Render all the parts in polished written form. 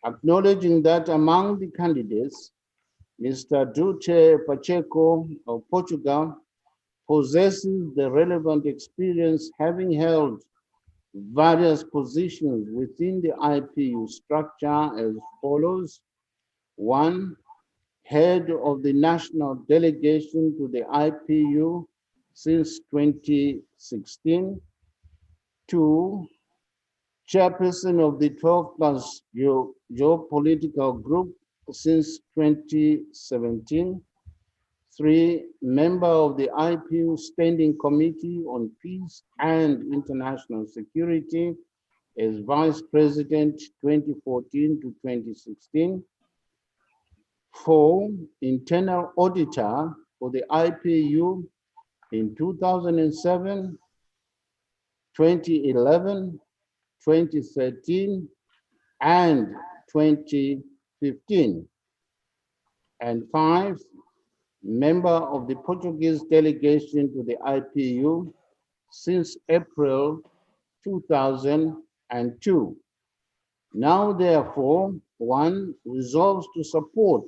acknowledging that among the candidates, Mr. Duterte Pacheco of Portugal possesses the relevant experience, having held various positions within the IPU structure as follows. 1, head of the national delegation to the IPU since 2016. 2, chairperson of the 12+ geopolitical group since 2017. 3, member of the IPU Standing Committee on Peace and International Security as Vice President 2014 to 2016. 4, internal auditor for the IPU in 2007, 2011, 2013, and 2015. And 5, member of the Portuguese delegation to the IPU since April 2002. Now, therefore, 1, resolves to support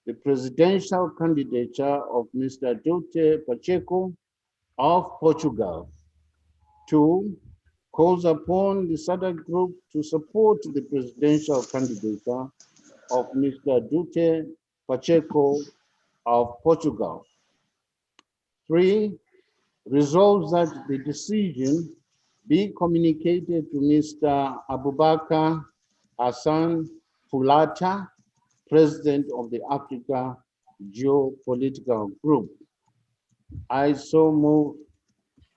the presidential candidature of Mr. Duterte Pacheco of Portugal. 2, calls upon the SADC group to support the presidential candidature of Mr. Duterte Pacheco of Portugal. 3, resolves that the decision be communicated to Mr. Abubakar Hassan Fulata, President of the Africa Geopolitical Group. I so move,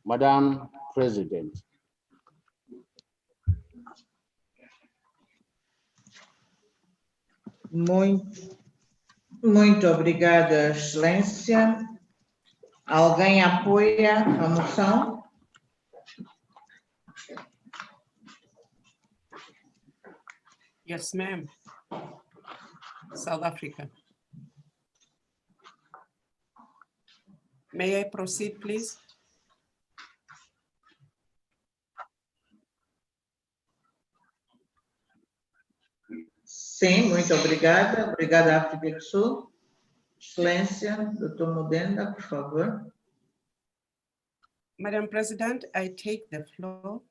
Madam President. Muito obrigada, Excelência. Alguém apoia a moção? Yes, ma'am. South Africa. May I proceed, please? Sim, muito obrigada. Obrigada, África do Sul. Excelência, Dr. Mudenda, por favor. Madam President, I take the floor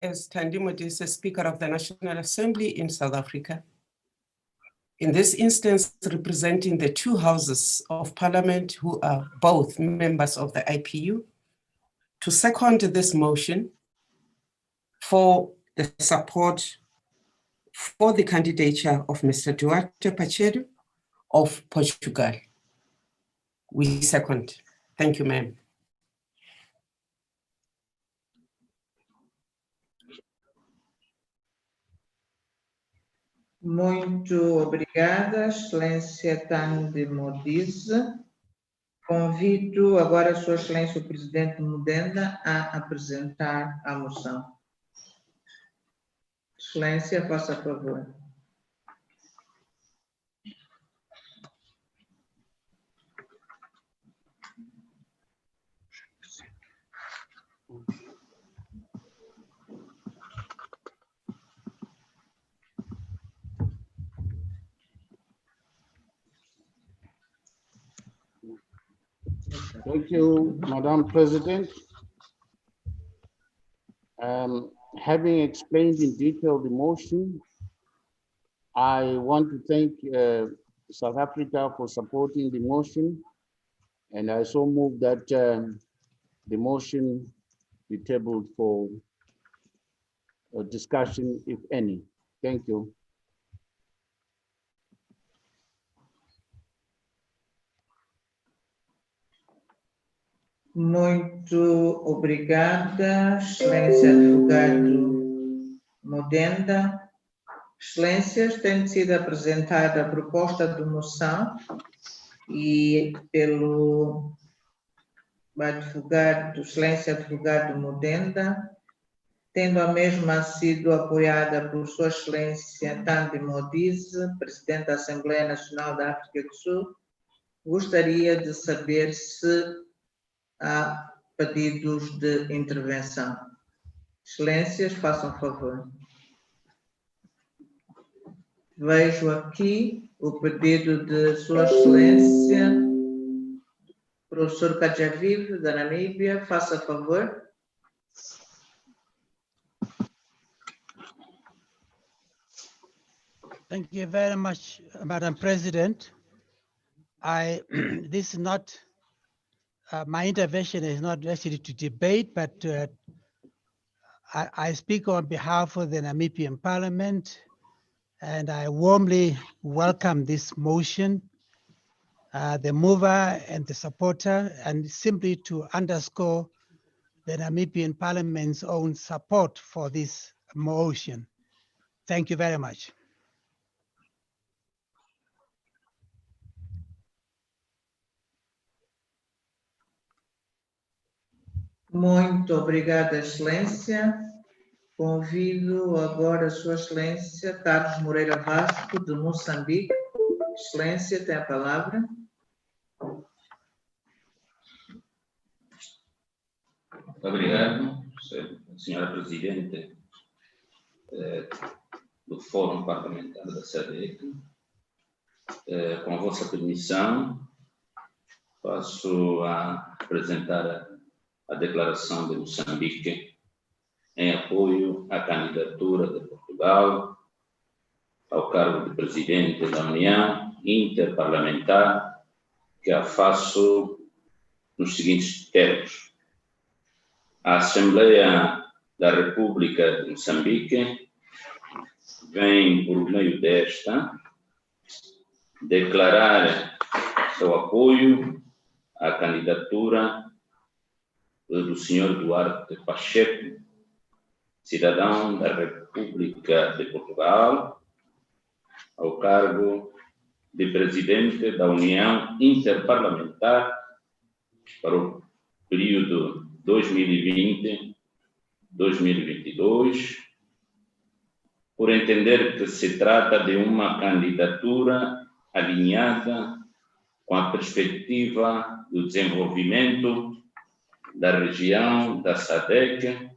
as Thandi Modise, Speaker of the National Assembly in South Africa. In this instance, representing the 2 houses of parliament who are both members of the IPU, to second this motion for the support for the candidature of Mr. Duterte Pacheco of Portugal. We second. Thank you, ma'am. Muito obrigada, Excelência Thandi Modise. Convido agora a Sua Excelência o Presidente Mudenda a apresentar a moção. Excelência, faça favor. Thank you, Madam President. Having explained in detail the motion, I want to thank South Africa for supporting the motion, and I so move that the motion be tabled for a discussion, if any. Thank you. Muito obrigada, Excelência Advogado Mudenda. Excelências, tem sido apresentada a proposta de moção e pelo advogado, Excelência Advogado Mudenda, tendo a mesma sido apoiada por Sua Excelência Thandi Modise, Presidente da Assembleia Nacional da África do Sul, gostaria de saber se há pedidos de intervenção. Excelências, façam favor. Vejo aqui o pedido de Sua Excelência, professor Kajavive, da Namíbia. Faça favor. Thank you very much, Madam President. This is not, my intervention is not actually to debate, but I speak on behalf of the Namibian Parliament, and I warmly welcome this motion, the mover and the supporter, and simply to underscore the Namibian Parliament's own support for this motion. Thank you very much. Muito obrigada, Excelência. Convido agora Sua Excelência Carlos Moreira Vasco, de Moçambique. Excelência, tem a palavra. Obrigado, Senhora Presidente do Fórum Parlamentar da SADC. Com a vossa permissão, passo a apresentar a declaração de Moçambique em apoio à candidatura de Portugal ao cargo de Presidente da União Interparlamentar, que a faço nos seguintes termos. A Assembleia da República de Moçambique vem, por meio desta, declarar seu apoio à candidatura do Sr. Duarte Pacheco, cidadão da República de Portugal, ao cargo de Presidente da União Interparlamentar para o período 2020-2022, por entender que se trata de uma candidatura alinhada com a perspectiva do desenvolvimento da região da SADC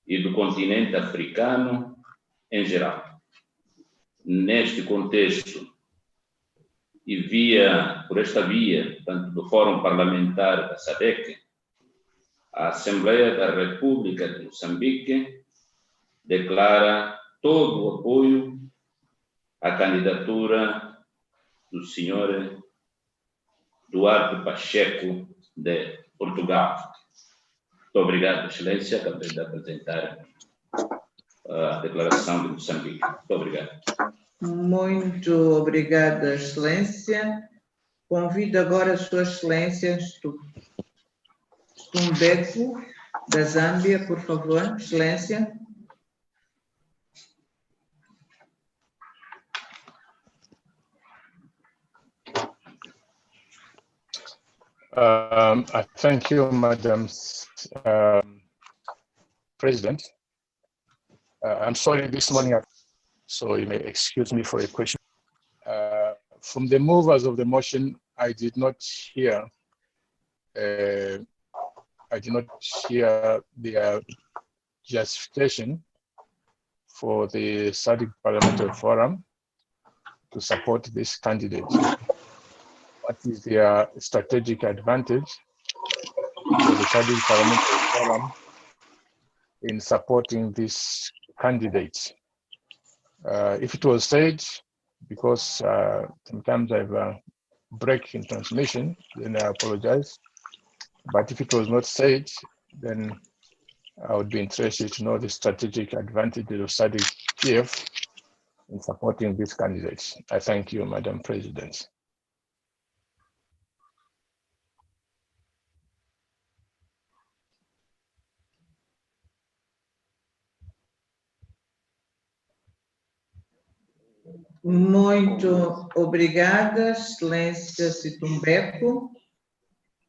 e do continente africano em geral. Neste contexto, e por esta via, tanto do Fórum Parlamentar da SADC, a Assembleia da República de Moçambique declara todo o apoio à candidatura do Sr. Duarte Pacheco de Portugal. Muito obrigado, Excelência. Acabei de apresentar a declaração de Moçambique. Muito obrigado. Muito obrigada, Excelência. Convido agora a Sua Excelência Stumbeko, da Zâmbia, por favor. Excelência. Thank you, Madam President. I'm sorry this morning, so you may excuse me for a question. From the movers of the motion, I did not hear their justification for the SADC Parliamentary Forum to support this candidate. What is their strategic advantage for the SADC Parliamentary Forum in supporting this candidate? If it was said, because sometimes I have a break in transmission, then I apologize. But if it was not said, then I would be interested to know the strategic advantage of SADC PF in supporting this candidate. I thank you, Madam President. Muito obrigada, Excelência Stumbeko.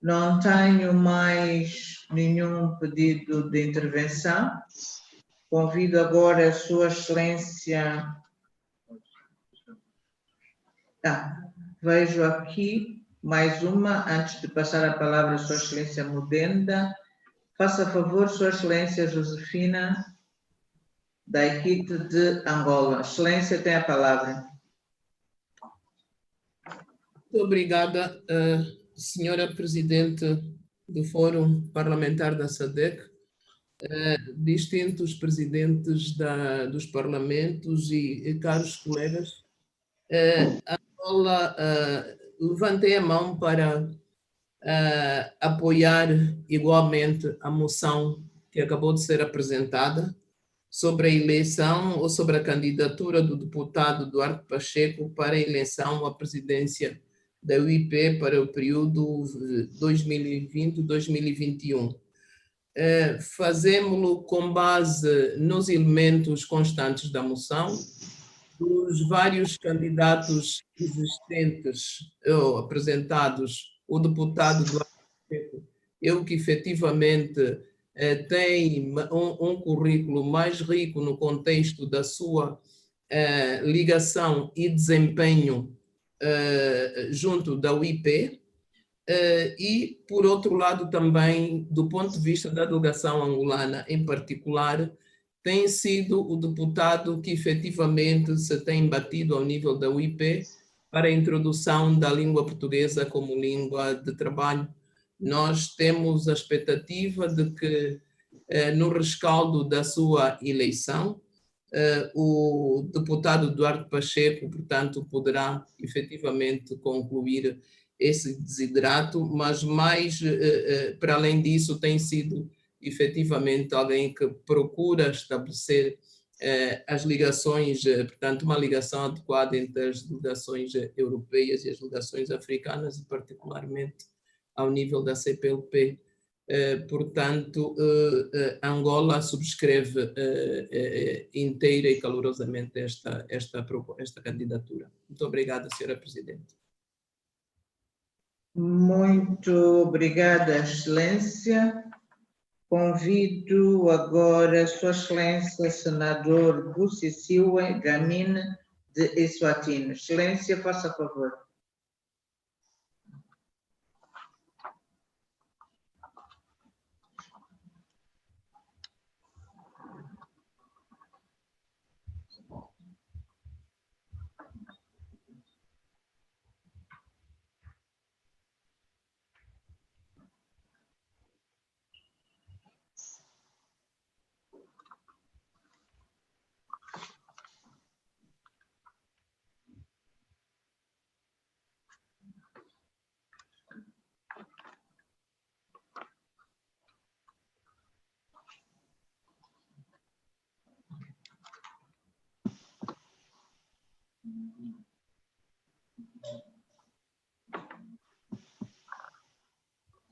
Não tenho mais nenhum pedido de intervenção. Convido agora a Sua Excelência. Vejo aqui mais uma, antes de passar a palavra à Sua Excelência Mudenda. Faça favor, Sua Excelência Josefina. da equipe de Angola. Excelência, tem a palavra. Muito obrigada, senhora Presidente do Fórum Parlamentar da SADC, distintos presidentes dos parlamentos e caros colegas. Angola, levantei a mão para apoiar igualmente a moção que acabou de ser apresentada sobre a eleição ou sobre a candidatura do deputado Duarte Pacheco para a eleição à presidência da UIP para o período 2020-2021. Fazemos-lo com base nos elementos constantes da moção, dos vários candidatos existentes ou apresentados, o deputado Duarte Pacheco, que efetivamente tem um currículo mais rico no contexto da sua ligação e desempenho junto da UIP, e, por outro lado, também, do ponto de vista da delegação angolana em particular, tem sido o deputado que efetivamente se tem batido ao nível da UIP para a introdução da língua portuguesa como língua de trabalho. Nós temos a expectativa de que, no rescaldo da sua eleição, o deputado Duarte Pacheco, portanto, poderá efetivamente concluir esse desidrato, mas mais, para além disso, tem sido efetivamente alguém que procura estabelecer as ligações, portanto, uma ligação adequada entre as delegações europeias e as delegações africanas, e particularmente ao nível da CPLP. Portanto, Angola subscreve inteira e calorosamente esta candidatura. Muito obrigada, senhora Presidente. Muito obrigada, Excelência. Convido agora Sua Excelência, Senador Busisiwe Dlamini, de Eswatini. Excelência, faça favor.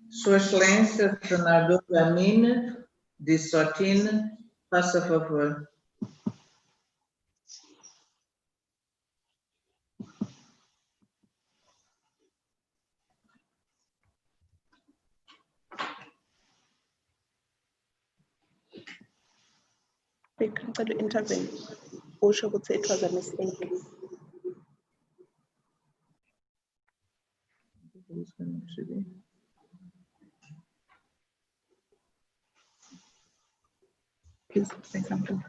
Sua Excelência, Senador Dlamini, de Eswatini, faça favor. Ngicela intervene. Usho ukuthi it was a mistake. Please say something.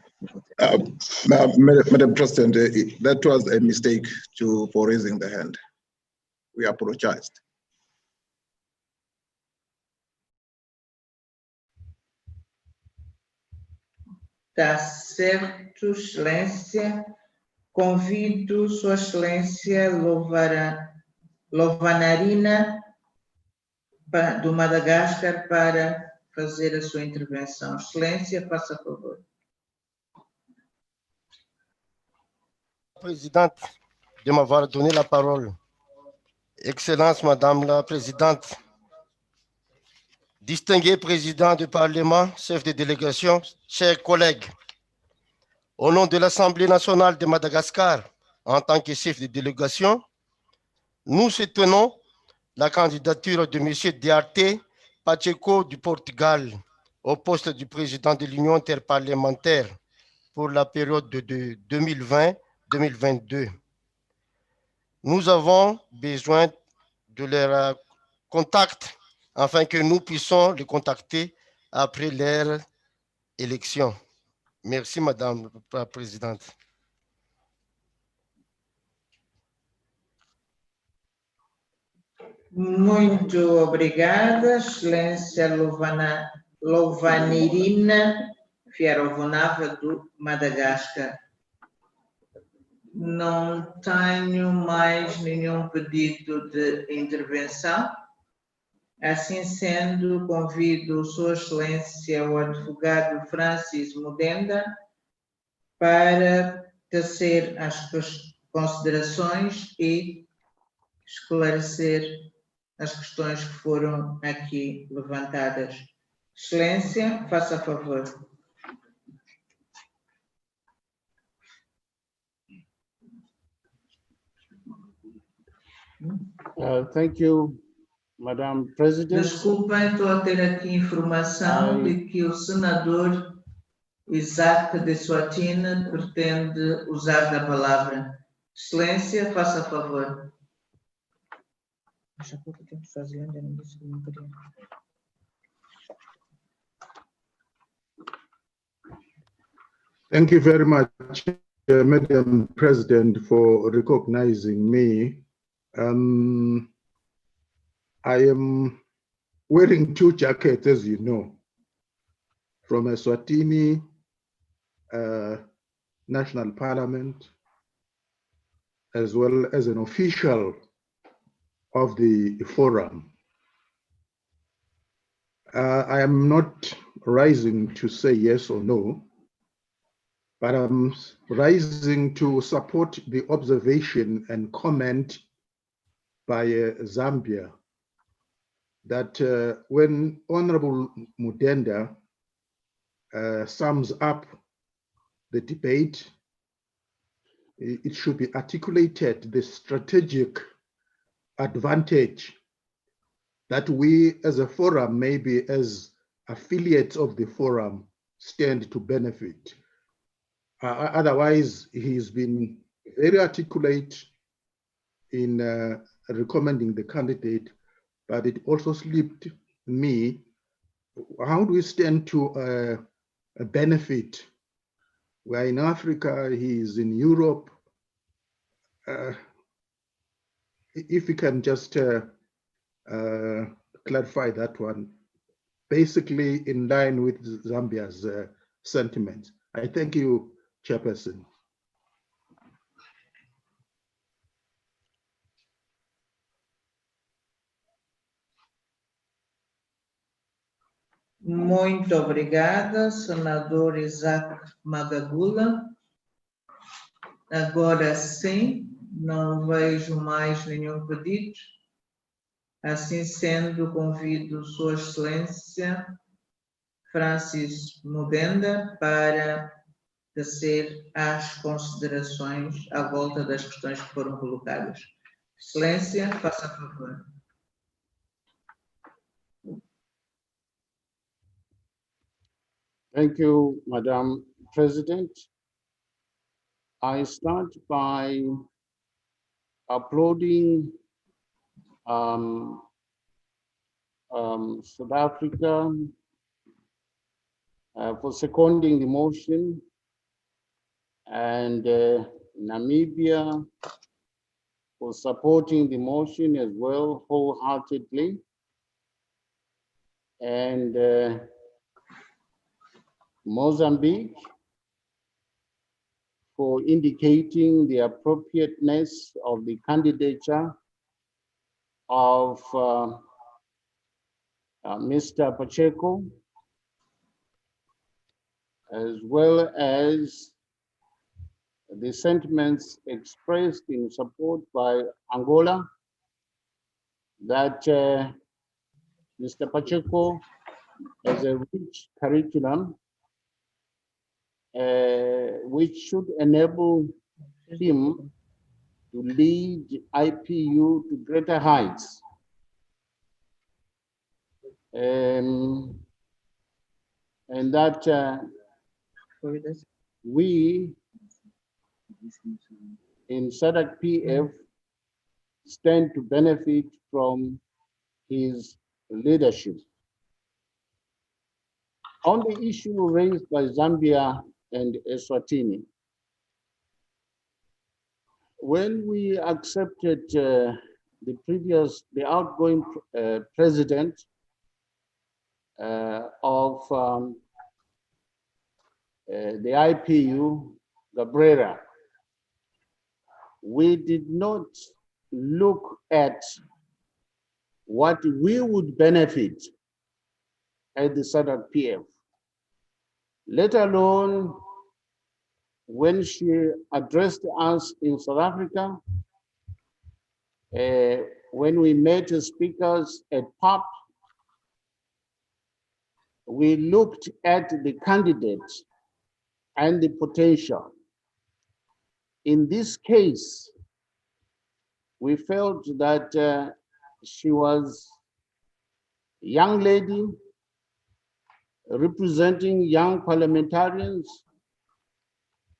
Madam President, that was a mistake for raising the hand. We apologized. Está certo, Excelência. Convido Sua Excelência Lovanarina do Madagascar para fazer a sua intervenção. Excelência, faça favor. Présidente, de m'avoir donné la parole. Excellence, Madame la Présidente, distingué président du Parlement, chef de délégation, chers collègues, au nom de l'Assemblée nationale de Madagascar, en tant que chef de délégation, nous soutenons la candidature de M. Duarte Pacheco du Portugal au poste du président de l'Union interparlementaire pour la période de 2020-2022. Nous avons besoin de leur contact afin que nous puissions les contacter après leur élection. Merci, Madame la Présidente. Muito obrigada, Excelência Louvanirina Fierovonava do Madagascar. Não tenho mais nenhum pedido de intervenção. Assim sendo, convido Sua Excelência, o advogado Francis Mudenda, para tecer as considerações e esclarecer as questões que foram aqui levantadas. Excelência, faça favor. Thank you, Madam President. Desculpem, estou a ter aqui informação de que o senador Isaac de Suatina pretende usar da palavra. Excelência, faça favor. Thank you very much, Madam President, for recognizing me. I am wearing two jackets, as you know, from Eswatini National Parliament, as well as an official of the forum. I am not rising to say yes or no, but I'm rising to support the observation and comment by Zambia that when Honorable Mudenda sums up the debate, it should be articulated the strategic advantage that we as a forum, maybe as affiliates of the forum, stand to benefit. Otherwise, he's been very articulate in recommending the candidate, but it also slipped me. How do we stand to a benefit? We're in Africa, he's in Europe. If we can just clarify that one, basically in line with Zambia's sentiments. I thank you, Chairperson. Muito obrigada, senador Isaac Magagula. Agora sim, não vejo mais nenhum pedido. Assim sendo, convido Sua Excelência Francis Mudenda para tecer as considerações à volta das questões que foram colocadas. Excelência, faça favor. Thank you, Madam President. I start by applauding South Africa for seconding the motion, and Namibia for supporting the motion as well wholeheartedly, and Mozambique for indicating the appropriateness of the candidature of Mr. Pacheco, as well as the sentiments expressed in support by Angola that Mr. Pacheco has a rich curriculum which should enable him to lead IPU to greater heights. And that we in SADC PF stand to benefit from his leadership. On the issue raised by Zambia and Eswatini. When we accepted the outgoing president of the IPU, Gabrera, we did not look at what we would benefit at the SADC PF, let alone when she addressed us in South Africa, when we met as speakers at PAP, we looked at the candidates and the potential. In this case, we felt that she was a young lady representing young parliamentarians,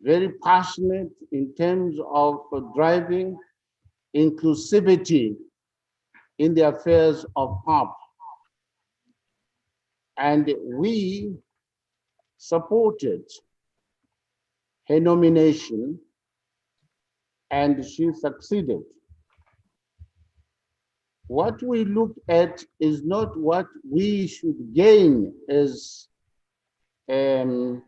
very passionate in terms of driving inclusivity in the affairs of PAP. And we supported her nomination, and she succeeded. What we look at is not what we should gain as SADC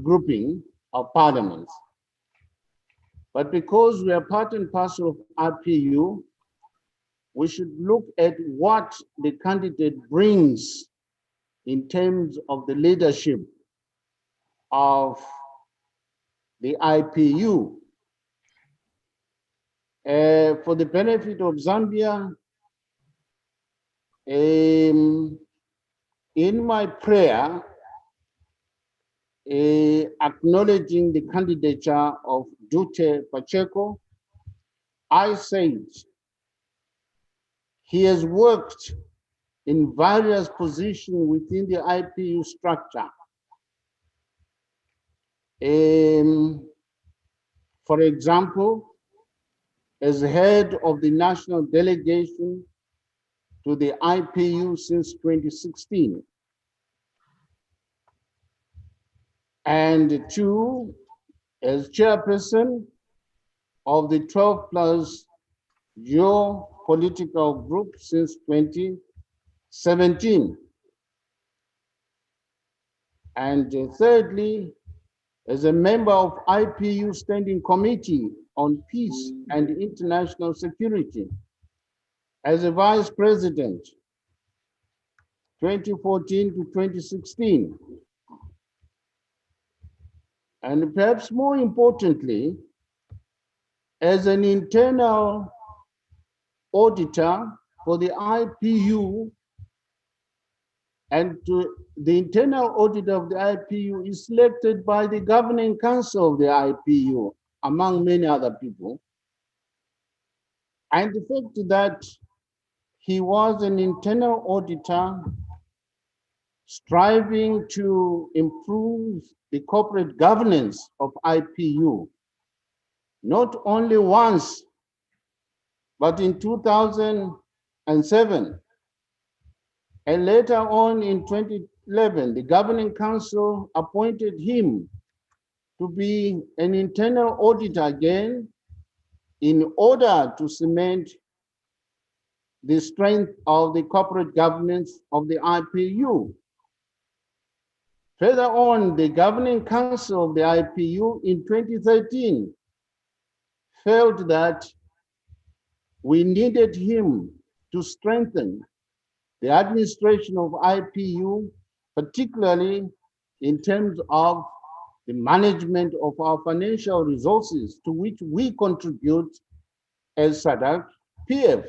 grouping of parliaments, but because we are part and parcel of IPU, we should look at what the candidate brings in terms of the leadership of the IPU. For the benefit of Zambia, in my prayer, acknowledging the candidature of Dute Pacheco, I said he has worked in various positions within the IPU structure. For example, as head of the national delegation to the IPU since 2016. And two, as chairperson of the 12+ geopolitical group since 2017. And thirdly, as a member of IPU Standing Committee on Peace and International Security, as a vice president, 2014 to 2016. And perhaps more importantly, as an internal auditor for the IPU, and the internal auditor of the IPU is selected by the governing council of the IPU, among many other people. And the fact that he was an internal auditor striving to improve the corporate governance of IPU, not only once, but in 2007. And later on in 2011, the governing council appointed him to be an internal auditor again in order to cement the strength of the corporate governance of the IPU. Further on, the governing council of the IPU in 2013 felt that we needed him to strengthen the administration of IPU, particularly in terms of the management of our financial resources, to which we contribute as SADC PF,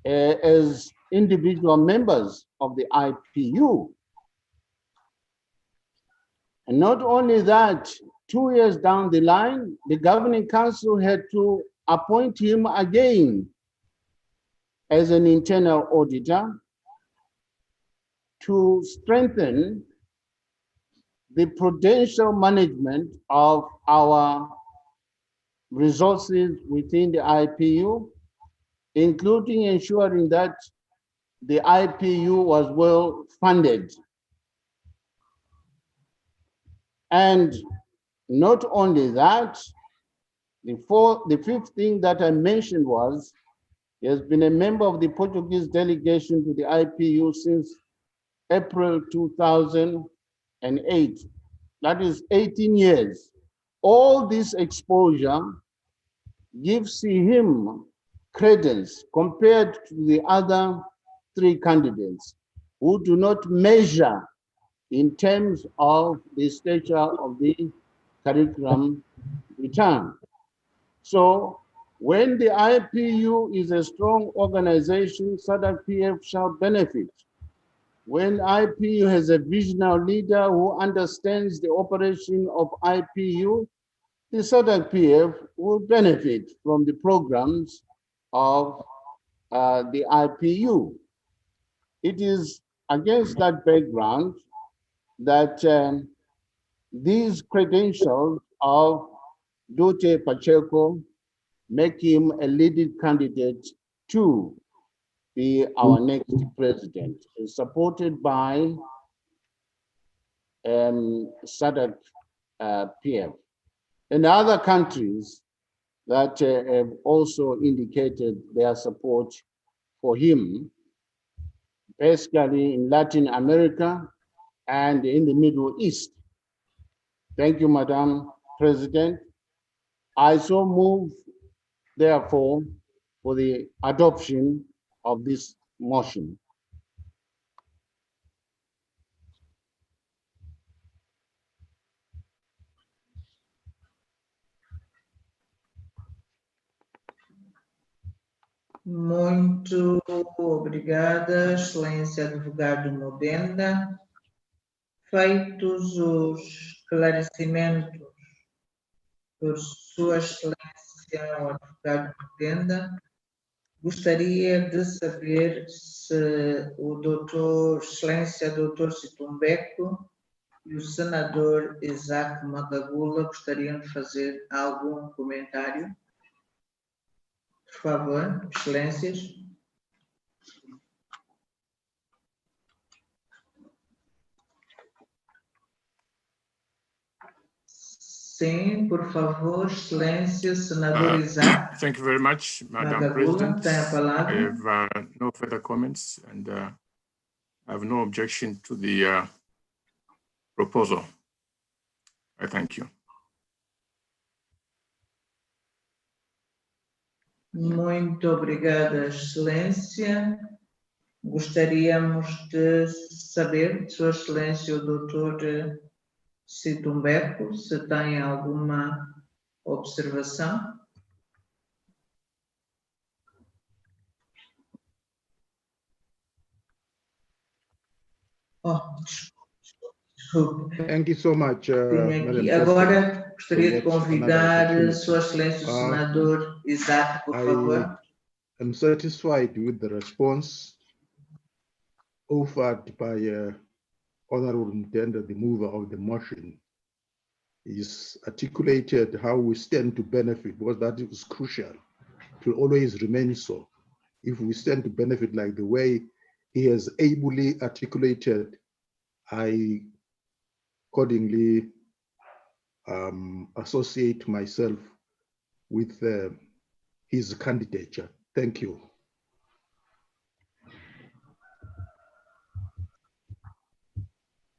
as individual members of the IPU. And not only that, 2 years down the line, the governing council had to appoint him again as an internal auditor to strengthen the prudential management of our resources within the IPU, including ensuring that the IPU was well funded And not only that, the fifth thing that I mentioned was he has been a member of the Portuguese delegation to the IPU since April 2008. That is 18 years. All this exposure gives him credence compared to the other three candidates who do not measure in terms of the stature of the curriculum return. So when the IPU is a strong organization, SADC-PF shall benefit. When IPU has a visionary leader who understands the operation of IPU, the SADC-PF will benefit from the programs of the IPU. It is against that background that these credentials of Dute Pacheco make him a leading candidate to be our next president, supported by SADC-PF. And other countries that have also indicated their support for him, basically in Latin America and in the Middle East. Thank you, Madam President. I so move, therefore, for the adoption of this motion. Muito obrigada, Excelência Advogado Modenda. Feitos os esclarecimentos por Sua Excelência o Advogado Modenda, gostaria de saber se o Excelência Doutor Situmbeco e o Senador Isaac Magagula gostariam de fazer algum comentário. Por favor, Excelências. Sim, por favor, Excelência, Senador Isaac. Thank you very much, Madam Magagula, President. tem a palavra. I have no further comments and I have no objection to the proposal. I thank you. Muito obrigada, Excelência. Gostaríamos de saber, Sua Excelência, o Dr. Situmbeco, se tem alguma observação. Desculpe. Thank you so much. Agora gostaria de convidar Sua Excelência o Senador Isaac, por favor. I'm satisfied with the response offered by Honorable Mutenda, the mover of the motion. He's articulated how we stand to benefit, because that is crucial. It will always remain so. If we stand to benefit like the way he has ably articulated, I accordingly associate myself with his candidature. Thank you.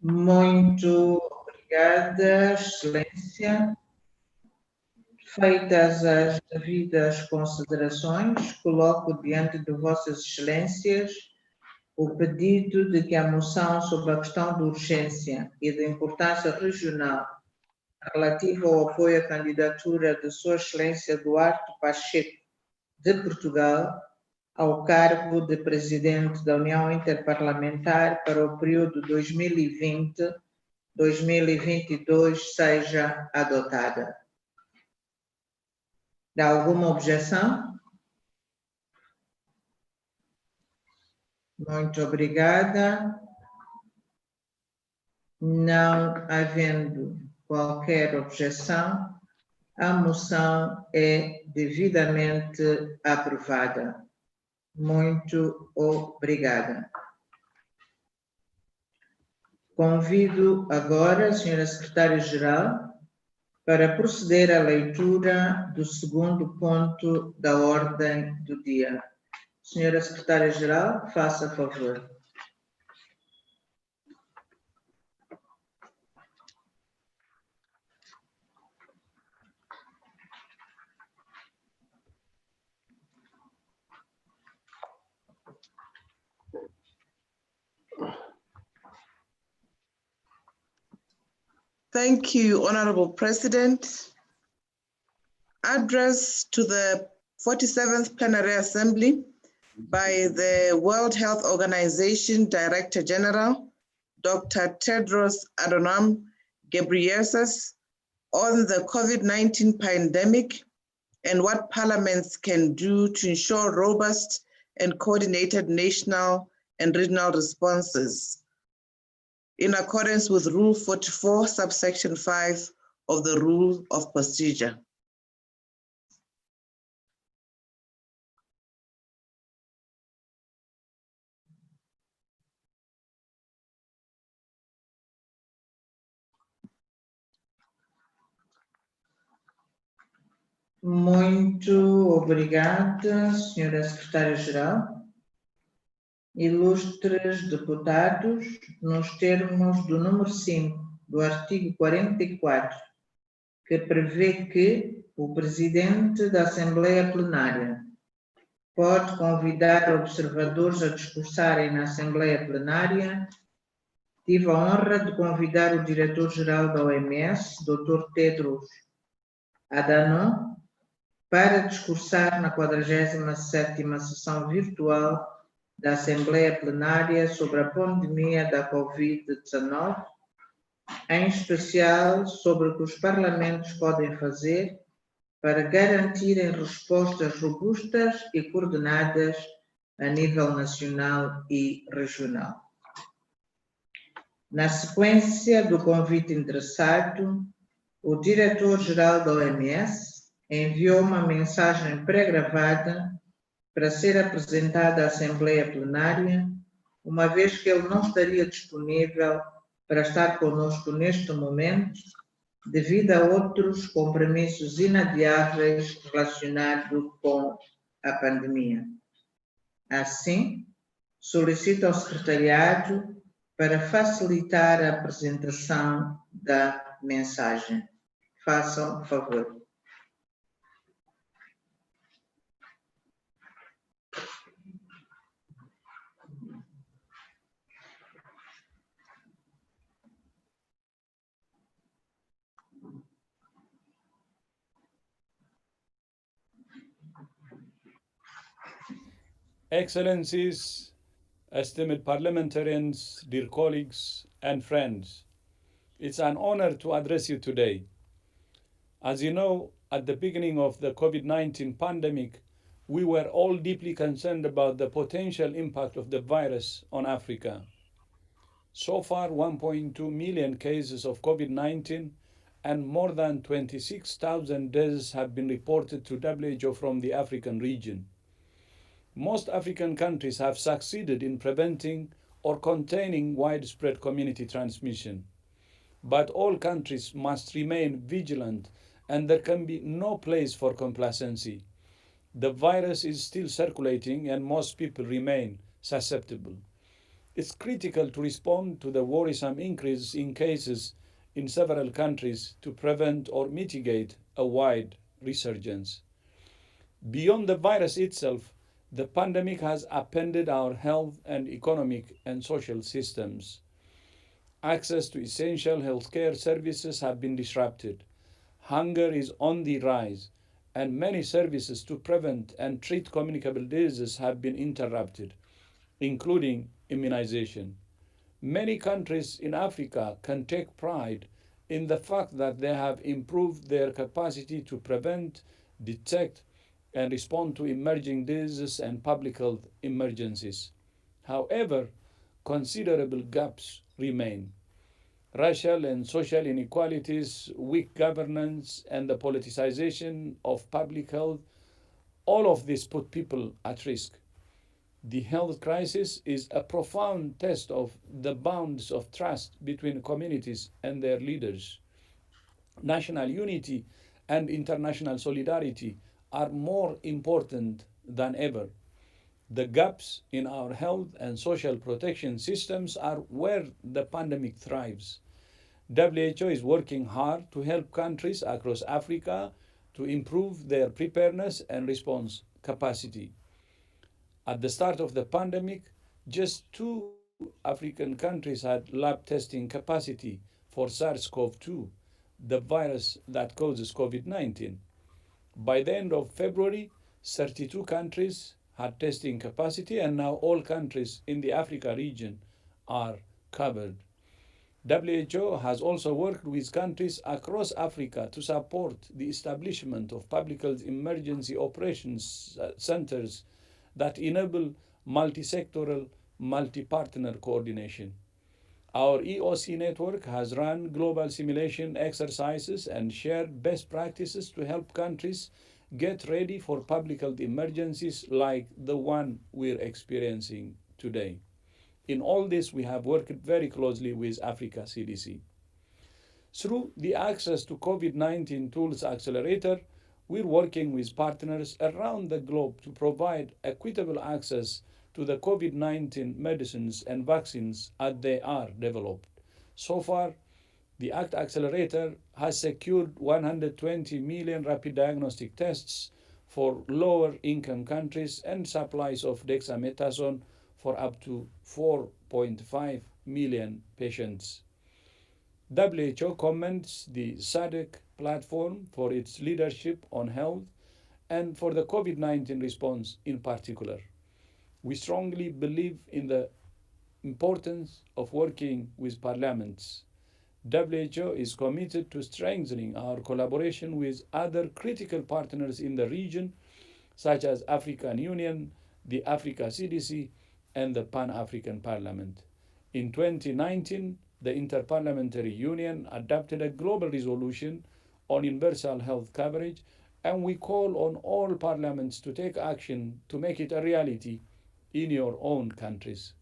Muito obrigada, Excelência. Feitas as devidas considerações, coloco diante de Vossas Excelências o pedido de que a moção sobre a questão de urgência e da importância regional relativa ao apoio à candidatura de Sua Excelência Duarte Pacheco de Portugal ao cargo de Presidente da União Interparlamentar para o período 2020-2022 seja adotada. Há alguma objeção? Muito obrigada. Não havendo qualquer objeção, a moção é devidamente aprovada. Muito obrigada. Convido agora a senhora secretária-geral para proceder à leitura do segundo ponto da ordem do dia. Senhora secretária-geral, faça favor. Thank you, Honorable President. Address to the 47th Plenary Assembly by the World Health Organization Director General, Dr. Tedros Adhanom Ghebreyesus, on the COVID-19 pandemic and what parliaments can do to ensure robust and coordinated national and regional responses, in accordance with Rule 44, subsection 5 of the Rule of Procedure. Muito obrigada, senhora secretária-geral. Ilustres deputados, nos termos do número 5 do artigo 44, que prevê que o presidente da Assembleia Plenária pode convidar observadores a discursarem na Assembleia Plenária, tive a honra de convidar o diretor-geral da OMS, Dr. Tedros Adhanom, para discursar na 47ª sessão virtual da Assembleia Plenária sobre a pandemia da Covid-19, em especial sobre o que os parlamentos podem fazer para garantirem respostas robustas e coordenadas a nível nacional e regional. Na sequência do convite interessado, o diretor-geral da OMS enviou uma mensagem pré-gravada para ser apresentada à Assembleia Plenária, uma vez que ele não estaria disponível para estar conosco neste momento, devido a outros compromissos inadiáveis relacionados com a pandemia. Assim, solicito ao secretariado para facilitar a apresentação da mensagem. Façam favor. Excellencies, esteemed parliamentarians, dear colleagues and friends, it's an honor to address you today. As you know, at the beginning of the COVID-19 pandemic, we were all deeply concerned about the potential impact of the virus on Africa. So far, 1.2 million cases of COVID-19 and more than 26,000 deaths have been reported to WHO from the African region. Most African countries have succeeded in preventing or containing widespread community transmission. But all countries must remain vigilant, and there can be no place for complacency. The virus is still circulating and most people remain susceptible. It's critical to respond to the worrisome increase in cases in several countries to prevent or mitigate a wide resurgence. Beyond the virus itself, the pandemic has upended our health and economic and social systems. Access to essential healthcare services have been disrupted. Hunger is on the rise, and many services to prevent and treat communicable diseases have been interrupted, including immunization. Many countries in Africa can take pride in the fact that they have improved their capacity to prevent, detect, and respond to emerging diseases and public health emergencies. However, considerable gaps remain. Racial and social inequalities, weak governance, and the politicization of public health, all of this put people at risk. The health crisis is a profound test of the bounds of trust between communities and their leaders. National unity and international solidarity are more important than ever. The gaps in our health and social protection systems are where the pandemic thrives. WHO is working hard to help countries across Africa to improve their preparedness and response capacity. At the start of the pandemic, just 2 African countries had lab testing capacity for SARS-CoV-2, the virus that causes COVID-19. By the end of February, 32 countries had testing capacity, and now all countries in the Africa region are covered. WHO has also worked with countries across Africa to support the establishment of public health emergency operations centers that enable multi-sectoral, multi-partner coordination. Our EOC network has run global simulation exercises and shared best practices to help countries get ready for public health emergencies like the one we're experiencing today. In all this, we have worked very closely with Africa CDC. Through the Access to COVID-19 Tools Accelerator, we're working with partners around the globe to provide equitable access to the COVID-19 medicines and vaccines as they are developed. So far, the ACT Accelerator has secured 120 million rapid diagnostic tests for lower income countries and supplies of dexamethasone for up to 4.5 million patients. WHO commends the SADC platform for its leadership on health and for the COVID-19 response in particular. We strongly believe in the importance of working with parliaments. WHO is committed to strengthening our collaboration with other critical partners in the region, such as African Union, the Africa CDC, and the Pan-African Parliament. In 2019, the Interparliamentary Union adopted a global resolution on universal health coverage, and we call on all parliaments to take action to make it a reality in your own countries.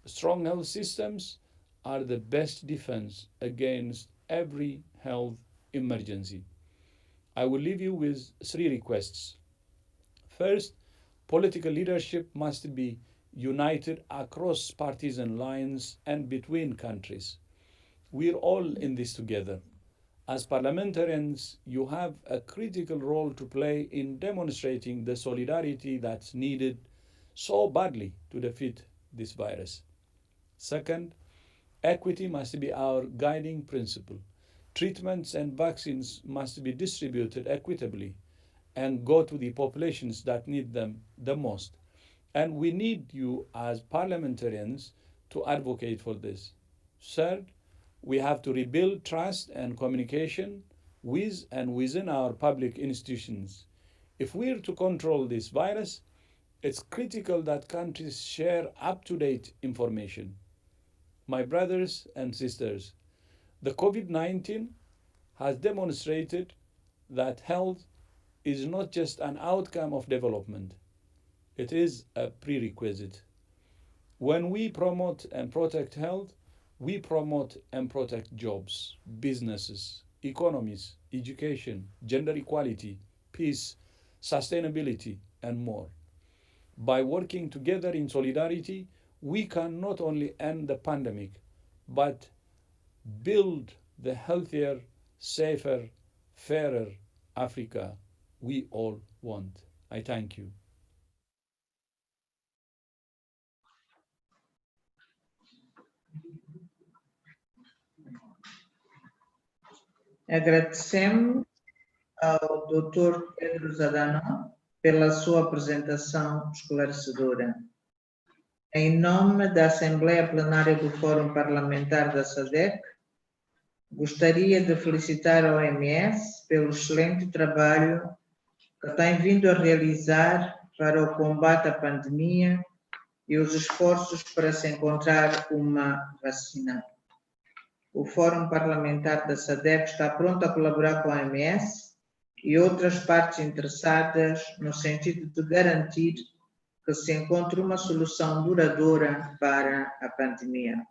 Strong health systems are the best defense against every health emergency. I will leave you with 3 requests. First, political leadership must be united across partisan lines and between countries. We're all in this together. As parliamentarians, you have a critical role to play in demonstrating the solidarity that's needed so badly to defeat this virus. Second, equity must be our guiding principle. Treatments and vaccines must be distributed equitably and go to the populations that need them the most. And we need you as parliamentarians to advocate for this. Third, we have to rebuild trust and communication with and within our public institutions. If we're to control this virus, it's critical that countries share up-to-date information. My brothers and sisters, the COVID-19 has demonstrated that health is not just an outcome of development. It is a prerequisite. When we promote and protect health, we promote and protect jobs, businesses, economies, education, gender equality, peace, sustainability, and more. By working together in solidarity, we can not only end the pandemic, but build the healthier, safer, fairer Africa we all want. I thank you. Agradecemos ao Dr. Tedros Adhanom pela sua apresentação esclarecedora. Em nome da Assembleia Plenária do Fórum Parlamentar da SADC, gostaria de felicitar a OMS pelo excelente trabalho que tem vindo a realizar para o combate à pandemia e os esforços para se encontrar uma vacina. O Fórum Parlamentar da SADC está pronto a colaborar com a OMS e outras partes interessadas no sentido de garantir que se encontre uma solução duradoura para a pandemia.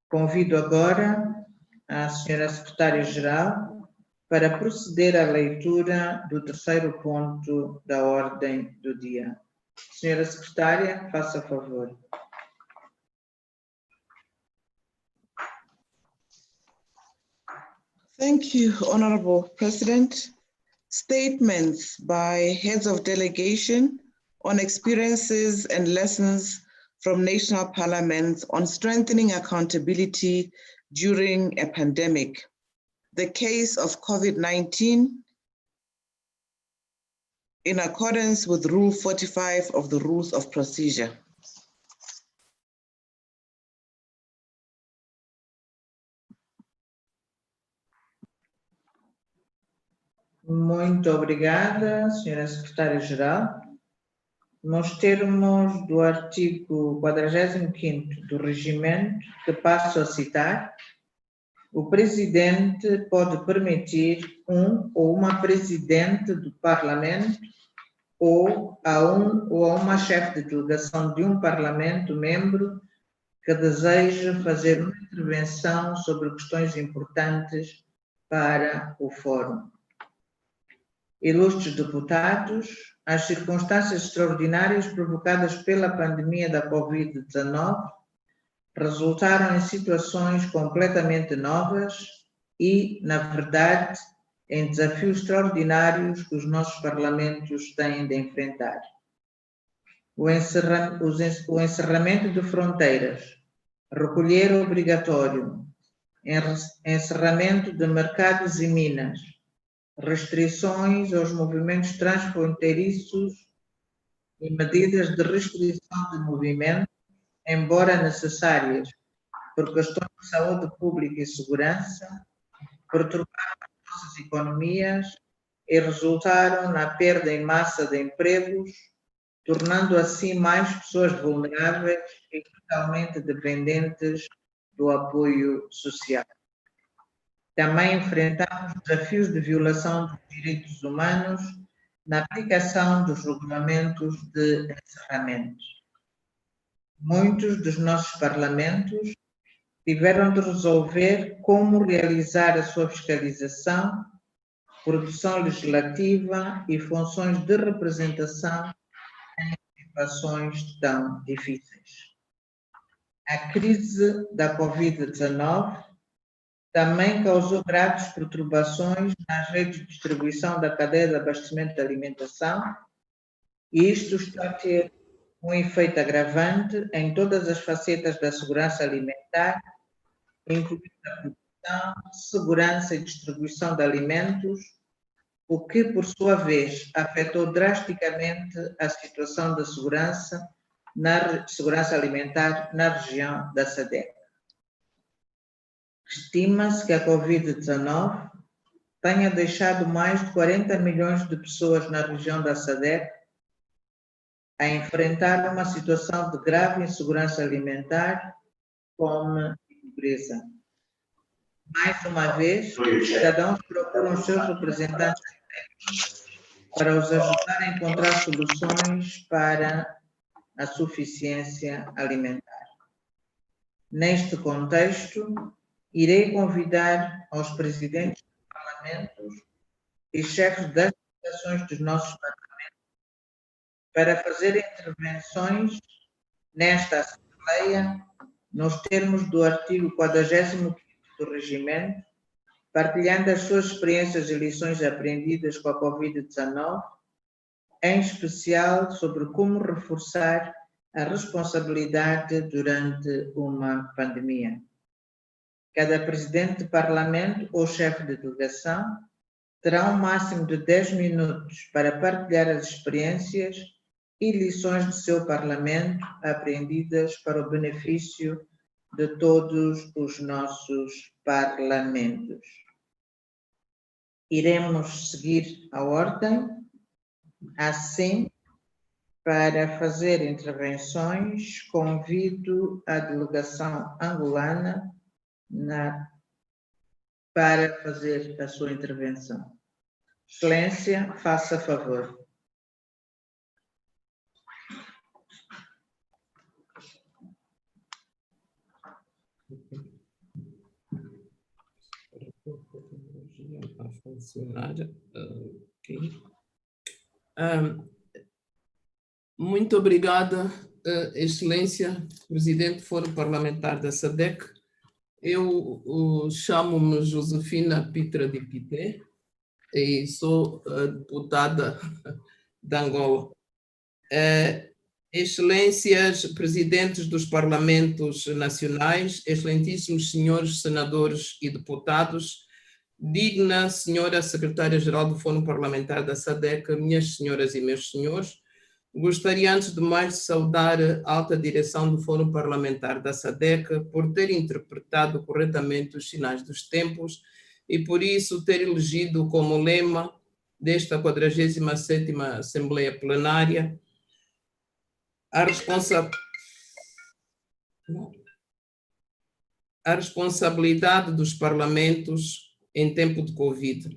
Convido agora a senhora secretária-geral para proceder à leitura do terceiro ponto da ordem do dia. Senhora secretária, faça favor. Thank you, Honorable President. Statements by heads of delegation on experiences and lessons from national parliaments on strengthening accountability during a pandemic. The case of COVID-19 in accordance with Rule 45 of the Rules of Procedure. Muito obrigada, senhora secretária-geral. Nos termos do artigo 45º do regimento, que passo a citar, o presidente pode permitir um ou uma presidente do Parlamento ou a uma chefe de delegação de um Parlamento membro que deseje fazer uma intervenção sobre questões importantes para o Fórum. Ilustres deputados, as circunstâncias extraordinárias provocadas pela pandemia da Covid-19 resultaram em situações completamente novas e, na verdade, em desafios extraordinários que os nossos parlamentos têm de enfrentar. O encerramento de fronteiras, recolher obrigatório, encerramento de mercados e minas, restrições aos movimentos transfronteiriços e medidas de restrição de movimento, embora necessárias por questões de saúde pública e segurança, perturbaram as nossas economias e resultaram na perda em massa de empregos, tornando assim mais pessoas vulneráveis e totalmente dependentes do apoio social. Também enfrentamos desafios de violação dos direitos humanos na aplicação dos regulamentos de encerramento. Muitos dos nossos parlamentos tiveram de resolver como realizar a sua fiscalização, produção legislativa e funções de representação em situações tão difíceis. A crise da Covid-19 também causou graves perturbações nas redes de distribuição da cadeia de abastecimento de alimentação, e isto está a ter um efeito agravante em todas as facetas da segurança alimentar, incluindo a produção, segurança e distribuição de alimentos, o que, por sua vez, afetou drasticamente a situação da segurança alimentar na região da SADC. Estima-se que a Covid-19 tenha deixado mais de 40 milhões de pessoas na região da SADC a enfrentar uma situação de grave insegurança alimentar, fome e pobreza. Mais uma vez, os cidadãos procuram os seus representantes para os ajudar a encontrar soluções para a suficiência alimentar. Neste contexto, irei convidar aos presidentes dos parlamentos e chefes das delegações dos nossos parlamentos para fazer intervenções nesta Assembleia, nos termos do artigo 45º do regimento, partilhando as suas experiências e lições aprendidas com a Covid-19, em especial sobre como reforçar a responsabilidade durante uma pandemia. Cada presidente de parlamento ou chefe de delegação terá um máximo de 10 minutos para partilhar as experiências e lições de seu parlamento aprendidas para o benefício de todos os nossos parlamentos. Iremos seguir a ordem, assim, para fazer intervenções, convido a delegação angolana para fazer a sua intervenção. Excelência, faça favor. A funcionar. Ok. Muito obrigada, Excelência, Presidente do Fórum Parlamentar da SADC. Eu chamo-me Josefina Pitra de Pité e sou deputada de Angola. Excelências, Presidentes dos Parlamentos Nacionais, excelentíssimos senhores senadores e deputados, digna Senhora Secretária-Geral do Fórum Parlamentar da SADC, minhas senhoras e meus senhores, gostaria antes de mais de saudar a alta direção do Fórum Parlamentar da SADC por ter interpretado corretamente os sinais dos tempos e por isso ter elegido como lema desta 47ª Assembleia Plenária a responsabilidade dos parlamentos em tempo de Covid.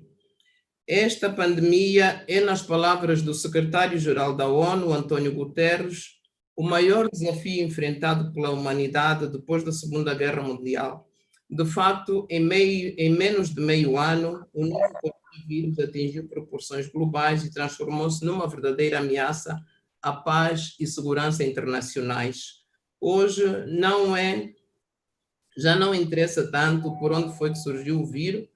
Esta pandemia é, nas palavras do secretário-geral da ONU, António Guterres, o maior desafio enfrentado pela humanidade depois da Segunda Guerra Mundial. De facto, em menos de meio ano, o novo coronavírus atingiu proporções globais e transformou-se numa verdadeira ameaça à paz e segurança internacionais. Hoje já não interessa tanto por onde foi que surgiu o vírus.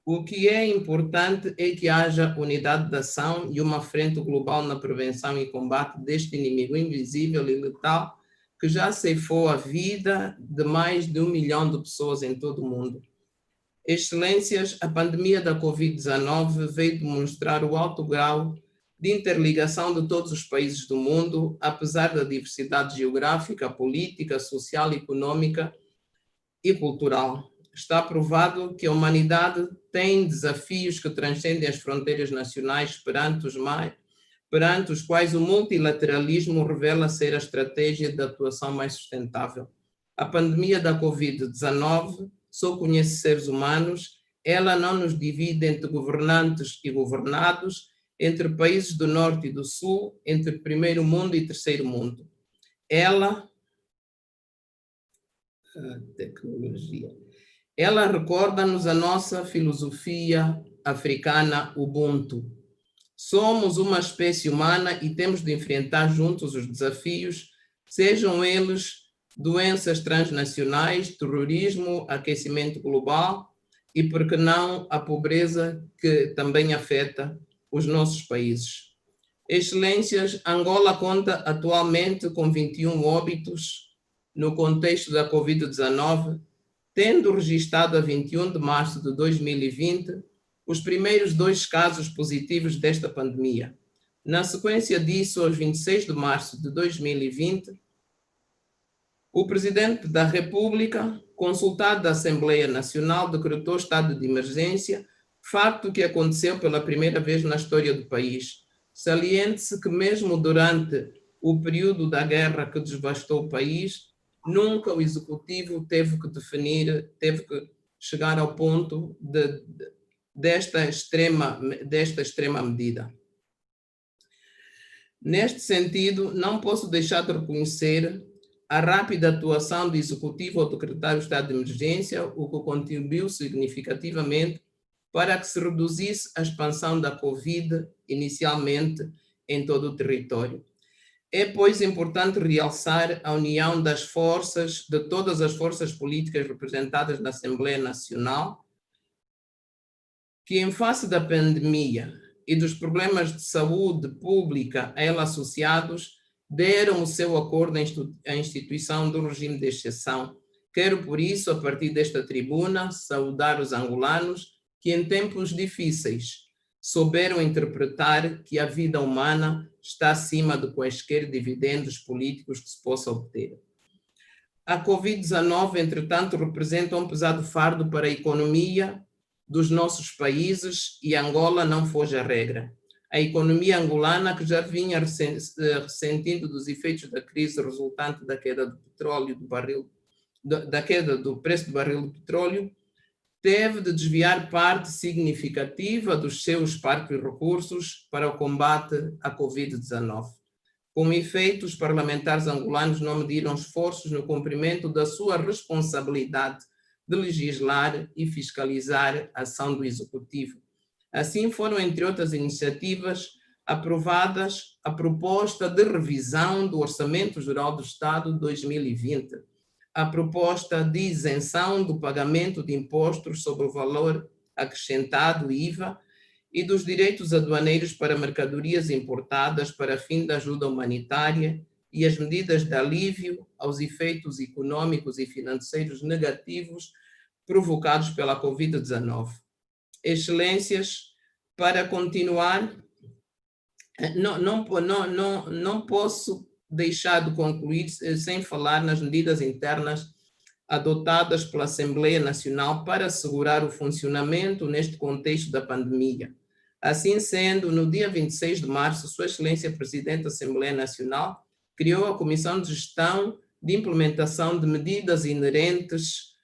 O que é importante é que haja unidade de ação e uma frente global na prevenção e combate deste inimigo invisível e letal que já ceifou a vida de mais de 1 milhão de pessoas em todo o mundo. Excelências, a pandemia da Covid-19 veio demonstrar o alto grau de interligação de todos os países do mundo, apesar da diversidade geográfica, política, social, econômica e cultural. Está provado que a humanidade tem desafios que transcendem as fronteiras nacionais perante os quais o multilateralismo revela ser a estratégia de atuação mais sustentável. A pandemia da Covid-19 só conhece seres humanos, ela não nos divide entre governantes e governados, entre países do norte e do sul, entre primeiro mundo e terceiro mundo. Ela recorda-nos a nossa filosofia africana Ubuntu. Somos uma espécie humana e temos de enfrentar juntos os desafios, sejam eles doenças transnacionais, terrorismo, aquecimento global e, por que não, a pobreza que também afeta os nossos países. Excelências, Angola conta atualmente com 21 óbitos no contexto da Covid-19, tendo registrado a 21 de março de 2020 os primeiros 2 casos positivos desta pandemia. Na sequência disso, aos 26 de março de 2020, o Presidente da República, consultado da Assembleia Nacional, decretou estado de emergência, facto que aconteceu pela primeira vez na história do país. Saliente-se que mesmo durante o período da guerra que devastou o país, nunca o Executivo teve que chegar ao ponto desta extrema medida. Neste sentido, não posso deixar de reconhecer a rápida atuação do Executivo ao decretar o estado de emergência, o que contribuiu significativamente para que se reduzisse a expansão da Covid inicialmente em todo o território. É, pois, importante realçar a união de todas as forças políticas representadas na Assembleia Nacional, que em face da pandemia e dos problemas de saúde pública a ela associados, deram o seu acordo à instituição do regime de exceção. Quero, por isso, a partir desta tribuna, saudar os angolanos que em tempos difíceis souberam interpretar que a vida humana está acima de quaisquer dividendos políticos que se possa obter. A Covid-19, entretanto, representa um pesado fardo para a economia dos nossos países e Angola não foge à regra. A economia angolana, que já vinha ressentindo dos efeitos da crise resultante da queda do petróleo da queda do preço do barril de petróleo, teve de desviar parte significativa dos seus parcos recursos para o combate à Covid-19. Com efeito, os parlamentares angolanos não mediram esforços no cumprimento da sua responsabilidade de legislar e fiscalizar a ação do Executivo. Assim foram, entre outras iniciativas, aprovadas a proposta de revisão do Orçamento Geral do Estado 2020, a proposta de isenção do pagamento de impostos sobre o valor acrescentado, IVA, e dos direitos aduaneiros para mercadorias importadas para fim de ajuda humanitária e as medidas de alívio aos efeitos econômicos e financeiros negativos provocados pela Covid-19. Excelências, para continuar, não posso deixar de concluir sem falar nas medidas internas adotadas pela Assembleia Nacional para assegurar o funcionamento neste contexto da pandemia. Assim sendo, no dia 26 de março, Sua Excelência Presidente da Assembleia Nacional criou a Comissão de Gestão de Implementação de Medidas inerentes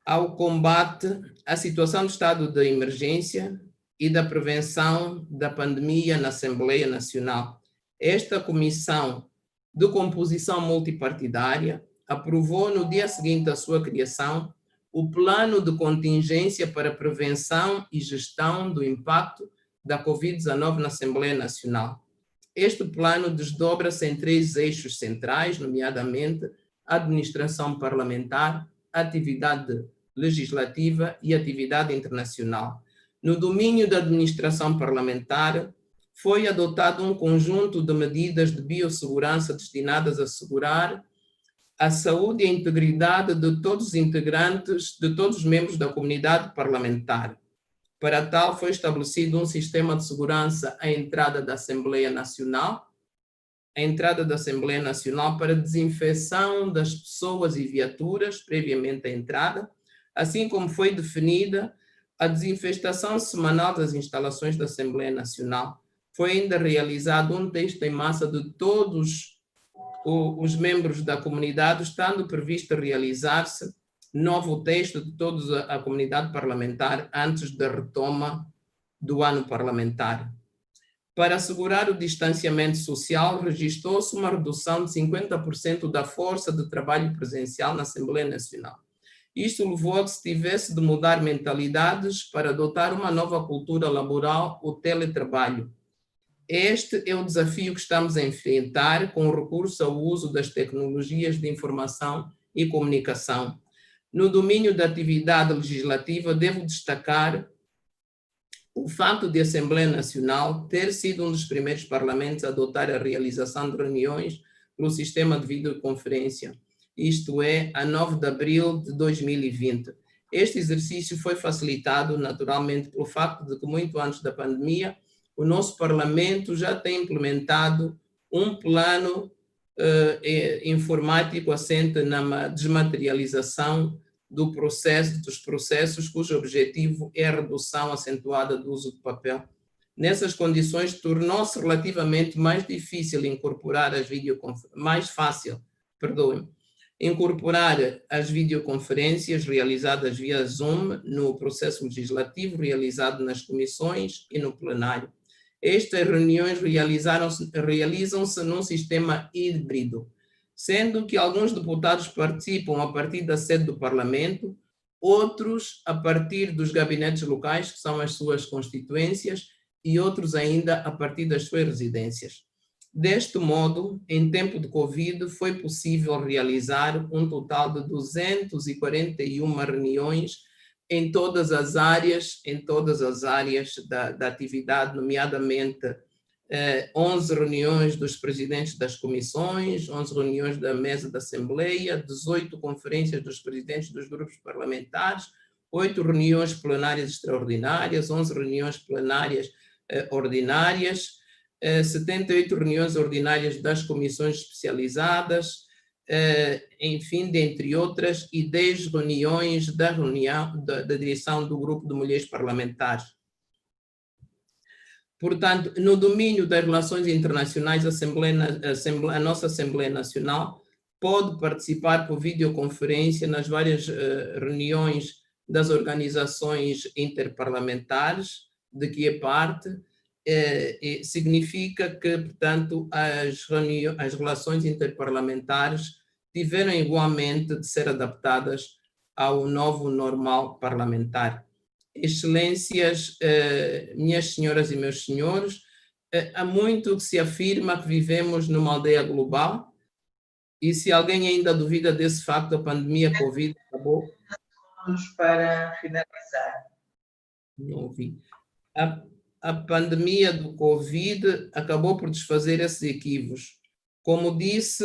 ao combate à situação de estado de emergência e da prevenção da pandemia na Assembleia Nacional. Esta comissão de composição multipartidária aprovou no dia seguinte à sua criação o plano de contingência para prevenção e gestão do impacto da Covid-19 na Assembleia Nacional. Este plano desdobra-se em 3 eixos centrais, nomeadamente administração parlamentar, atividade legislativa e atividade internacional. No domínio da administração parlamentar, foi adotado um conjunto de medidas de biossegurança destinadas a assegurar a saúde e a integridade de todos os integrantes, de todos os membros da comunidade parlamentar. Para tal, foi estabelecido um sistema de segurança à entrada da Assembleia Nacional, para desinfecção das pessoas e viaturas previamente à entrada, assim como foi definida a desinfestação semanal das instalações da Assembleia Nacional. Foi ainda realizado um teste em massa de todos os membros da comunidade, estando previsto realizar-se novo teste de toda a comunidade parlamentar antes da retoma do ano parlamentar. Para assegurar o distanciamento social, registrou-se uma redução de 50% da força de trabalho presencial na Assembleia Nacional. Isto levou a que se tivesse de mudar mentalidades para adotar uma nova cultura laboral, o teletrabalho. Este é o desafio que estamos a enfrentar com o recurso ao uso das tecnologias de informação e comunicação. No domínio da atividade legislativa, devo destacar o facto de a Assembleia Nacional ter sido um dos primeiros parlamentos a adotar a realização de reuniões pelo sistema de videoconferência, isto é, a 9 de abril de 2020. Este exercício foi facilitado, naturalmente, pelo facto de que, muito antes da pandemia, o nosso Parlamento já tem implementado um plano informático assente na desmaterialização dos processos cujo objetivo é a redução acentuada do uso de papel. Nessas condições, tornou-se relativamente mais difícil incorporar incorporar as videoconferências realizadas via Zoom no processo legislativo realizado nas comissões e no plenário. Estas reuniões realizam-se num sistema híbrido, sendo que alguns deputados participam a partir da sede do Parlamento, outros a partir dos gabinetes locais, que são as suas constituências, e outros ainda a partir das suas residências. Deste modo, em tempo de Covid, foi possível realizar um total de 241 reuniões em todas as áreas da atividade, nomeadamente 11 reuniões dos presidentes das comissões, 11 reuniões da mesa da Assembleia, 18 conferências dos presidentes dos grupos parlamentares, 8 reuniões plenárias extraordinárias, 11 reuniões plenárias ordinárias, 78 reuniões ordinárias das comissões especializadas, enfim, dentre outras, e 10 reuniões da direção do grupo de mulheres parlamentares. Portanto, no domínio das relações internacionais, a nossa Assembleia Nacional pode participar por videoconferência nas várias reuniões das organizações interparlamentares de que é parte. Significa que, portanto, as relações interparlamentares tiveram igualmente de ser adaptadas ao novo normal parlamentar. Excelências, minhas senhoras e meus senhores, há muito que se afirma que vivemos numa aldeia global, e se alguém ainda duvida desse facto, a pandemia Covid acabou. Vamos para finalizar. Não ouvi. A pandemia do Covid acabou por desfazer esses equívocos. Como disse,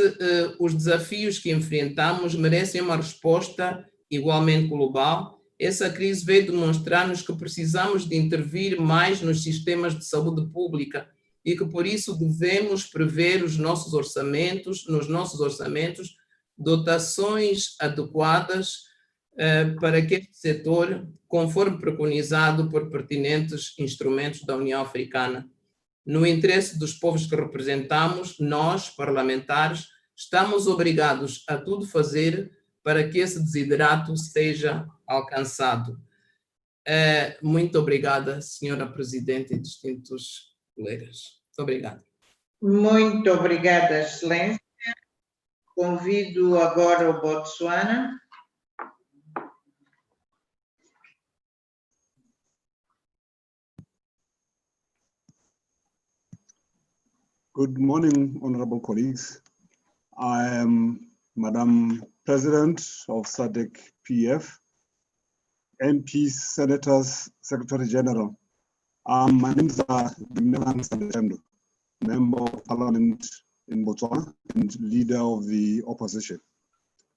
os desafios que enfrentamos merecem uma resposta igualmente global. Essa crise veio demonstrar-nos que precisamos de intervir mais nos sistemas de saúde pública e que, por isso, devemos prever nos nossos orçamentos, dotações adequadas para que este setor, conforme preconizado por pertinentes instrumentos da União Africana. No interesse dos povos que representamos, nós, parlamentares, estamos obrigados a tudo fazer para que esse desiderato seja alcançado. Muito obrigada, senhora Presidente e distintos colegas. Muito obrigada. Muito obrigada, Excelência. Convido agora o Botsuana. Good morning, honorable colleagues. I am Madam President of SADC PF, MPs, Senators, Secretary General. My name is Member of Parliament in Botswana and leader of the opposition.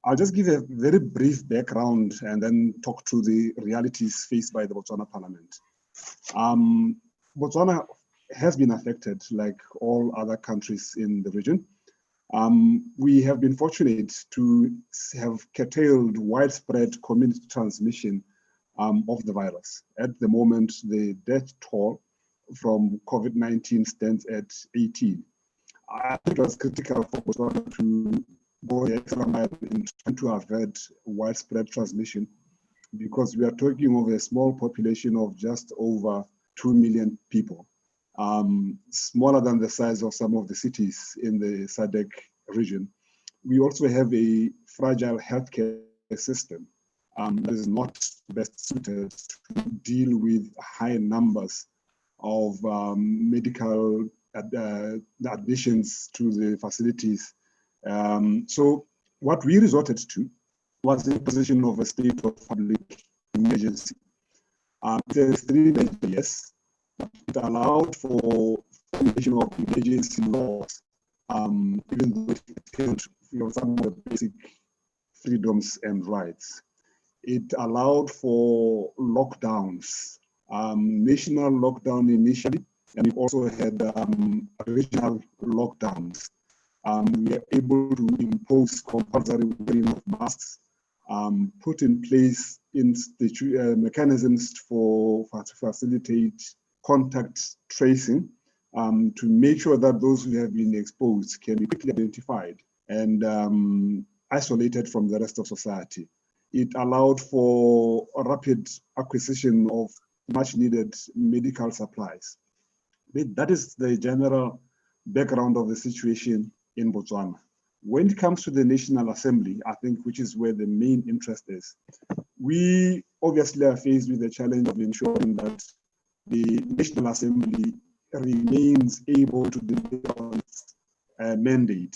I'll just give a very brief background and then talk to the realities faced by the Botswana Parliament. Botswana has been affected like all other countries in the region. We have been fortunate to have curtailed widespread community transmission of the virus. At the moment, the death toll from COVID-19 stands at 18. I think it was critical for Botswana to go the extra mile in trying to avert widespread transmission, because we are talking of a small population of just over 2 million people. Smaller than the size of some of the cities in the SADC region. We also have a fragile healthcare system that is not best suited to deal with high numbers of medical admissions to the facilities. So what we resorted to was the imposition of a state of public emergency. There's 3 major years. It allowed for formation of emergency laws, even though it held some of the basic freedoms and rights. It allowed for lockdowns, national lockdown initially, and it also had regional lockdowns. We were able to impose compulsory wearing of masks, put in place mechanisms to facilitate contact tracing, to make sure that those who have been exposed can be quickly identified and isolated from the rest of society. It allowed for a rapid acquisition of much needed medical supplies. That is the general background of the situation in Botswana. When it comes to the National Assembly, I think, which is where the main interest is, we obviously are faced with the challenge of ensuring that the National Assembly remains able to deliver on its mandate.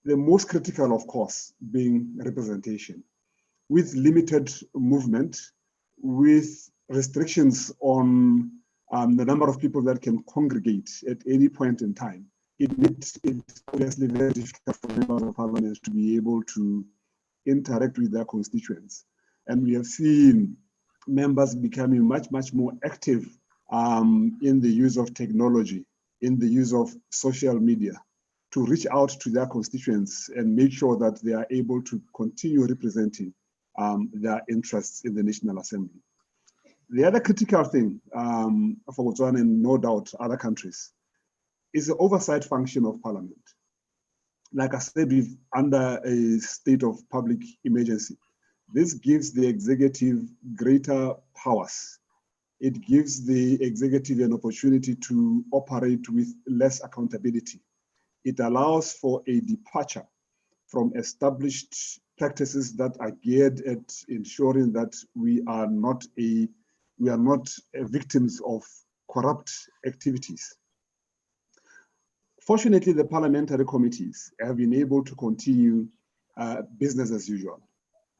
The most critical, of course, being representation. With limited movement, with restrictions on the number of people that can congregate at any point in time, it makes it obviously very difficult for members of parliament to be able to interact with their constituents. And we have seen members becoming much more active in the use of technology, in the use of social media, to reach out to their constituents and make sure that they are able to continue representing their interests in the National Assembly. The other critical thing for Botswana and no doubt other countries is the oversight function of Parliament. Like I said, we're under a state of public emergency. This gives the executive greater powers. It gives the executive an opportunity to operate with less accountability. It allows for a departure from established practices that are geared at ensuring that we are not victims of corrupt activities. Fortunately, the parliamentary committees have been able to continue business as usual.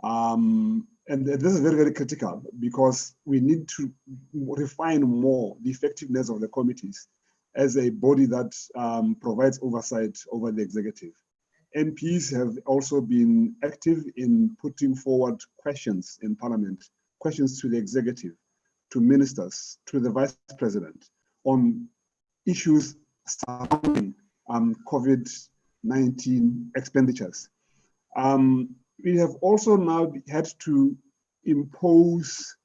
And this is very, very critical because we need to refine more the effectiveness of the committees as a body that provides oversight over the executive. MPs have also been active in putting forward questions in Parliament, questions to the executive, to ministers, to the vice president on issues surrounding COVID-19 expenditures. We have also now had to impose,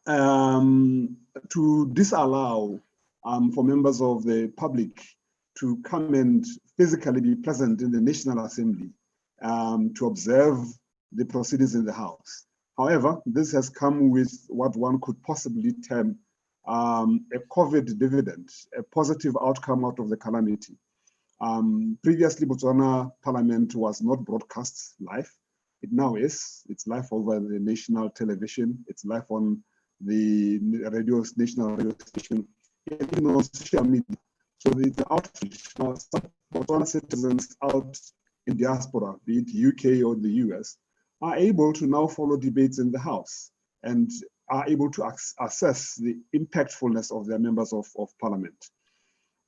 to disallow for members of the public to come and physically be present in the National Assembly to observe the proceedings in the House. However, this has come with what one could possibly term a COVID dividend, a positive outcome out of the calamity. Previously, Botswana Parliament was not broadcast live. It now is. It's live over the national television. It's live on the national radio station, even on social media. So the outreach. Now, some Botswana citizens out in diaspora, be it UK or the US, are able to now follow debates in the House and are able to assess the impactfulness of their members of Parliament.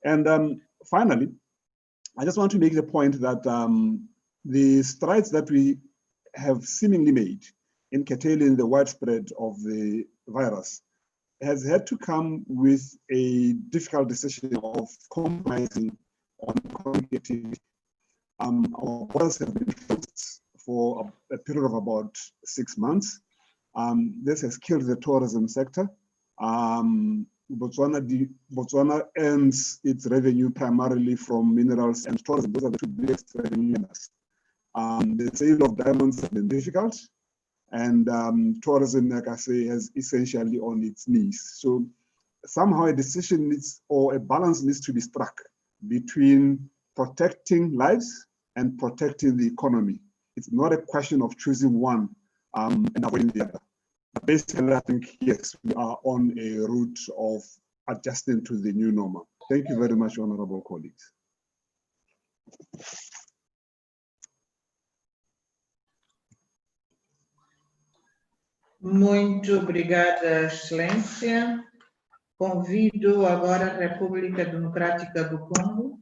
And finally, I just want to make the point that the strides that we have seemingly made in curtailing the widespread of the virus has had to come with a difficult decision of compromising on economic activity. Our borders have been closed for a period of about 6 months. This has killed the tourism sector. Botswana earns its revenue primarily from minerals and tourism. Those are the two biggest revenue earners. The sale of diamonds has been difficult, and tourism, like I say, is essentially on its knees. So somehow a decision needs, or a balance needs to be struck between protecting lives and protecting the economy. It's not a question of choosing one and avoiding the other. But basically, I think, yes, we are on a route of adjusting to the new normal. Thank you very much, honorable colleagues. Muito obrigada, Excelência. Convido agora a República Democrática do Congo.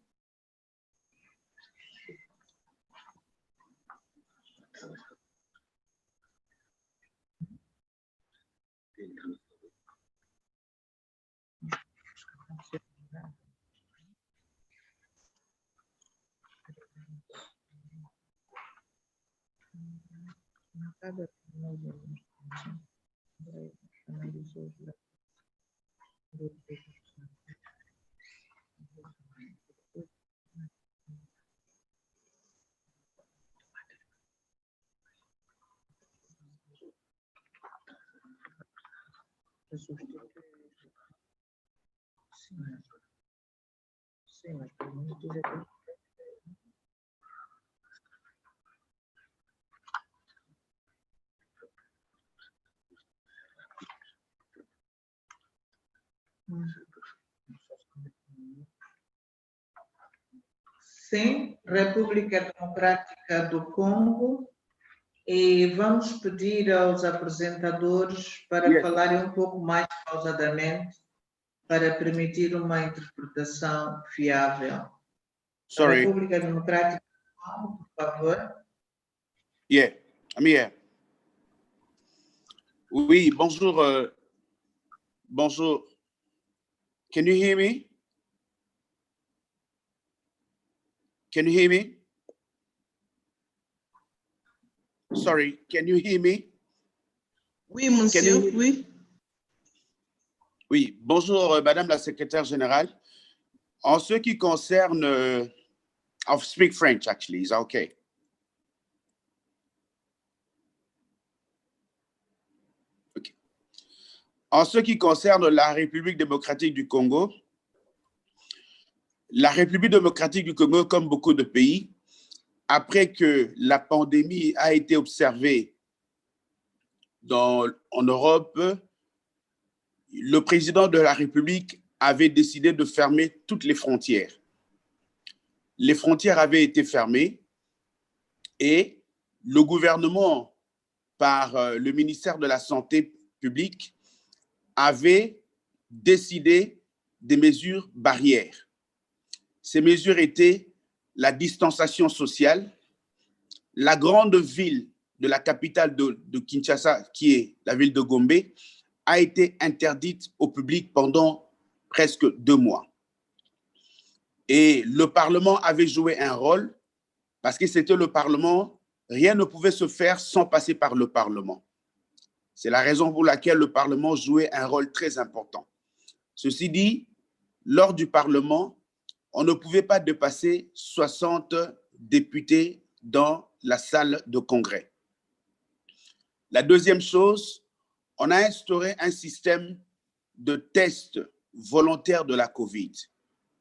Sim, República Democrática do Congo. E vamos pedir aos apresentadores para falarem um pouco mais pausadamente, para permitir uma interpretação fiável. Sorry. República Democrática do Congo, por favor. Yeah, I'm here. Oui, bonjour. Bonjour. Can you hear me? Can you hear me? Sorry, can you hear me? Oui, monsieur, oui. Oui, bonjour, Madame la Secrétaire Générale. En ce qui concerne, I'll speak French actually, is that okay? Okay. En ce qui concerne la République démocratique du Congo, la République démocratique du Congo, comme beaucoup de pays, après que la pandémie a été observée en Europe, le président de la République avait décidé de fermer toutes les frontières. Les frontières avaient été fermées et le gouvernement, par le ministère de la Santé publique, avait décidé des mesures barrières. Ces mesures étaient la distanciation sociale, la grande ville de la capitale de Kinshasa, qui est la ville de Gombe, a été interdite au public pendant presque 2 mois. Et le Parlement avait joué un rôle parce que c'était le Parlement, rien ne pouvait se faire sans passer par le Parlement. C'est la raison pour laquelle le Parlement jouait un rôle très important. Ceci dit, lors du Parlement, on ne pouvait pas dépasser 60 députés dans la salle de congrès. La deuxième chose, on a instauré un système de tests volontaires de la COVID.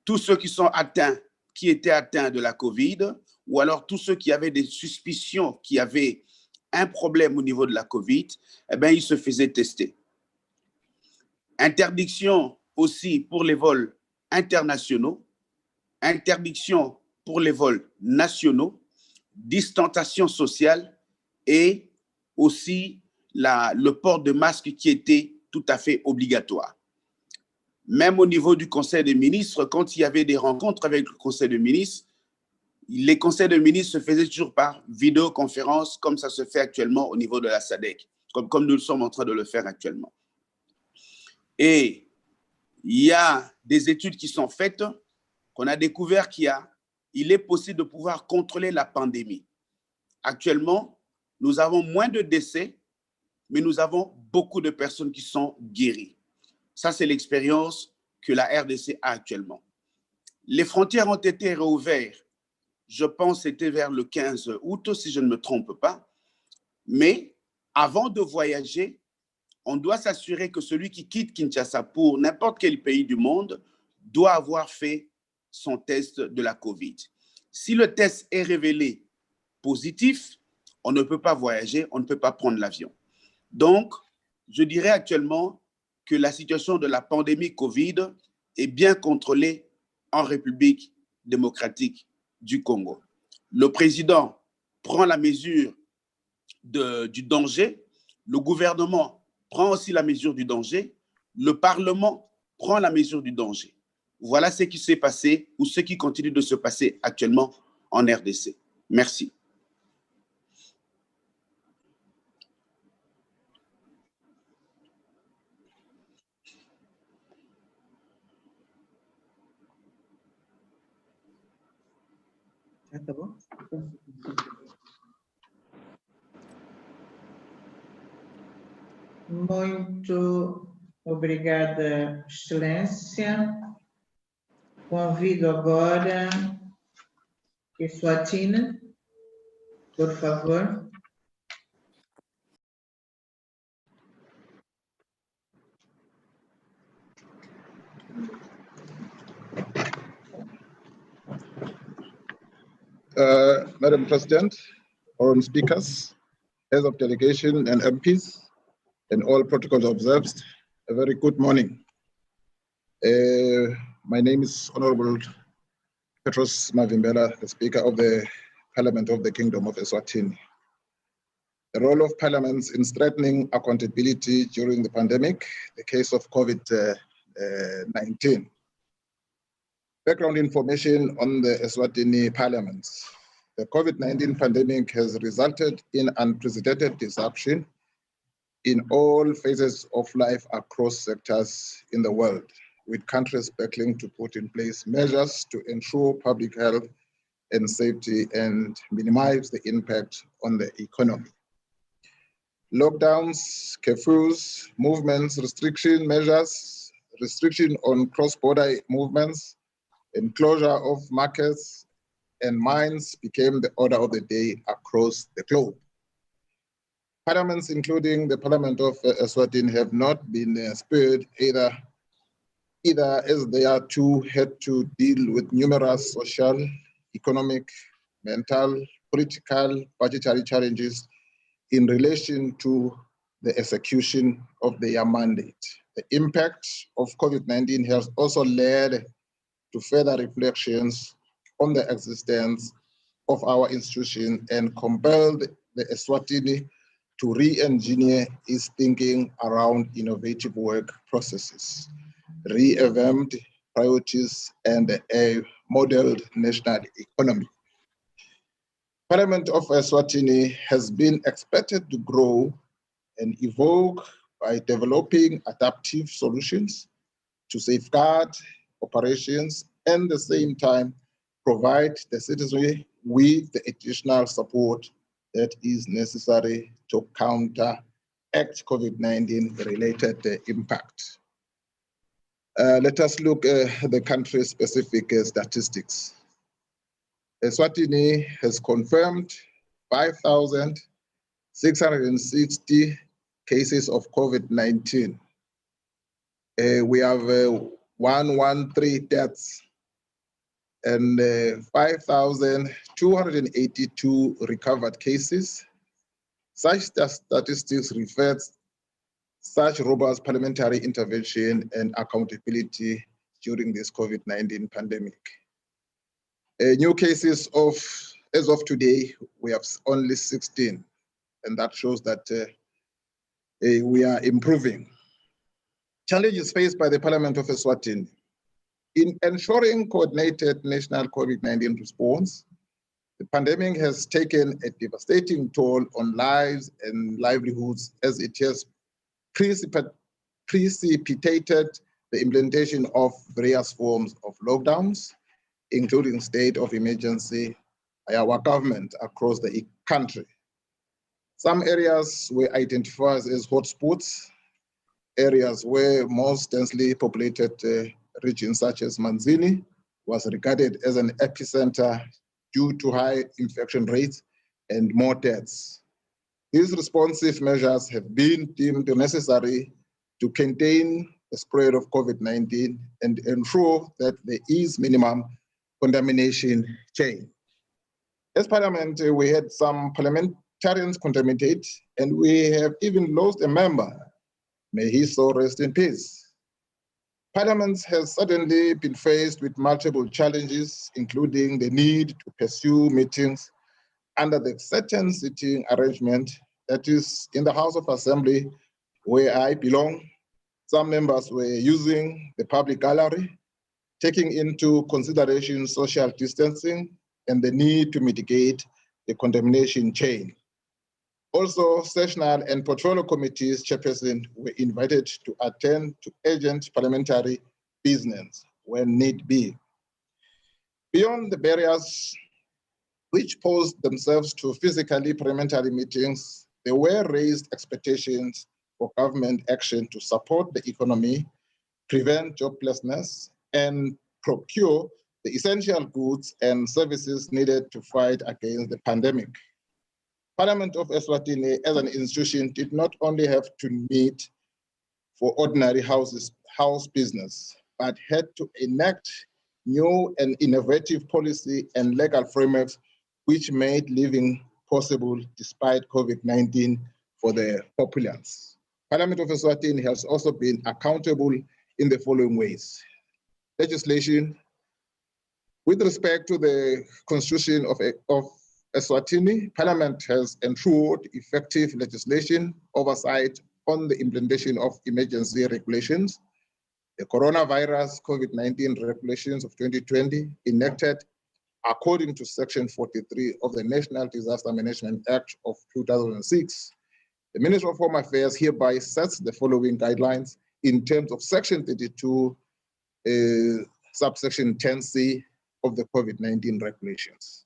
Tous ceux qui étaient atteints de la COVID, ou alors tous ceux qui avaient des suspicions qui avaient un problème au niveau de la COVID, eh bien, ils se faisaient tester. Interdiction aussi pour les vols internationaux, interdiction pour les vols nationaux, distanciation sociale et aussi le port de masque qui était tout à fait obligatoire. Même au niveau du Conseil des ministres, quand il y avait des rencontres avec le Conseil des ministres, les conseils de ministres se faisaient toujours par vidéoconférence, comme ça se fait actuellement au niveau de la SADC, comme nous sommes en train de le faire actuellement. Et il y a des études qui sont faites, qu'on a découvert qu'il est possible de pouvoir contrôler la pandémie. Actuellement, nous avons moins de décès, mais nous avons beaucoup de personnes qui sont guéries. Ça, c'est l'expérience que la RDC a actuellement. Les frontières ont été réouvertes, je pense que c'était vers le 15 août, si je ne me trompe pas. Mais avant de voyager, on doit s'assurer que celui qui quitte Kinshasa pour n'importe quel pays du monde doit avoir fait son test de la COVID. Si le test est révélé positif, on ne peut pas voyager, on ne peut pas prendre l'avion. Donc, je dirais actuellement que la situation de la pandémie COVID est bien contrôlée en République démocratique du Congo. Le président prend la mesure du danger, le gouvernement prend aussi la mesure du danger, le Parlement prend la mesure du danger. Voilà ce qui s'est passé ou ce qui continue de se passer actuellement en RDC. Merci. Muito obrigada, Excelência. Convido agora Eswatini, por favor. Madam President, foreign speakers, heads of delegation and MPs, and all protocols observed, a very good morning. My name is Honorable Petros Mavimbela, the Speaker of the Parliament of the Kingdom of Eswatini. The role of parliaments in strengthening accountability during the pandemic, the case of COVID-19. Background information on the Eswatini parliaments. The COVID-19 pandemic has resulted in unprecedented disruption in all phases of life across sectors in the world, with countries battling to put in place measures to ensure public health and safety and minimize the impact on the economy. Lockdowns, curfews, movements, restriction measures, restriction on cross-border movements, and closure of markets and mines became the order of the day across the globe. Parliaments, including the Parliament of Eswatini, have not been spared either as they are too had to deal with numerous social, economic, mental, critical budgetary challenges in relation to the execution of their mandate. The impact of COVID-19 has also led to further reflections on the existence of our institution and compelled the Eswatini to re-engineer its thinking around innovative work processes, revamped priorities, and a modeled national economy. Parliament of Eswatini has been expected to grow and evolve by developing adaptive solutions to safeguard operations and at the same time provide the citizenry with the additional support that is necessary to counteract COVID-19 related impact. Let us look at the country-specific statistics. Eswatini has confirmed 5,660 cases of COVID-19. We have 113 deaths and 5,282 recovered cases. Such statistics reflect such robust parliamentary intervention and accountability during this COVID-19 pandemic. New cases as of today, we have only 16, and that shows that we are improving. Challenges faced by the Parliament of Eswatini. In ensuring coordinated national COVID-19 response, the pandemic has taken a devastating toll on lives and livelihoods as it has precipitated the implementation of various forms of lockdowns, including state of emergency by our government across the country. Some areas were identified as hotspots, areas where most densely populated regions such as Manzini was regarded as an epicenter due to high infection rates and more deaths. These responsive measures have been deemed necessary to contain the spread of COVID-19 and ensure that there is minimum contamination chain. As Parliament, we had some parliamentarians contaminated, and we have even lost a member. May he so rest in peace. Parliament has suddenly been faced with multiple challenges, including the need to pursue meetings under the certain sitting arrangement that is in the House of Assembly, where I belong. Some members were using the public gallery, taking into consideration social distancing and the need to mitigate the contamination chain. Also, sessional and portfolio committees chairpersons were invited to attend to urgent parliamentary business when need be. Beyond the barriers which posed themselves to physically parliamentary meetings, there were raised expectations for government action to support the economy, prevent joblessness, and procure the essential goods and services needed to fight against the pandemic. Parliament of Eswatini as an institution did not only have to meet for ordinary house business, but had to enact new and innovative policy and legal frameworks which made living possible despite COVID-19 for the populace. Parliament of Eswatini has also been accountable in the following ways. Legislation, with respect to the Constitution of Eswatini, Parliament has ensured effective legislation oversight on the implementation of emergency regulations. The coronavirus COVID-19 regulations of 2020 enacted according to Section 43 of the National Disaster Management Act of 2006. The Ministry of Home Affairs hereby sets the following guidelines in terms of Section 32, subsection 10C of the COVID-19 regulations.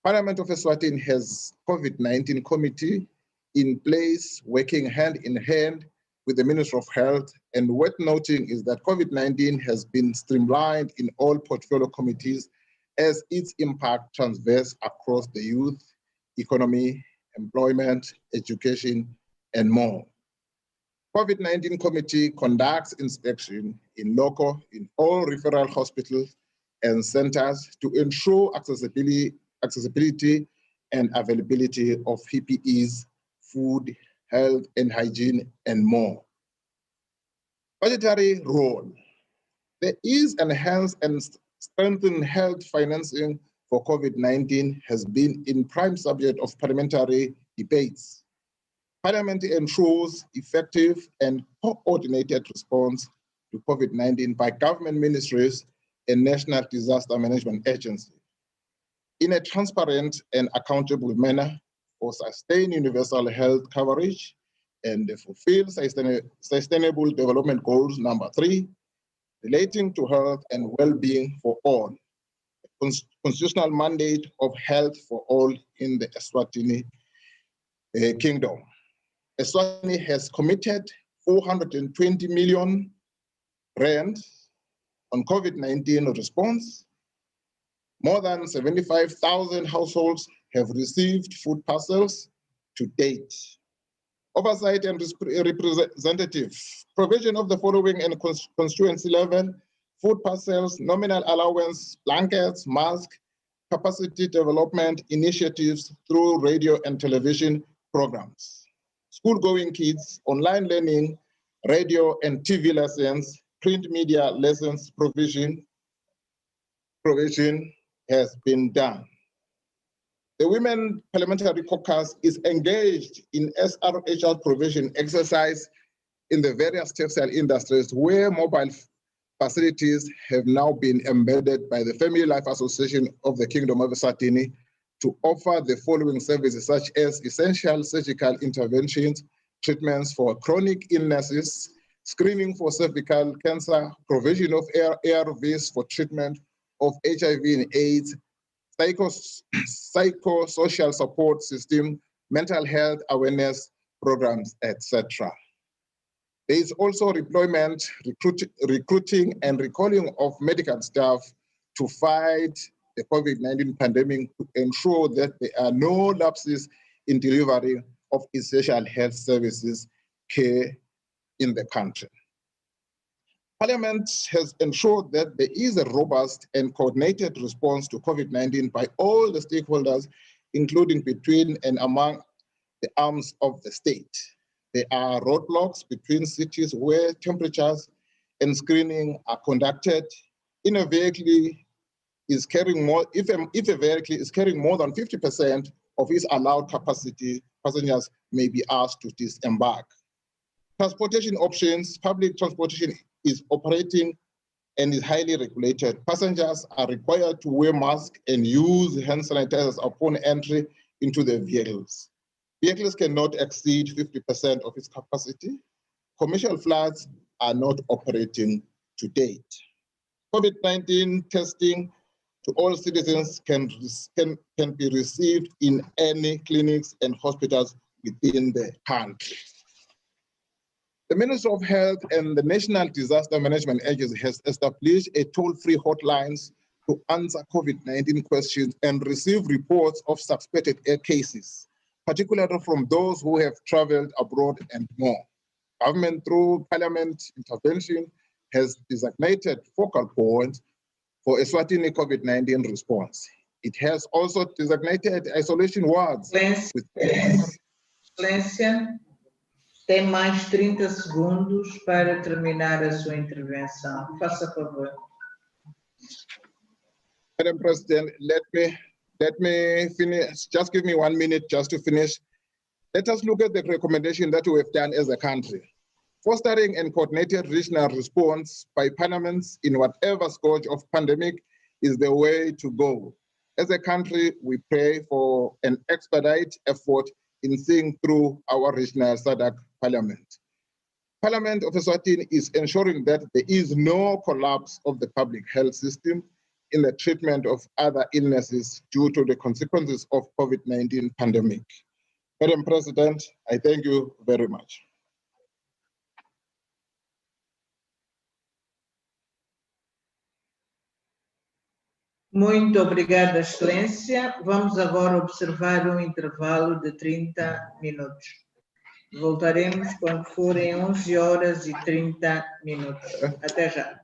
Parliament of Eswatini has COVID-19 committee in place, working hand in hand with the Ministry of Health, and worth noting is that COVID-19 has been streamlined in all portfolio committees as its impact transverse across the youth, economy, employment, education, and more. COVID-19 committee conducts inspection in all referral hospitals and centers to ensure accessibility and availability of PPEs, food, health and hygiene, and more. Budgetary role. There is enhanced and strengthened health financing for COVID-19 has been in prime subject of parliamentary debates. Parliament ensures effective and coordinated response to COVID-19 by government ministries and National Disaster Management Agency in a transparent and accountable manner for sustained universal health coverage and fulfill sustainable development goals number 3, relating to health and well-being for all, a constitutional mandate of health for all in the Eswatini Kingdom. Eswatini has committed 420 million rand on COVID-19 response. More than 75,000 households have received food parcels to date. Oversight and representative provision of the following in constituency level: food parcels, nominal allowance, blankets, masks, capacity development initiatives through radio and television programs, school-going kids, online learning, radio and TV lessons, print media lessons provision has been done. The Women Parliamentary Caucus is engaged in SRHR provision exercise in the various textile industries where mobile facilities have now been embedded by the Family Life Association of the Kingdom of Eswatini to offer the following services such as essential surgical interventions, treatments for chronic illnesses, screening for cervical cancer, provision of ARVs for treatment of HIV and AIDS, psychosocial support system, mental health awareness programs, etc. There is also deployment, recruiting and recalling of medical staff to fight the COVID-19 pandemic to ensure that there are no lapses in delivery of essential health services care in the country. Parliament has ensured that there is a robust and coordinated response to COVID-19 by all the stakeholders, including between and among the arms of the state. There are roadblocks between cities where temperatures and screening are conducted. In a vehicle is carrying more, if a vehicle is carrying more than 50% of its allowed capacity, passengers may be asked to disembark. Transportation options, public transportation is operating and is highly regulated. Passengers are required to wear masks and use hand sanitizers upon entry into the vehicles. Vehicles cannot exceed 50% of its capacity. Commercial flights are not operating to date. COVID-19 testing to all citizens can be received in any clinics and hospitals within the country. The Ministry of Health and the National Disaster Management Agency has established a toll-free hotlines to answer COVID-19 questions and receive reports of suspected air cases, particularly from those who have traveled abroad and more. Government, through Parliament intervention, has designated focal points for Eswatini COVID-19 response. It has also designated isolation wards. Excelência, tem mais 30 segundos para terminar a sua intervenção. Faça favor. Madam President, let me finish. Just give me 1 minute just to finish. Let us look at the recommendation that we have done as a country. Fostering and coordinated regional response by parliaments in whatever scourge of pandemic is the way to go. As a country, we pray for an expedite effort in seeing through our regional SADC parliament. Parliament of Eswatini is ensuring that there is no collapse of the public health system in the treatment of other illnesses due to the consequences of COVID-19 pandemic. Madam President, I thank you very much. Muito obrigada, Excelência. Vamos agora observar um intervalo de 30 minutos. Voltaremos quando forem 11h30. Até já.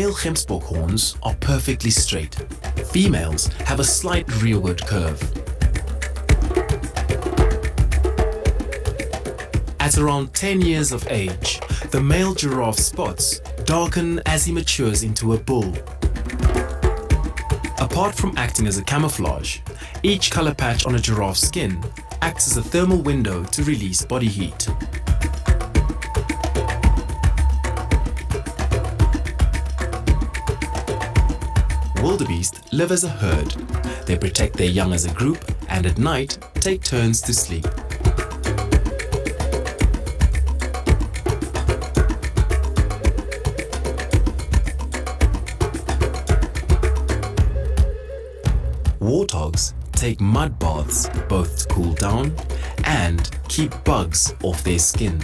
male gemsbok horns are perfectly straight. Females have a slight rearward curve. At around 10 years of age, the male giraffe spots darken as he matures into a bull. Apart from acting as a camouflage, each color patch on a giraffe's skin acts as a thermal window to release body heat. Wildebeest live as a herd. They protect their young as a group and at night take turns to sleep. Warthogs take mud baths both to cool down and keep bugs off their skin.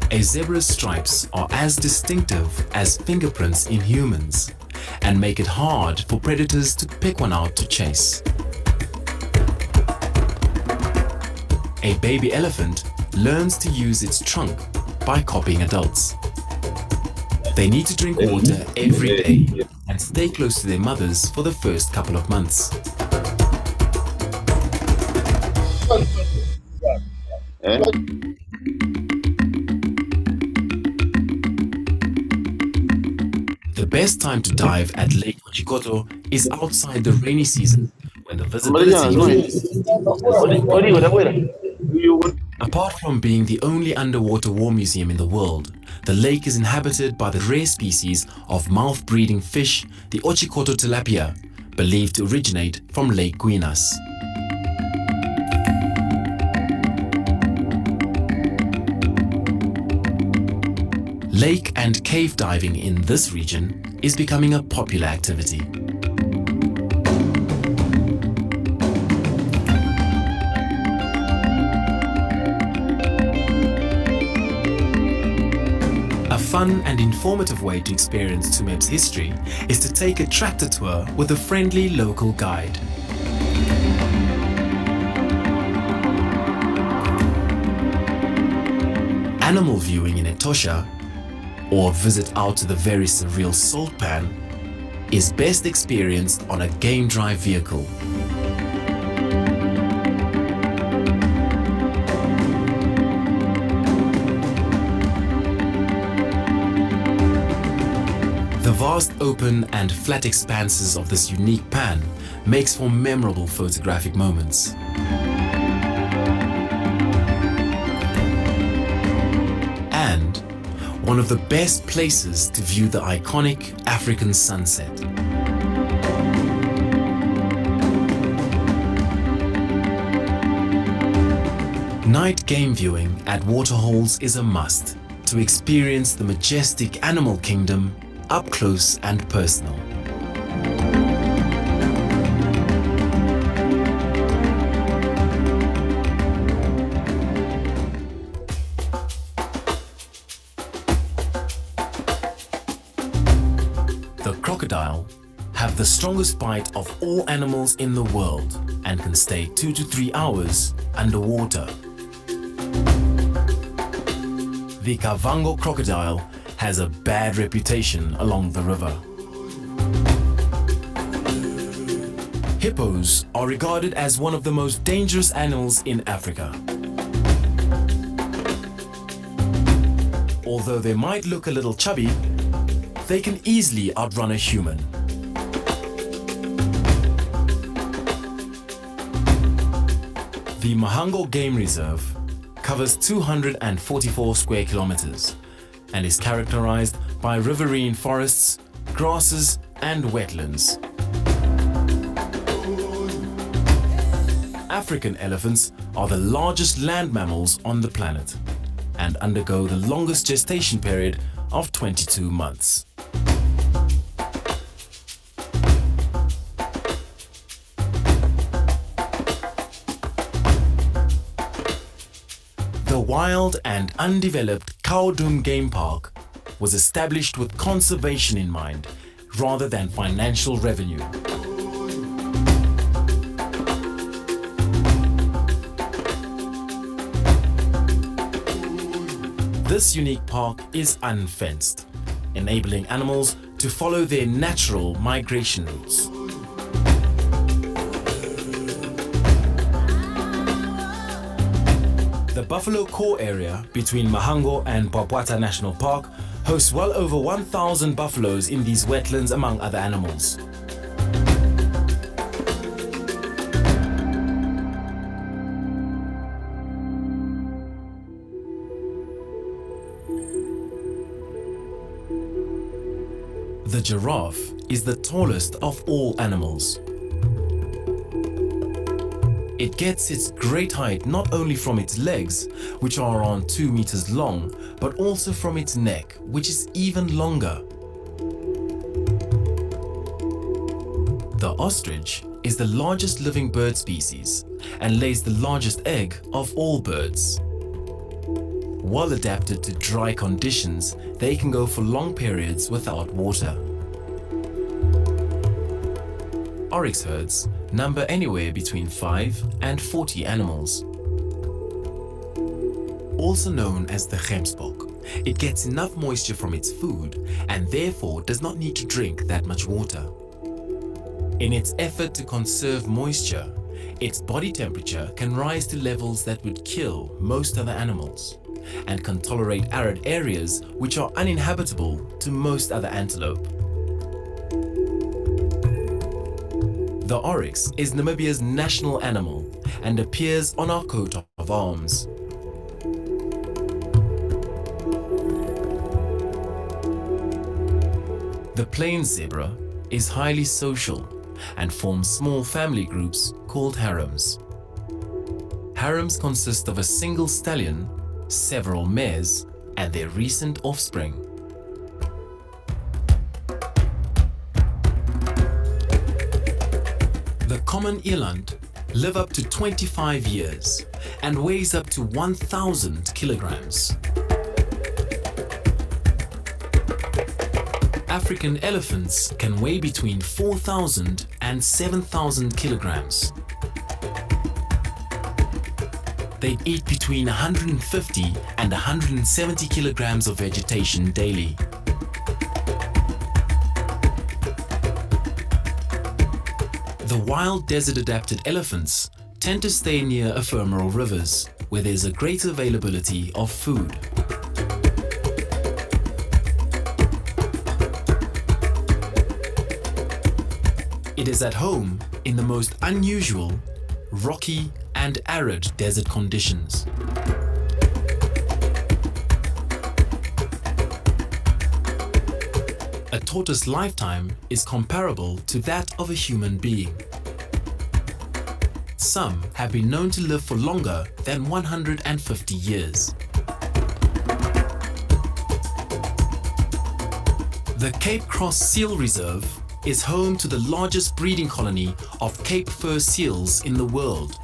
A zebra's stripes are as distinctive as fingerprints in humans and make it hard for predators to pick one out to chase. A baby elephant learns to use its trunk by copying adults. They need to drink water every day and stay close to their mothers for the first couple of months. The best time to dive at Lake Ochikoto is outside the rainy season, when the visibility is... Apart from being the only underwater war museum in the world, the lake is inhabited by the rare species of mouth-breathing fish, the Ochikoto tilapia, believed to originate from Lake Guinas. Lake and cave diving in this region is becoming a popular activity. A fun and informative way to experience Tsumeb's history is to take a tractor tour with a friendly local guide. Animal viewing in Etosha, or visit out to the very surreal salt pan, is best experienced on a game drive vehicle. The vast open and flat expanses of this unique pan makes for memorable photographic moments. And one of the best places to view the iconic African sunset. Night game viewing at waterholes is a must to experience the majestic animal kingdom up close and personal. The crocodile have the strongest bite of all animals in the world and can stay 2 to 3 hours underwater. The Kavango crocodile has a bad reputation along the river. Hippos are regarded as one of the most dangerous animals in Africa. Although they might look a little chubby, they can easily outrun a human. The Mahango Game Reserve covers 244 square kilometers and is characterized by riverine forests, grasses, and wetlands. African elephants are the largest land mammals on the planet and undergo the longest gestation period of 22 months. The wild and undeveloped Kaudum Game Park was established with conservation in mind rather than financial revenue. This unique park is unfenced, enabling animals to follow their natural migration routes. The Buffalo Core area between Mahango and Bwabwata National Park hosts well over 1,000 buffaloes in these wetlands, among other animals. The giraffe is the tallest of all animals. It gets its great height not only from its legs, which are around 2 meters long, but also from its neck, which is even longer. The ostrich is the largest living bird species and lays the largest egg of all birds. Well adapted to dry conditions, they can go for long periods without water. Oryx herds number anywhere between 5 and 40 animals. Also known as the gemsbok, it gets enough moisture from its food and therefore does not need to drink that much water. In its effort to conserve moisture, its body temperature can rise to levels that would kill most other animals and can tolerate arid areas which are uninhabitable to most other antelope. The oryx is Namibia's national animal and appears on our coat of arms. The plains zebra is highly social and forms small family groups called harems. Harems consist of a single stallion, several mares, and their recent offspring. The common eland live up to 25 years and weighs up to 1,000 kilograms. African elephants can weigh between 4,000 and 7,000 kilograms. They eat between 150 and 170 kilograms of vegetation daily. The wild desert-adapted elephants tend to stay near ephemeral rivers, where there's a greater availability of food. It is at home in the most unusual, rocky and arid desert conditions. A tortoise lifetime is comparable to that of a human being. Some have been known to live for longer than 150 years. The Cape Cross Seal Reserve is home to the largest breeding colony of Cape fur seals in the world.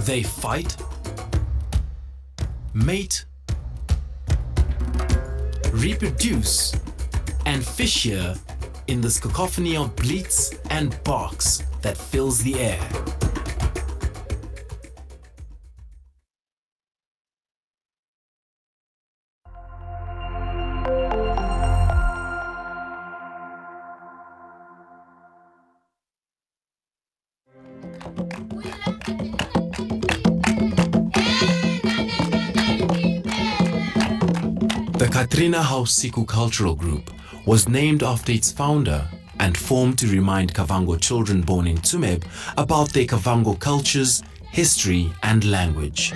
They fight, mate, reproduce, and fish here in this cacophony of bleats and barks that fills the air. The Katrina House Siku Cultural Group was named after its founder and formed to remind Kavango children born in Tsumeb about their Kavango cultures, history and language.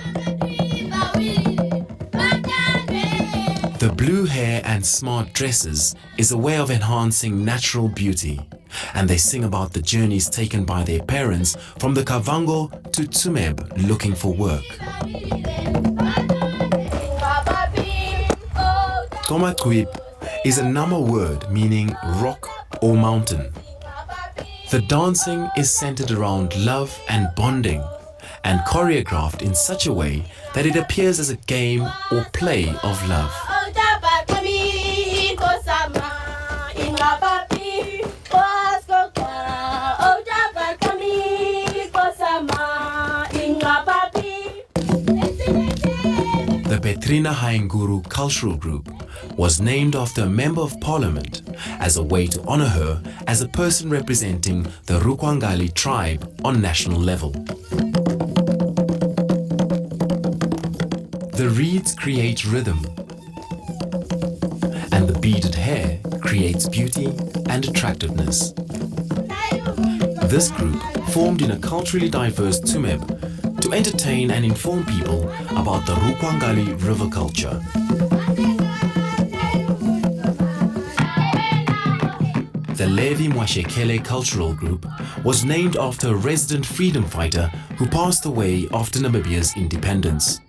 The blue hair and smart dresses is a way of enhancing natural beauty, and they sing about the journeys taken by their parents from the Kavango to Tsumeb looking for work. Tomatwip is a Nama word meaning rock or mountain. The dancing is centered around love and bonding and choreographed in such a way that it appears as a game or play of love. The Petrina Hainguru Cultural Group was named after a member of parliament as a way to honor her as a person representing the Rukwangali tribe on national level. The reeds create rhythm, and the beaded hair creates beauty and attractiveness. This group formed in a culturally diverse Tsumeb to entertain and inform people about the Rukwangali river culture. The Levi Mwashekele Cultural Group was named after a resident freedom fighter who passed away after Namibia's independence.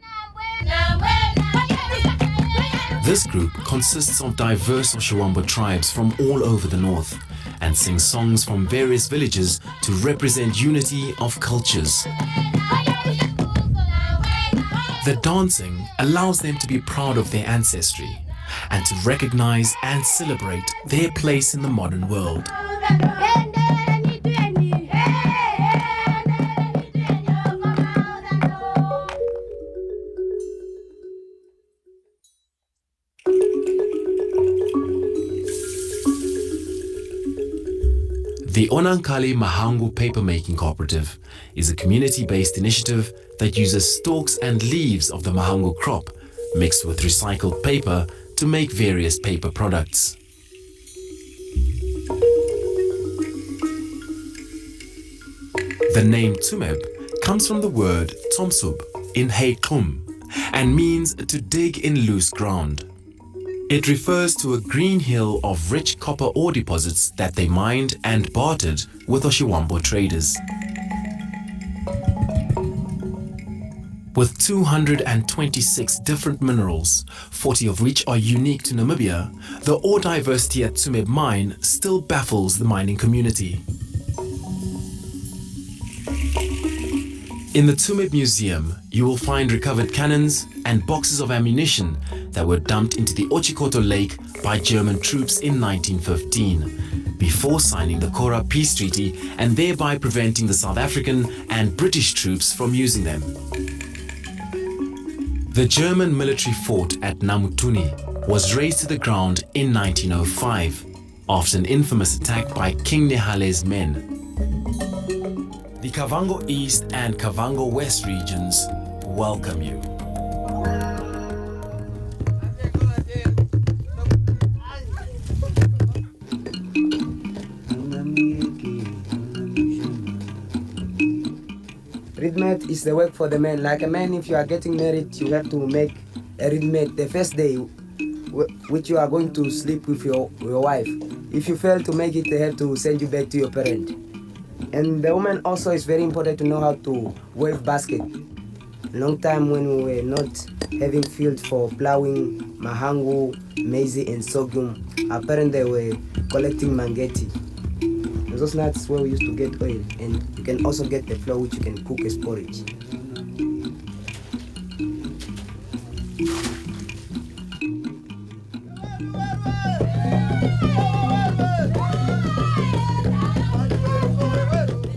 This group consists of diverse Oshiwambo tribes from all over the north and sings songs from various villages to represent unity of cultures. The dancing allows them to be proud of their ancestry and to recognize and celebrate their place in the modern world. The Onankali Mahangu Papermaking Cooperative is a community-based initiative that uses stalks and leaves of the Mahangu crop mixed with recycled paper to make various paper products. The name Tsumeb comes from the word Tsomsub in Heikum and means to dig in loose ground. It refers to a green hill of rich copper ore deposits that they mined and bartered with Oshiwambo traders. With 226 different minerals, 40 of which are unique to Namibia, the ore diversity at Tsumeb mine still baffles the mining community. In the Tsumeb Museum, you will find recovered cannons and boxes of ammunition that were dumped into the Ochikoto Lake by German troops in 1915, before signing the Kora Peace Treaty and thereby preventing the South African and British troops from using them. The German military fort at Namutuni was razed to the ground in 1905 after an infamous attack by King Nehale's men. The Kavango East and Kavango West regions welcome you. Readmate is the work for the man. Like a man, if you are getting married, you have to make a readmate the first day which you are going to sleep with your wife. If you fail to make it, they have to send you back to your parent. And the woman also is very important to know how to weave basket. Long time when we were not having field for plowing mahangu, maize and sorghum, our parents they were collecting mangeti. Those nuts where we used to get oil, and you can also get the flour which you can cook as porridge.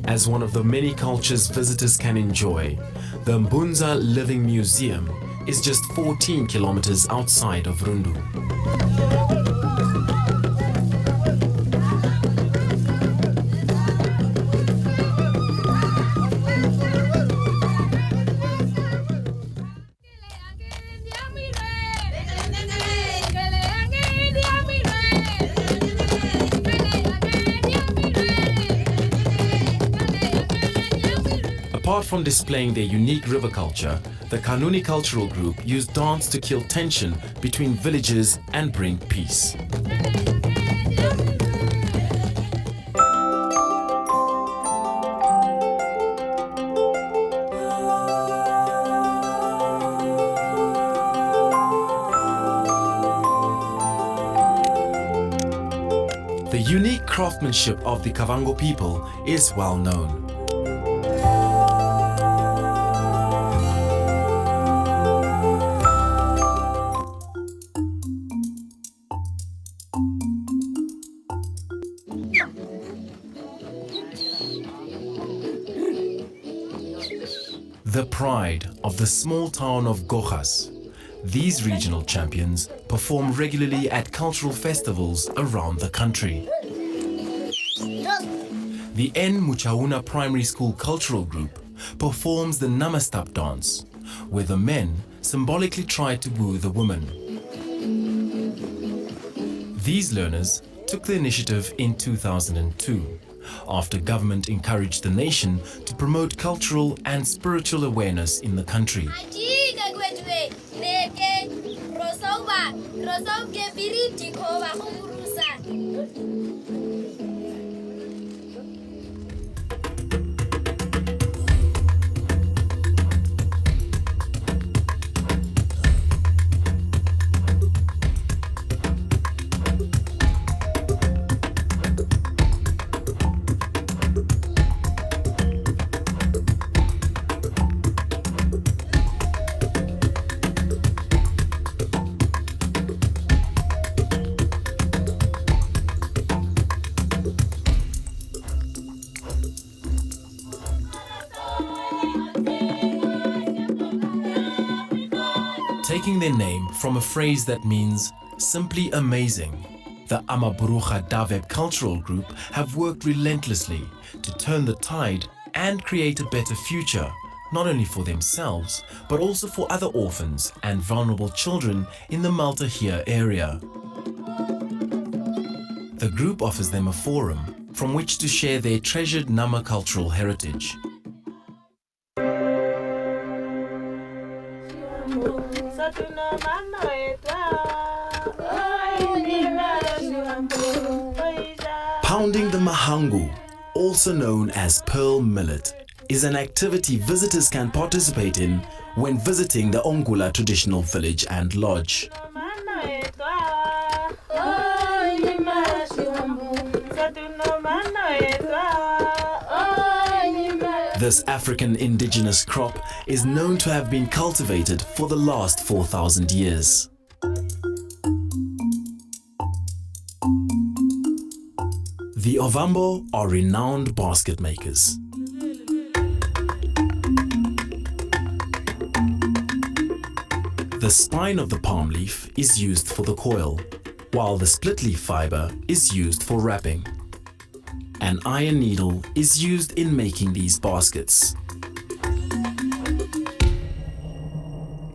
As one of the many cultures visitors can enjoy, the Mbunza Living Museum is just 14 kilometers outside of Rundu. Apart from displaying their unique river culture, the Kanuni Cultural Group used dance to kill tension between villages and bring peace. The unique craftsmanship of the Kavango people is well known. The pride of the small town of Gochas, these regional champions perform regularly at cultural festivals around the country. The N Muchauna Primary School Cultural Group performs the Namastap dance, where the men symbolically try to woo the women. These learners took the initiative in 2002, after government encouraged the nation to promote cultural and spiritual awareness in the country. Taking their name from a phrase that means simply amazing, the Amaburucha Daveb Cultural Group have worked relentlessly to turn the tide and create a better future, not only for themselves, but also for other orphans and vulnerable children in the Maltahia area. The group offers them a forum from which to share their treasured Nama cultural heritage. Pounding the mahangu, also known as pearl millet, is an activity visitors can participate in when visiting the Ongula traditional village and lodge. This African indigenous crop is known to have been cultivated for the last 4,000 years. The Ovambo are renowned basket makers. The spine of the palm leaf is used for the coil, while the split leaf fiber is used for wrapping. An iron needle is used in making these baskets.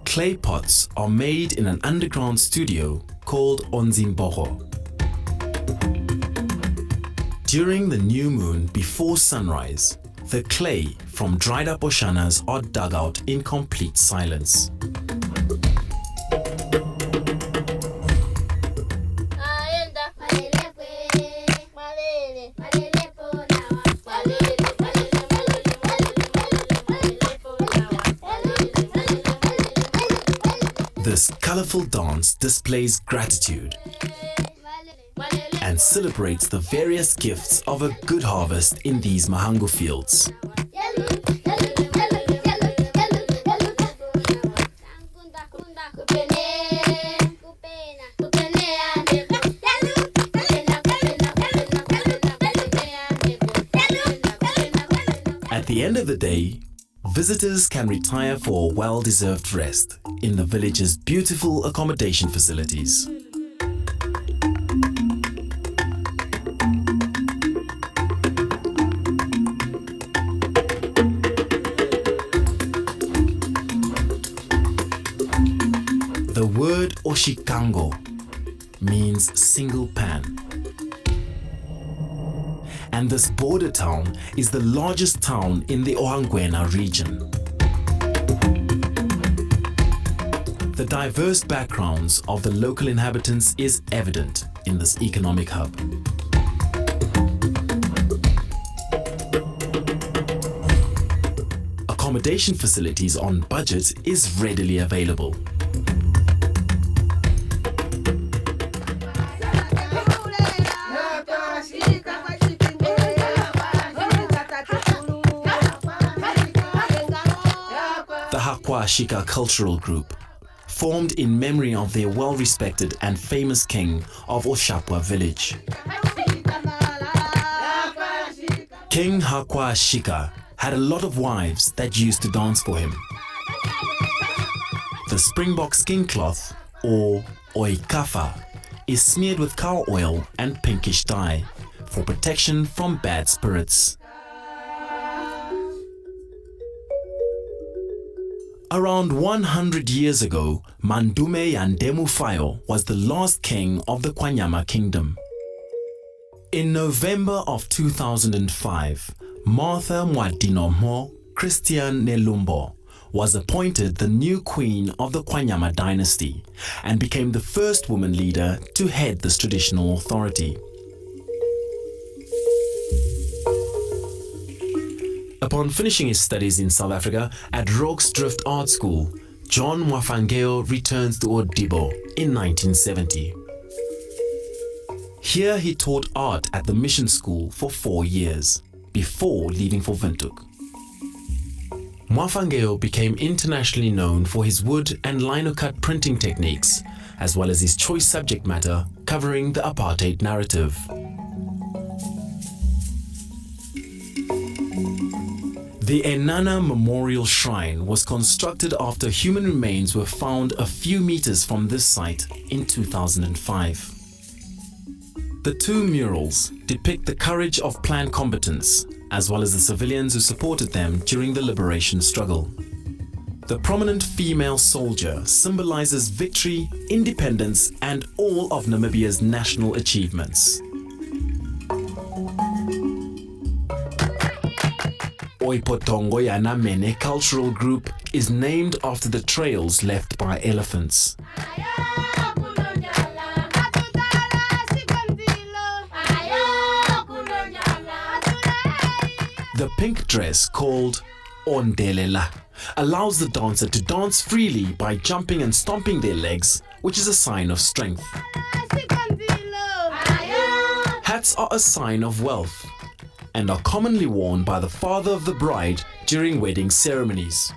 Clay pots are made in an underground studio called Onzimboho. During the new moon before sunrise, the clay from dried up oshanas are dug out in complete silence. This colorful dance displays gratitude and celebrates the various gifts of a good harvest in these mahango fields. At the end of the day, visitors can retire for a well-deserved rest in the village's beautiful accommodation facilities. The word Oshikango means single pan. And this border town is the largest town in the Ohangwena region. The diverse backgrounds of the local inhabitants is evident in this economic hub. Accommodation facilities on budget is readily available. The Hakwa-Shika Cultural Group, formed in memory of their well-respected and famous king of Oshapwa village. King Hakwa-Shika had a lot of wives that used to dance for him. The springbok skin cloth, or oikafa, is smeared with cow oil and pinkish dye for protection from bad spirits. Around 100 years ago, Mandume Yandemu Fayo was the last king of the Kwanyama kingdom. In November of 2005, Martha Mwadinomo Christian Nelumbo was appointed the new queen of the Kwanyama dynasty and became the first woman leader to head this traditional authority. Upon finishing his studies in South Africa at Roxdrift Art School, John Mwafangeo returns to Odibo in 1970. Here he taught art at the mission school for 4 years, before leaving for Windhoek. Mwafangeo became internationally known for his wood and lino-cut printing techniques, as well as his choice subject matter covering the apartheid narrative. The Enana Memorial Shrine was constructed after human remains were found a few meters from this site in 2005. The two murals depict the courage of planned combatants, as well as the civilians who supported them during the liberation struggle. The prominent female soldier symbolizes victory, independence, and all of Namibia's national achievements. Oipotongo Yanamene cultural group is named after the trails left by elephants. The pink dress, called Ondelela, allows the dancer to dance freely by jumping and stomping their legs, which is a sign of strength. Hats are a sign of wealth and are commonly worn by the father of the bride during wedding ceremonies.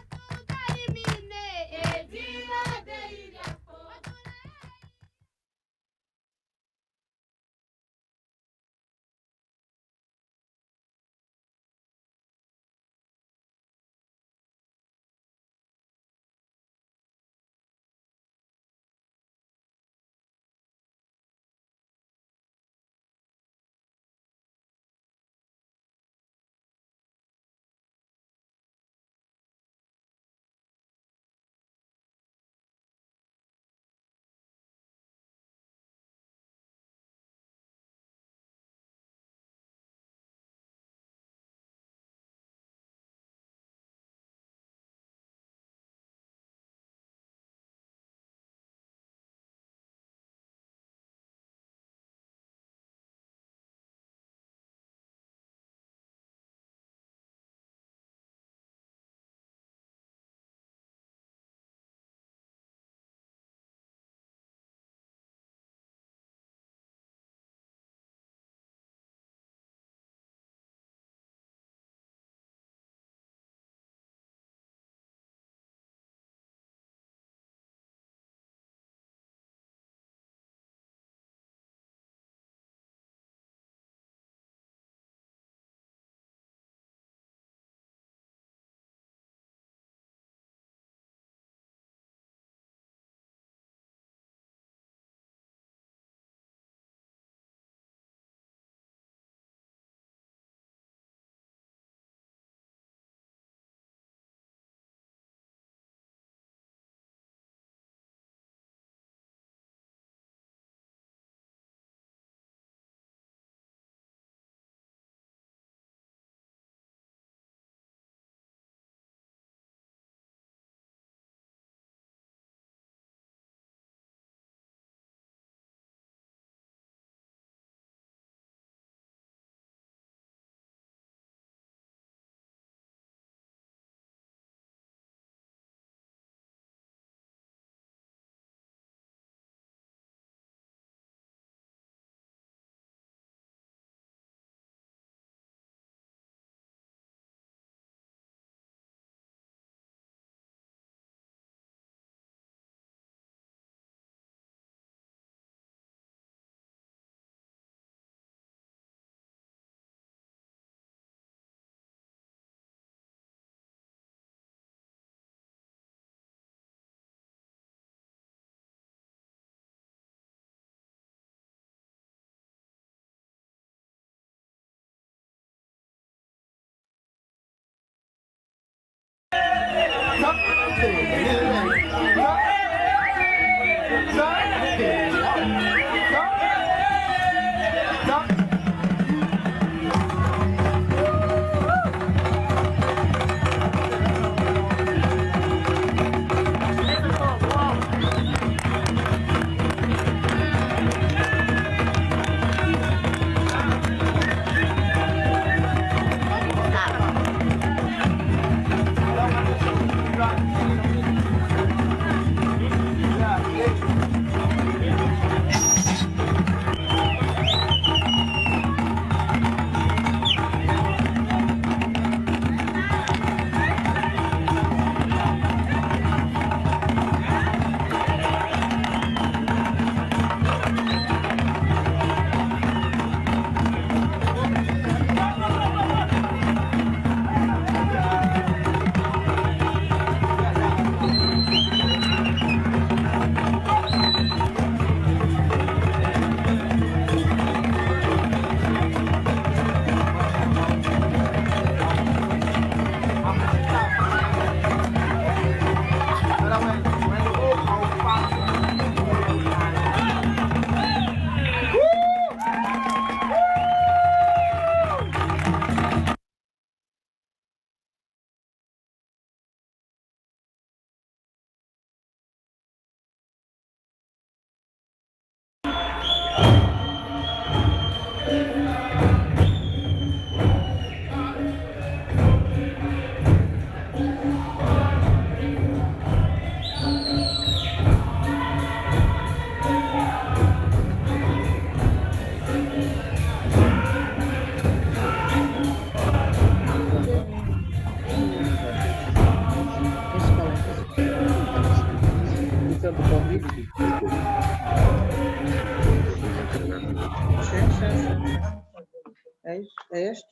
É este?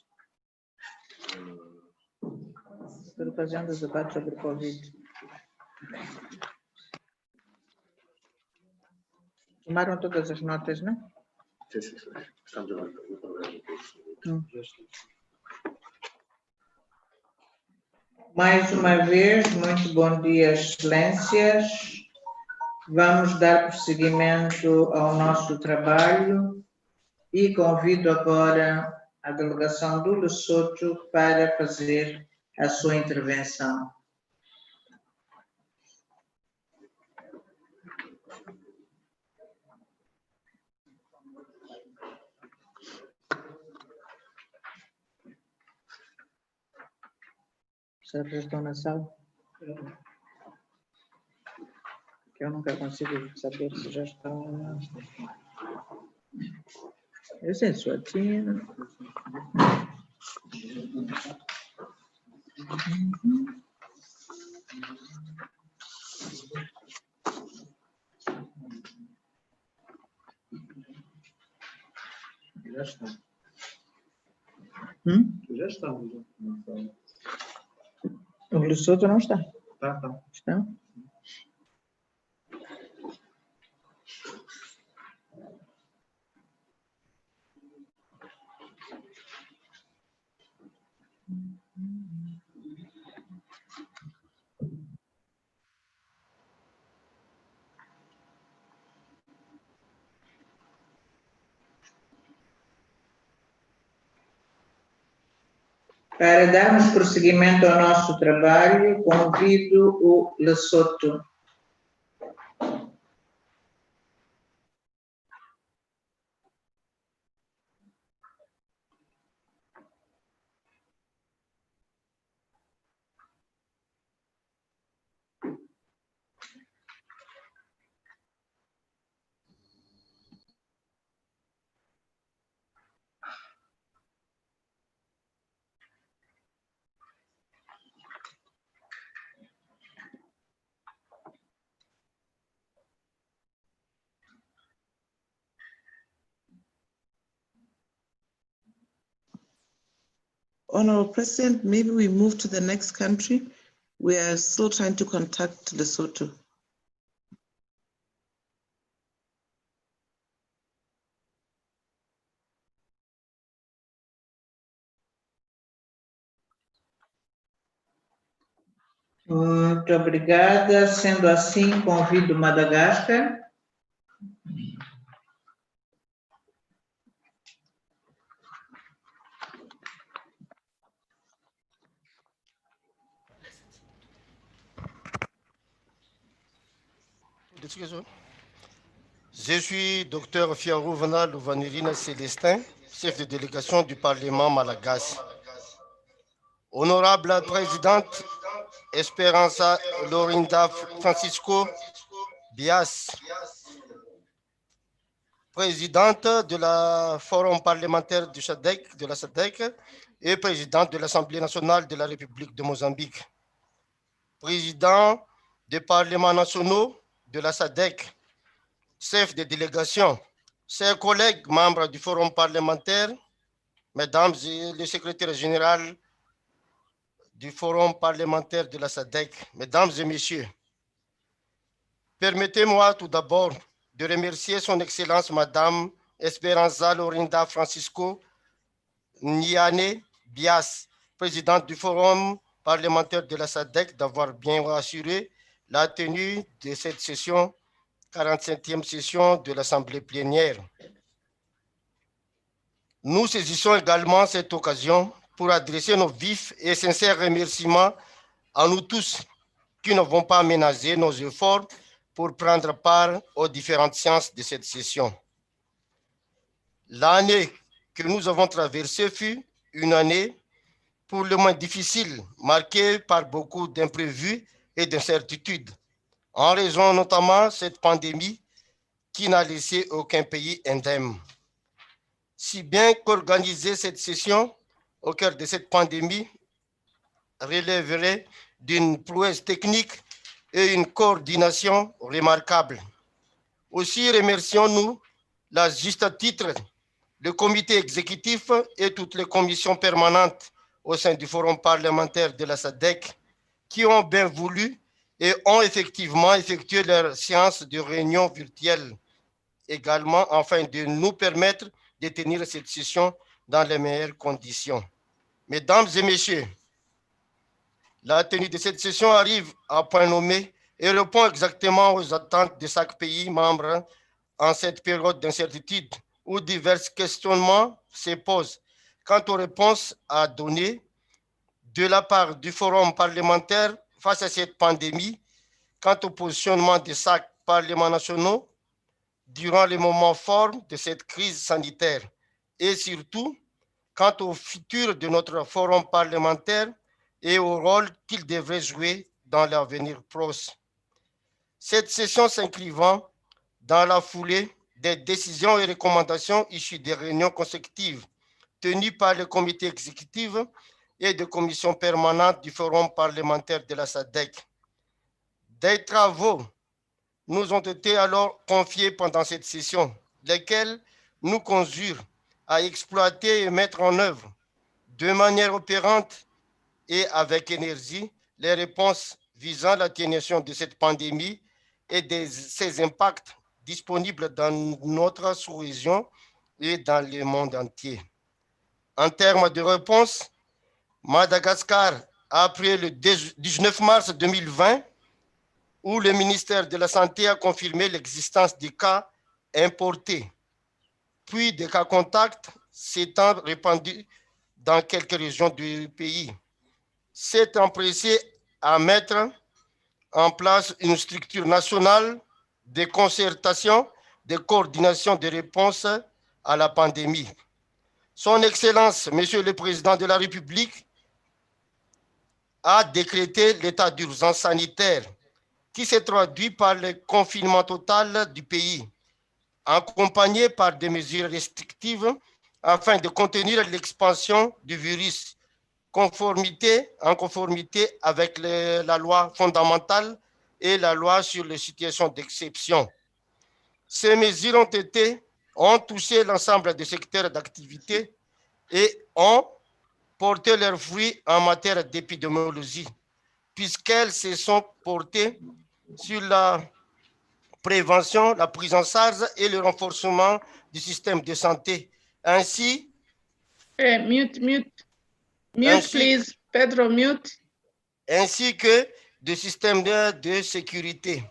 Por ocasião dos debates sobre o Covid. Tomaram todas as notas, não? Sim, sim, sim. Estamos a ver. Mais uma vez, muito bom dia, excelências. Vamos dar prosseguimento ao nosso trabalho e convido agora a delegação do Lesotho para fazer a sua intervenção. Será que já estão na sala? Eu nunca consigo saber se já estão ou não. Eu sei, sua tia. Já estão. Já estamos. O Lesotho não está. Tá. Está? Para darmos prosseguimento ao nosso trabalho, convido o Lesotho. Honorable President, maybe we move to the next country. We are still trying to contact Lesotho. Muito obrigada. Sendo assim, convido Madagascar. Je suis Dr Fiarouvana Louvanirina Célestin, chef de délégation du Parlement malagasy. Honorable Présidente Esperança Lorinda Francisco Bias, présidente de la Forum parlementaire du SADC, de la SADC et présidente de l'Assemblée nationale de la République de Mozambique, président des parlements nationaux de la SADC, chef de délégation, chers collègues membres du Forum parlementaire, mesdames et le secrétaire général du Forum parlementaire de la SADC, mesdames et messieurs, permettez-moi tout d'abord de remercier son Excellence Madame Esperança Lorinda Francisco Niane Bias, présidente du Forum parlementaire de la SADC, d'avoir bien assuré la tenue de cette session, 45e session de l'Assemblée plénière. Nous saisissons également cette occasion pour adresser nos vifs et sincères remerciements à nous tous qui ne vont pas ménager nos efforts pour prendre part aux différentes séances de cette session. L'année que nous avons traversée fut une année pour le moins difficile, marquée par beaucoup d'imprévus et d'incertitudes, en raison notamment de cette pandémie qui n'a laissé aucun pays indemne. Si bien qu'organiser cette session au cœur de cette pandémie relèverait d'une prouesse technique et une coordination remarquable. Aussi remercions-nous, là juste à titre, le comité exécutif et toutes les commissions permanentes au sein du forum parlementaire de la SADC qui ont bien voulu et ont effectivement effectué leur séance de réunion virtuelle également afin de nous permettre de tenir cette session dans les meilleures conditions. Mesdames et messieurs, la tenue de cette session arrive à point nommé et répond exactement aux attentes de chaque pays membre en cette période d'incertitude où divers questionnements se posent quant aux réponses à donner de la part du forum parlementaire face à cette pandémie, quant au positionnement de chaque parlement nationaux durant les moments forts de cette crise sanitaire et surtout quant au futur de notre forum parlementaire et au rôle qu'il devrait jouer dans l'avenir proche. Cette session s'inscrivant dans la foulée des décisions et recommandations issues des réunions consécutives tenues par le comité exécutif et des commissions permanentes du forum parlementaire de la SADC. Des travaux nous ont été alors confiés pendant cette session, lesquels nous conjurent à exploiter et mettre en œuvre de manière opérante et avec énergie les réponses visant l'atténuation de cette pandémie et de ses impacts disponibles dans notre sous-région et dans le monde entier. En termes de réponse, Madagascar, après le 19 mars 2020, où le ministère de la Santé a confirmé l'existence de cas importés, puis de cas contacts s'étant répandus dans quelques régions du pays, s'est empressé à mettre en place une structure nationale de concertation, de coordination de réponse à la pandémie. Son Excellence, Monsieur le Président de la République, a décrété l'état d'urgence sanitaire qui s'est traduit par le confinement total du pays, accompagné par des mesures restrictives afin de contenir l'expansion du virus, en conformité avec la loi fondamentale et la loi sur les situations d'exception. Ces mesures ont touché l'ensemble des secteurs d'activité et ont porté leurs fruits en matière d'épidémiologie, puisqu'elles se sont portées sur la prévention, la prise en charge et le renforcement du système de santé. Ainsi, Mute, please. Pedro, mute. Ainsi que des systèmes de sécurité.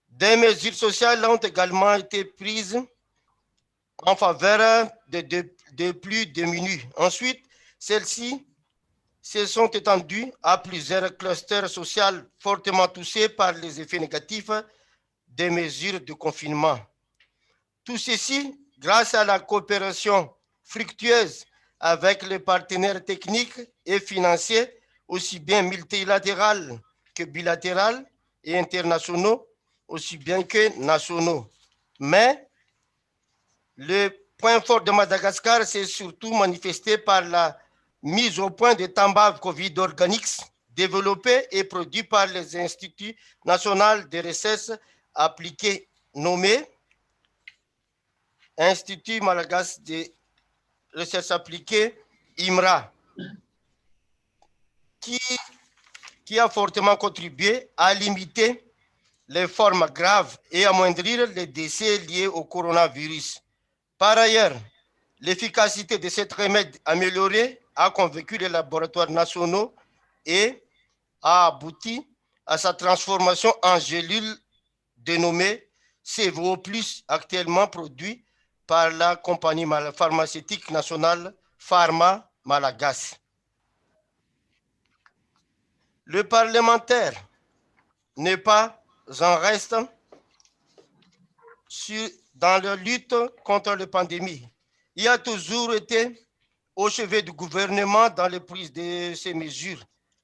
Des mesures sociales ont également été prises en faveur de plus démunis. Ensuite, celles-ci se sont étendues à plusieurs clusters sociaux fortement touchés par les effets négatifs des mesures de confinement. Tout ceci grâce à la coopération fructueuse avec les partenaires techniques et financiers, aussi bien multilatéral que bilatéral et internationaux, aussi bien que nationaux. Mais le point fort de Madagascar s'est surtout manifesté par la mise au point de Tamba Covid Organics développé et produit par les instituts nationaux de recherche appliquée nommé Institut Malagasy de recherche appliquée, IMRA, qui a fortement contribué à limiter les formes graves et amoindrir les décès liés au coronavirus. Par ailleurs, l'efficacité de cet remède amélioré a convaincu les laboratoires nationaux et a abouti à sa transformation en gélule dénommée CVO+, actuellement produit par la compagnie pharmaceutique nationale Pharma Malagasy. Le parlementaire n'est pas en reste dans la lutte contre la pandémie. Il a toujours été au chevet du gouvernement dans la prise de ces mesures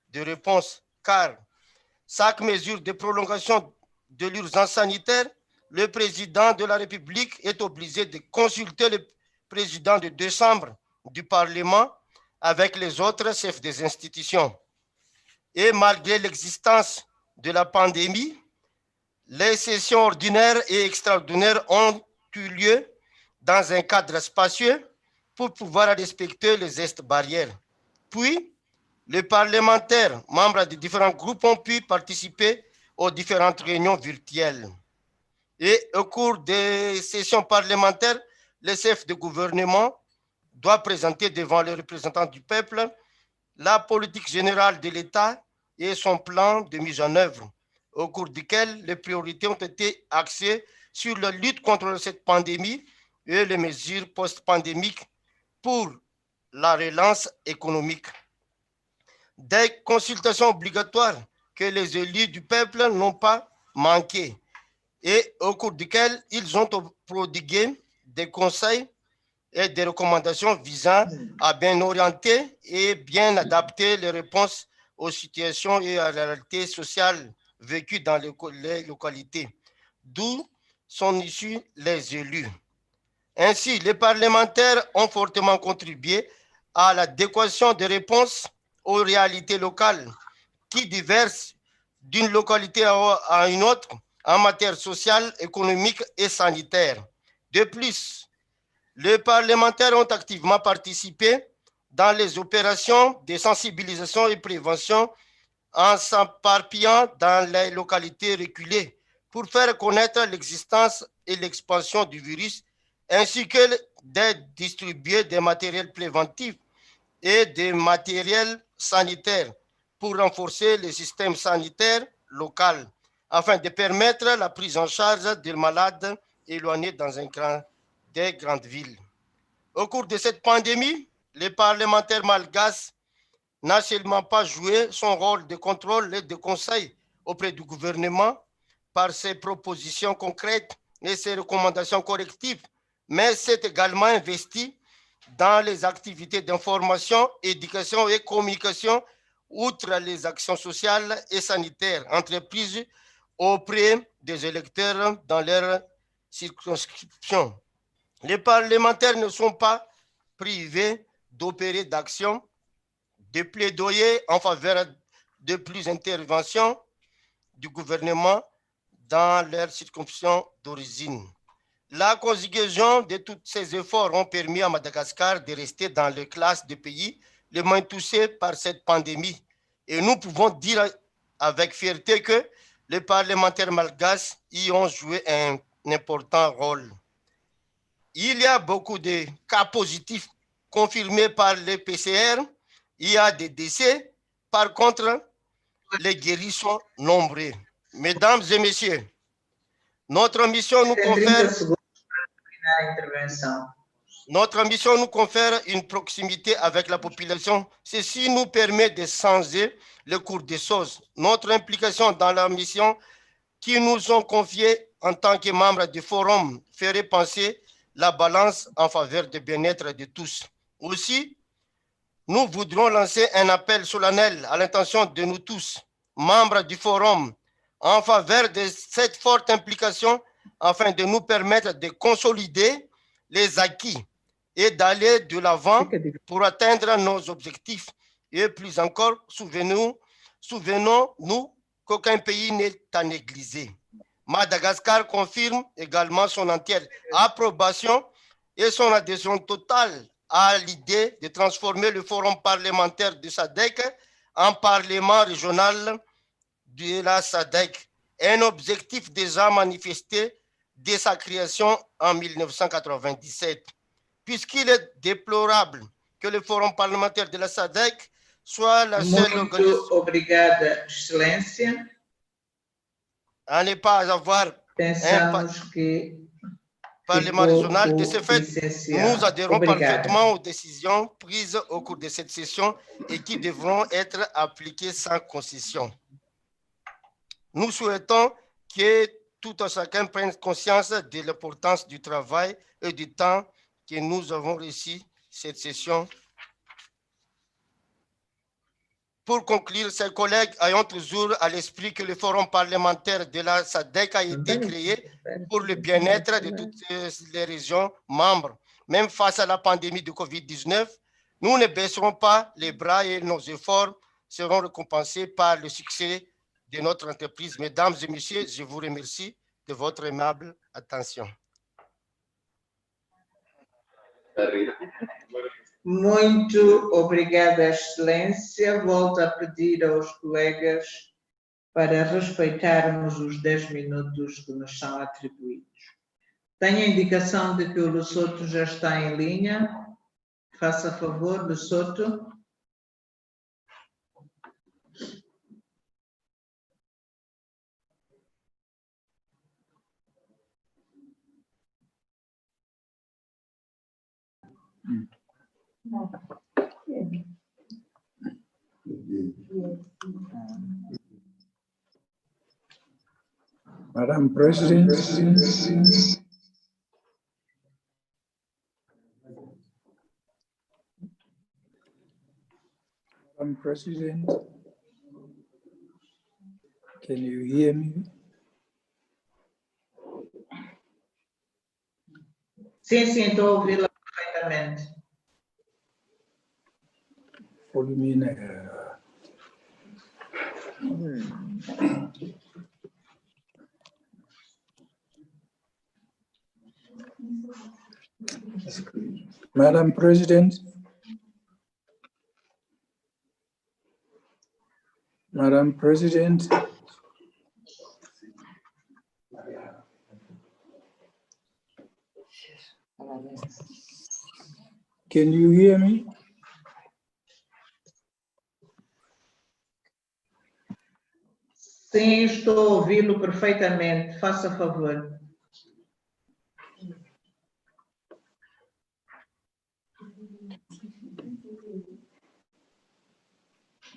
de réponse, car chaque mesure de prolongation de l'urgence sanitaire, le président de la République est obligé de consulter le président de deux chambres du Parlement avec les autres chefs des institutions. Et malgré l'existence de la pandémie, les sessions ordinaires et extraordinaires ont eu lieu dans un cadre spacieux pour pouvoir respecter les gestes barrières. Puis, les parlementaires, membres de différents groupes, ont pu participer aux différentes réunions virtuelles. Et au cours des sessions parlementaires, le chef de gouvernement doit présenter devant les représentants du peuple la politique générale de l'État et son plan de mise en œuvre, au cours duquel les priorités ont été axées sur la lutte contre cette pandémie et les mesures post-pandémiques pour la relance économique. Des consultations obligatoires que les élus du peuple n'ont pas manqué et au cours duquel ils ont prodigué des conseils et des recommandations visant à bien orienter et bien adapter les réponses aux situations et à la réalité sociale vécue dans les localités, d'où sont issus les élus. Ainsi, les parlementaires ont fortement contribué à l'adéquation des réponses aux réalités locales qui diversent d'une localité à une autre en matière sociale, économique et sanitaire. De plus, les parlementaires ont activement participé dans les opérations de sensibilisation et prévention en s'éparpillant dans les localités reculées pour faire connaître l'existence et l'expansion du virus, ainsi que de distribuer des matériels préventifs et des matériels sanitaires pour renforcer le système sanitaire local, afin de permettre la prise en charge des malades éloignés dans des grandes villes. Au cours de cette pandémie, les parlementaires malgaches n'ont seulement pas joué son rôle de contrôle et de conseil auprès du gouvernement par ses propositions concrètes et ses recommandations correctives, mais s'est également investi dans les activités d'information, éducation et communication, outre les actions sociales et sanitaires entreprises auprès des électeurs dans leur circonscription. Les parlementaires ne sont pas privés d'opérer d'actions, de plaidoyer en faveur de plus d'interventions du gouvernement dans leur circonscription d'origine. La conjugaison de tous ces efforts ont permis à Madagascar de rester dans les classes des pays les moins touchés par cette pandémie. Et nous pouvons dire avec fierté que les parlementaires malgaches y ont joué un important rôle. Il y a beaucoup de cas positifs confirmés par les PCR. Il y a des décès. Par contre, les guéris sont nombreux. Mesdames et messieurs, notre mission nous confère une proximité avec la population. Ceci nous permet de changer le cours des choses. Notre implication dans la mission qui nous ont confiée en tant que membres du forum ferait penser la balance en faveur du bien-être de tous. Aussi, nous voudrons lancer un appel solennel à l'intention de nous tous, membres du forum, en faveur de cette forte implication afin de nous permettre de consolider les acquis et d'aller de l'avant pour atteindre nos objectifs. Et plus encore, souvenons-nous qu'aucun pays n'est à négliger. Madagascar confirme également son entière approbation et son adhésion totale à l'idée de transformer le forum parlementaire de SADC en parlement régional de la SADC, un objectif déjà manifesté dès sa création en 1997, puisqu'il est déplorable que le forum parlementaire de la SADC soit la seule organisation Obrigada, Excelência. à ne pas avoir Pensamos que Parlement régional. De ce fait, nous adhérons parfaitement aux décisions prises au cours de cette session et qui devront être appliquées sans concession. Nous souhaitons que tout un chacun prenne conscience de l'importance du travail et du temps que nous avons réussi cette session. Pour conclure, chers collègues, ayons toujours à l'esprit que le forum parlementaire de la SADC a été créé pour le bien-être de toutes les régions membres. Même face à la pandémie de Covid-19, nous ne baisserons pas les bras et nos efforts seront récompensés par le succès de notre entreprise. Mesdames et messieurs, je vous remercie de votre aimable attention. Muito obrigada, Excelência. Volto a pedir aos colegas para respeitarmos os 10 minutos que nos são atribuídos. Tenho a indicação de que o Lesotho já está em linha. Faça favor, Lesotho. Madam President, Madam President, can you hear me? Sim, estou a ouvi-la perfeitamente. Madam President, Madam President, can you hear me? Sim, estou a ouvi-lo perfeitamente. Faça favor.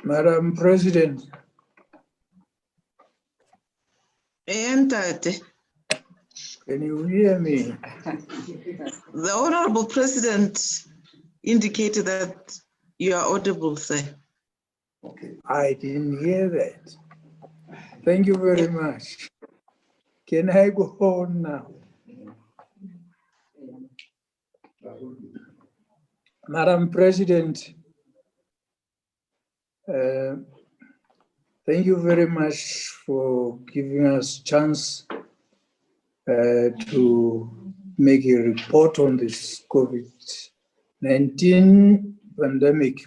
Madam President. Entate. Can you hear me? The Honorable President indicated that you are audible, sir. I didn't hear that. Thank you very much. Can I go on now? Madam President, thank you very much for giving us a chance to make a report on this COVID-19 pandemic.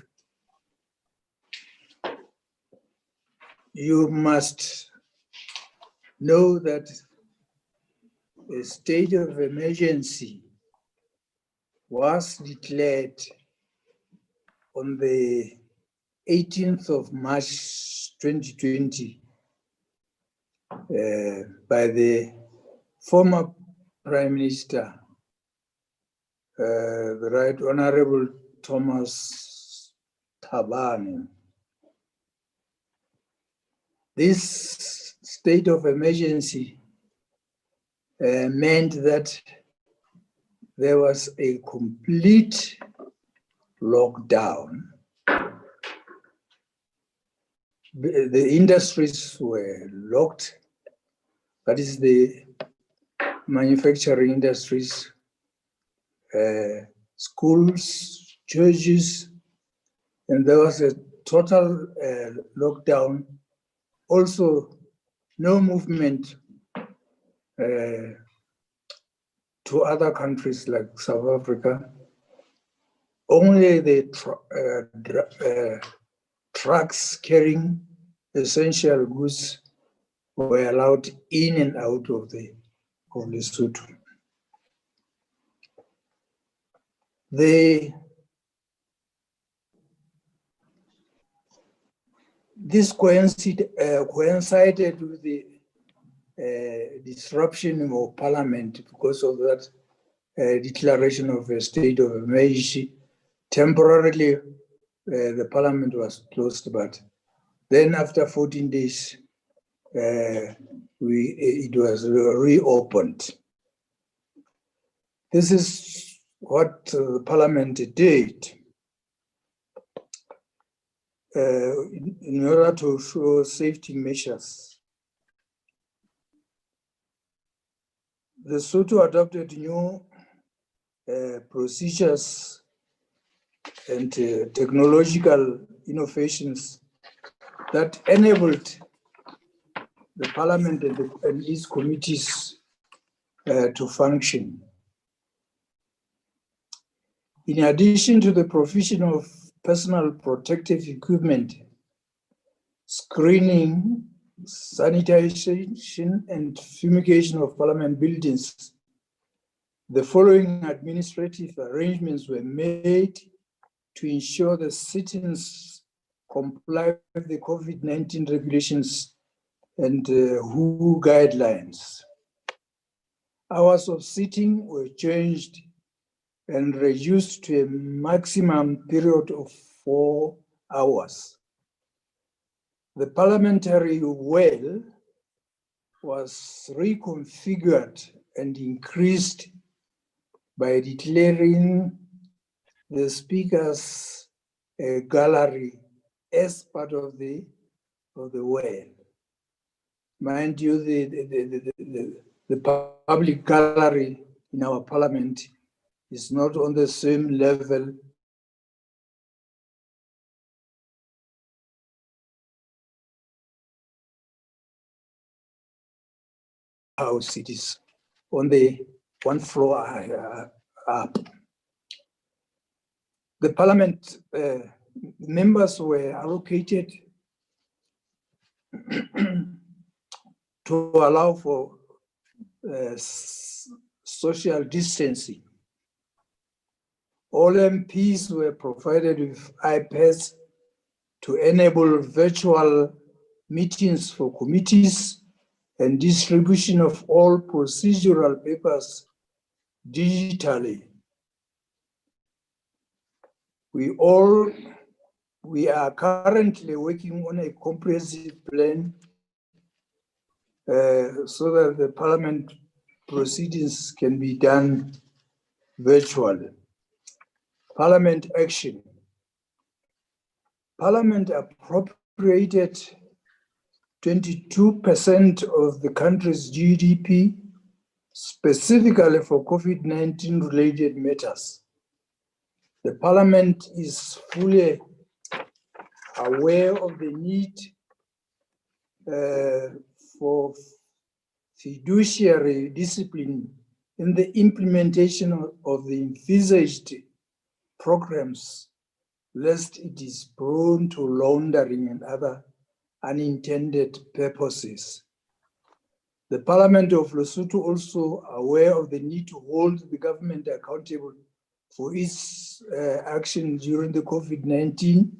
You must know that a state of emergency was declared on the 18th of March 2020 by the former Prime Minister, the Right Honorable Thomas Thabane. This state of emergency meant that there was a complete lockdown. The industries were locked, that is the manufacturing industries, schools, churches, and there was a total lockdown. Also, no movement to other countries like South Africa. Only the trucks carrying essential goods were allowed in and out of Lesotho. This coincided with the disruption of Parliament because of that declaration of a state of emergency. Temporarily, the Parliament was closed, but then after 14 days, it was reopened. This is what the Parliament did in order to show safety measures. Lesotho adopted new procedures and technological innovations that enabled the Parliament and its committees to function. In addition to the provision of personal protective equipment, screening, sanitization, and fumigation of parliament buildings, the following administrative arrangements were made to ensure the sittings comply with the COVID-19 regulations and WHO guidelines. Hours of sitting were changed and reduced to a maximum period of 4 hours. The parliamentary well was reconfigured and increased by declaring the speaker's gallery as part of the well. Mind you, the public gallery in our parliament is not on the same level house. It is on the one floor up. The parliament members were allocated to allow for social distancing. All MPs were provided with iPads to enable virtual meetings for committees and distribution of all procedural papers digitally. We are currently working on a comprehensive plan so that the parliament proceedings can be done virtually. Parliament action. Parliament appropriated 22% of the country's GDP specifically for COVID-19 related matters. The Parliament is fully aware of the need for fiduciary discipline in the implementation of the envisaged programs, lest it is prone to laundering and other unintended purposes. The Parliament of Lesotho also aware of the need to hold the government accountable for its action during the COVID-19.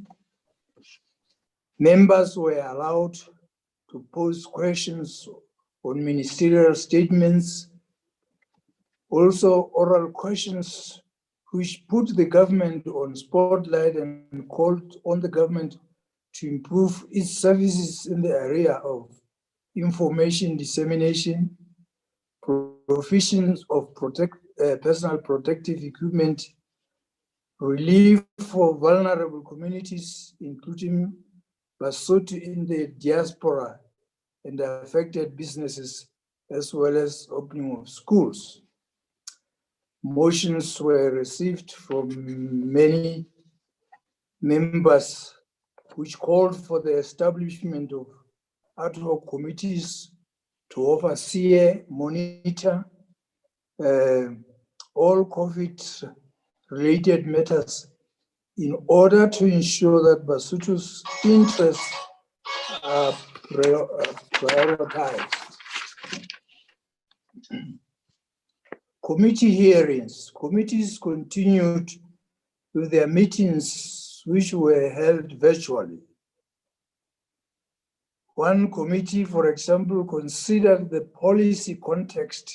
Members were allowed to pose questions on ministerial statements, also oral questions which put the government on spotlight and called on the government to improve its services in the area of information dissemination, provisions of personal protective equipment, relief for vulnerable communities, including Basotho in the diaspora and affected businesses, as well as opening of schools. Motions were received from many members which called for the establishment of ad hoc committees to oversee, monitor all COVID-related matters in order to ensure that Basotho's interests are prioritized. Committee hearings. Committees continued with their meetings, which were held virtually. One committee, for example, considered the policy content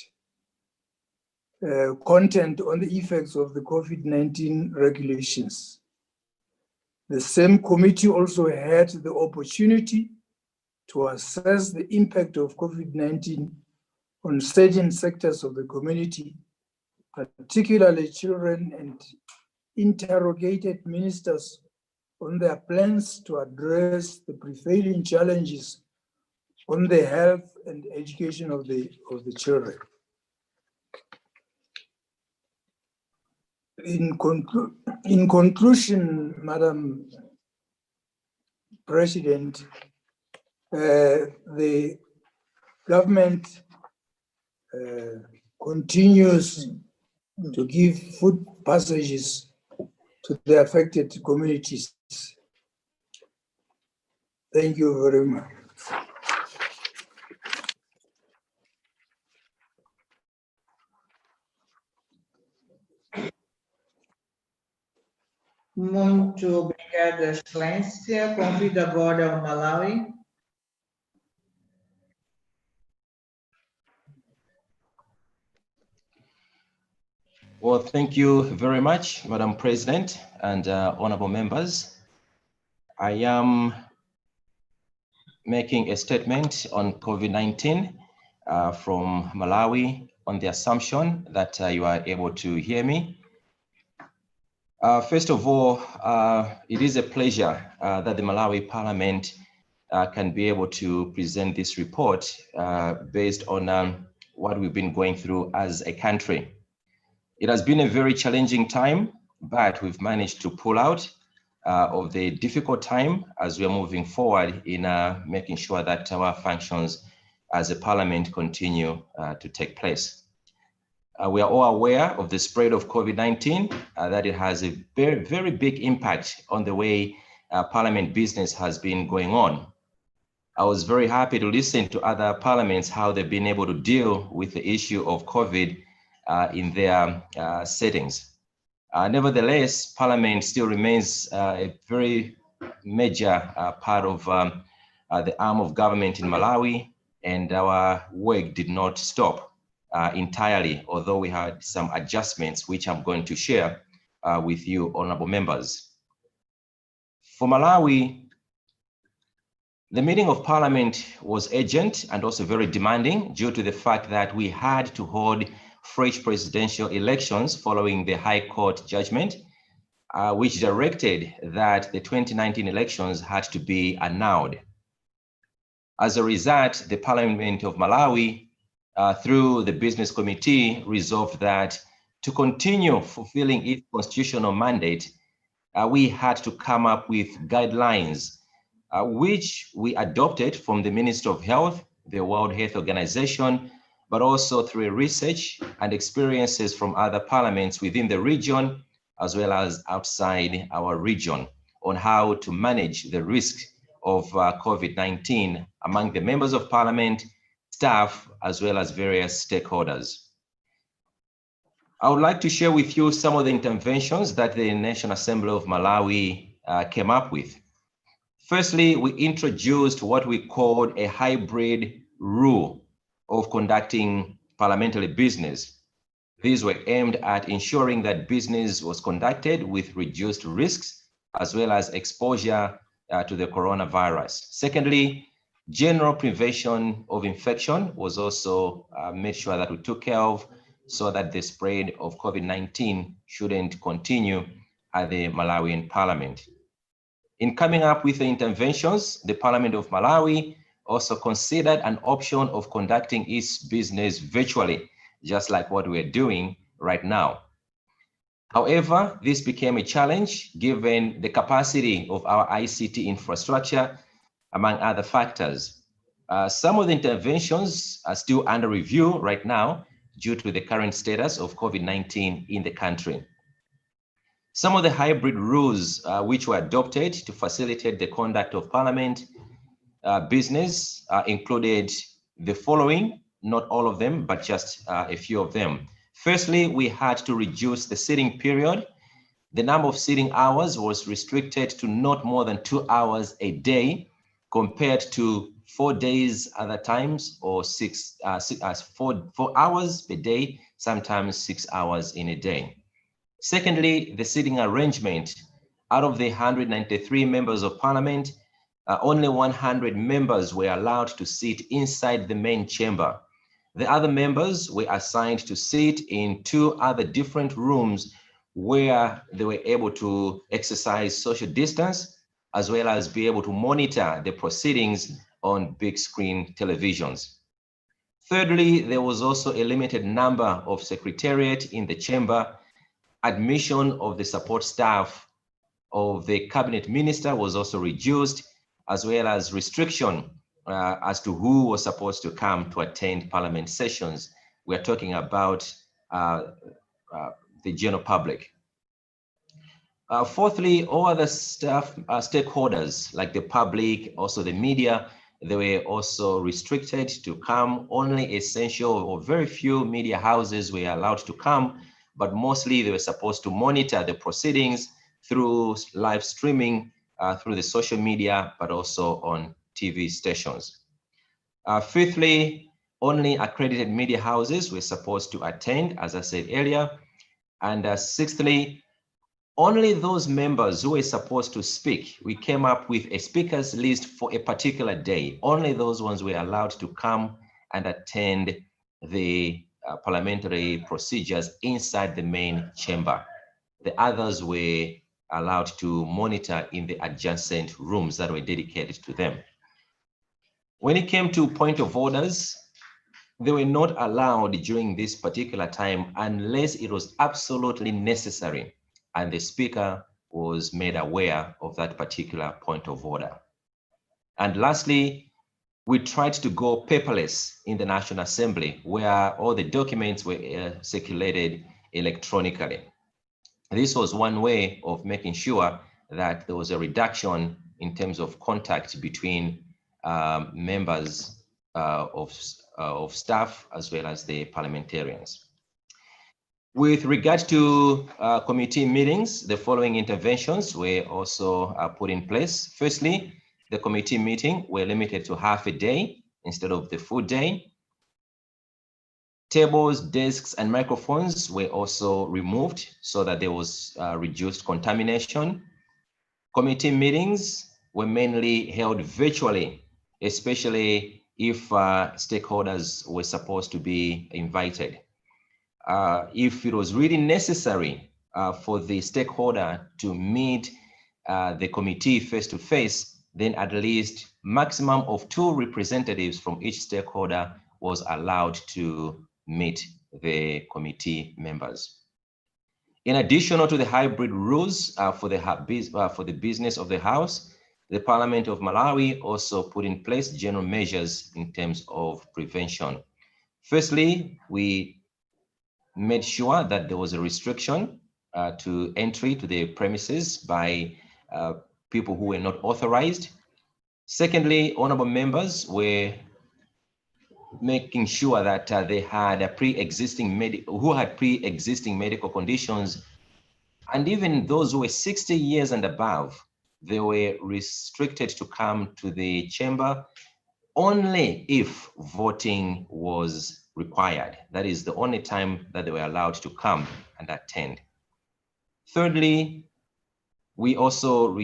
on the effects of the COVID-19 regulations. The same committee also had the opportunity to assess the impact of COVID-19 on certain sectors of the community, particularly children, and interrogated ministers on their plans to address the prevailing challenges on the health and education of the children. In conclusion, Madam President, the government continues to give food passages to the affected communities. Thank you very much. Muito obrigada, Excelência. Convido agora o Malawi. Well, thank you very much, Madam President and honorable members. I am making a statement on COVID-19 from Malawi on the assumption that you are able to hear me. First of all, it is a pleasure that the Malawi Parliament can be able to present this report based on what we've been going through as a country. It has been a very challenging time, but we've managed to pull out of the difficult time as we are moving forward in making sure that our functions as a parliament continue to take place. We are all aware of the spread of COVID-19, that it has a very, very big impact on the way parliament business has been going on. I was very happy to listen to other parliaments, how they've been able to deal with the issue of COVID in their settings. Nevertheless, Parliament still remains a very major part of the arm of government in Malawi, and our work did not stop entirely, although we had some adjustments, which I'm going to share with you, honorable members. For Malawi, the meeting of Parliament was urgent and also very demanding due to the fact that we had to hold fresh presidential elections following the High Court judgment, which directed that the 2019 elections had to be annulled. As a result, the Parliament of Malawi, through the Business Committee, resolved that to continue fulfilling its constitutional mandate, we had to come up with guidelines, which we adopted from the Minister of Health, the World Health Organization, but also through research and experiences from other parliaments within the region, as well as outside our region, on how to manage the risk of COVID-19 among the members of parliament, staff, as well as various stakeholders. I would like to share with you some of the interventions that the National Assembly of Malawi came up with. Firstly, we introduced what we called a hybrid rule of conducting parliamentary business. These were aimed at ensuring that business was conducted with reduced risks as well as exposure to the coronavirus. Secondly, general prevention of infection was also made sure that we took care of so that the spread of COVID-19 shouldn't continue at the Malawian Parliament. In coming up with the interventions, the Parliament of Malawi also considered an option of conducting its business virtually, just like what we're doing right now. However, this became a challenge given the capacity of our ICT infrastructure, among other factors. Some of the interventions are still under review right now due to the current status of COVID-19 in the country. Some of the hybrid rules which were adopted to facilitate the conduct of Parliament business included the following, not all of them, but just a few of them. Firstly, we had to reduce the sitting period. The number of sitting hours was restricted to not more than 2 hours a day, compared to 4 days other times, or 4 hours per day, sometimes 6 hours in a day. Secondly, the sitting arrangement. Out of the 193 members of Parliament, only 100 members were allowed to sit inside the main chamber. The other members were assigned to sit in 2 other different rooms where they were able to exercise social distance, as well as be able to monitor the proceedings on big screen televisions. Thirdly, there was also a limited number of secretariat in the chamber. Admission of the support staff of the cabinet minister was also reduced, as well as restriction as to who was supposed to come to attend parliament sessions. We're talking about the general public. Fourthly, all other stakeholders like the public, also the media, they were also restricted to come. Only essential or very few media houses were allowed to come, but mostly they were supposed to monitor the proceedings through live streaming, through the social media, but also on TV stations. Fifthly, only accredited media houses were supposed to attend, as I said earlier. And sixthly, only those members who were supposed to speak, we came up with a speakers list for a particular day. Only those ones were allowed to come and attend the parliamentary procedures inside the main chamber. The others were allowed to monitor in the adjacent rooms that were dedicated to them. When it came to point of orders, they were not allowed during this particular time unless it was absolutely necessary and the speaker was made aware of that particular point of order. And lastly, we tried to go paperless in the National Assembly, where all the documents were circulated electronically. This was one way of making sure that there was a reduction in terms of contact between members of staff as well as the parliamentarians. With regard to committee meetings, the following interventions were also put in place. Firstly, the committee meeting were limited to half a day instead of the full day. Tables, desks, and microphones were also removed so that there was reduced contamination. Committee meetings were mainly held virtually, especially if stakeholders were supposed to be invited. If it was really necessary for the stakeholder to meet the committee face-to-face, then at least maximum of 2 representatives from each stakeholder was allowed to meet the committee members. In addition to the hybrid rules for the business of the House, the Parliament of Malawi also put in place general measures in terms of prevention. Firstly, we made sure that there was a restriction to entry to the premises by people who were not authorized. Secondly, honorable members were making sure that they had pre-existing medical conditions, and even those who were 60 years and above, they were restricted to come to the chamber only if voting was required. That is the only time that they were allowed to come and attend. Thirdly, we also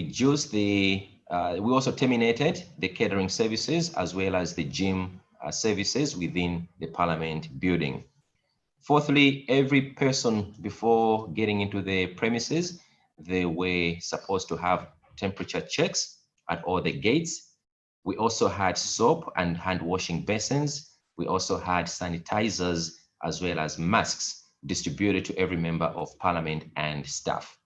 terminated the catering services as well as the gym services within the Parliament building. Fourthly, every person before getting into the premises, they were supposed to have temperature checks at all the gates. We also had soap and hand washing basins. We also had sanitizers as well as masks distributed to every member of Parliament and staff.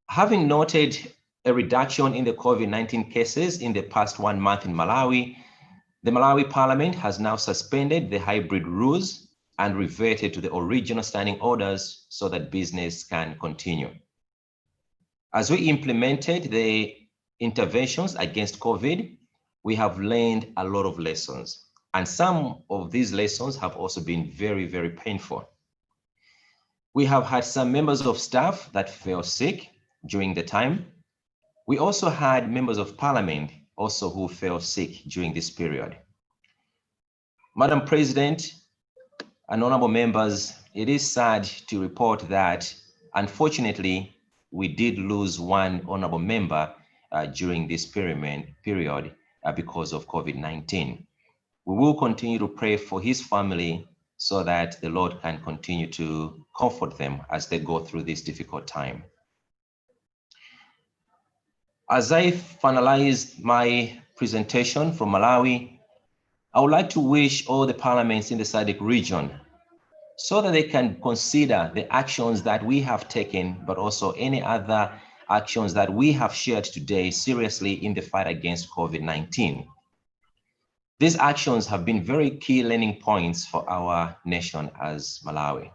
Having noted a reduction in the COVID-19 cases in the past 1 month in Malawi, the Malawi Parliament has now suspended the hybrid rules and reverted to the original standing orders so that business can continue. As we implemented the interventions against COVID, we have learned a lot of lessons, and some of these lessons have also been very, very painful. We have had some members of staff that fell sick during the time. We also had members of Parliament also who fell sick during this period. Madam President and honorable members, it is sad to report that unfortunately we did lose one honorable member during this period because of COVID-19. We will continue to pray for his family so that the Lord can continue to comfort them as they go through this difficult time. As I finalize my presentation from Malawi, I would like to wish all the parliaments in the SADC region so that they can consider the actions that we have taken, but also any other actions that we have shared today seriously in the fight against COVID-19. These actions have been very key learning points for our nation as Malawi.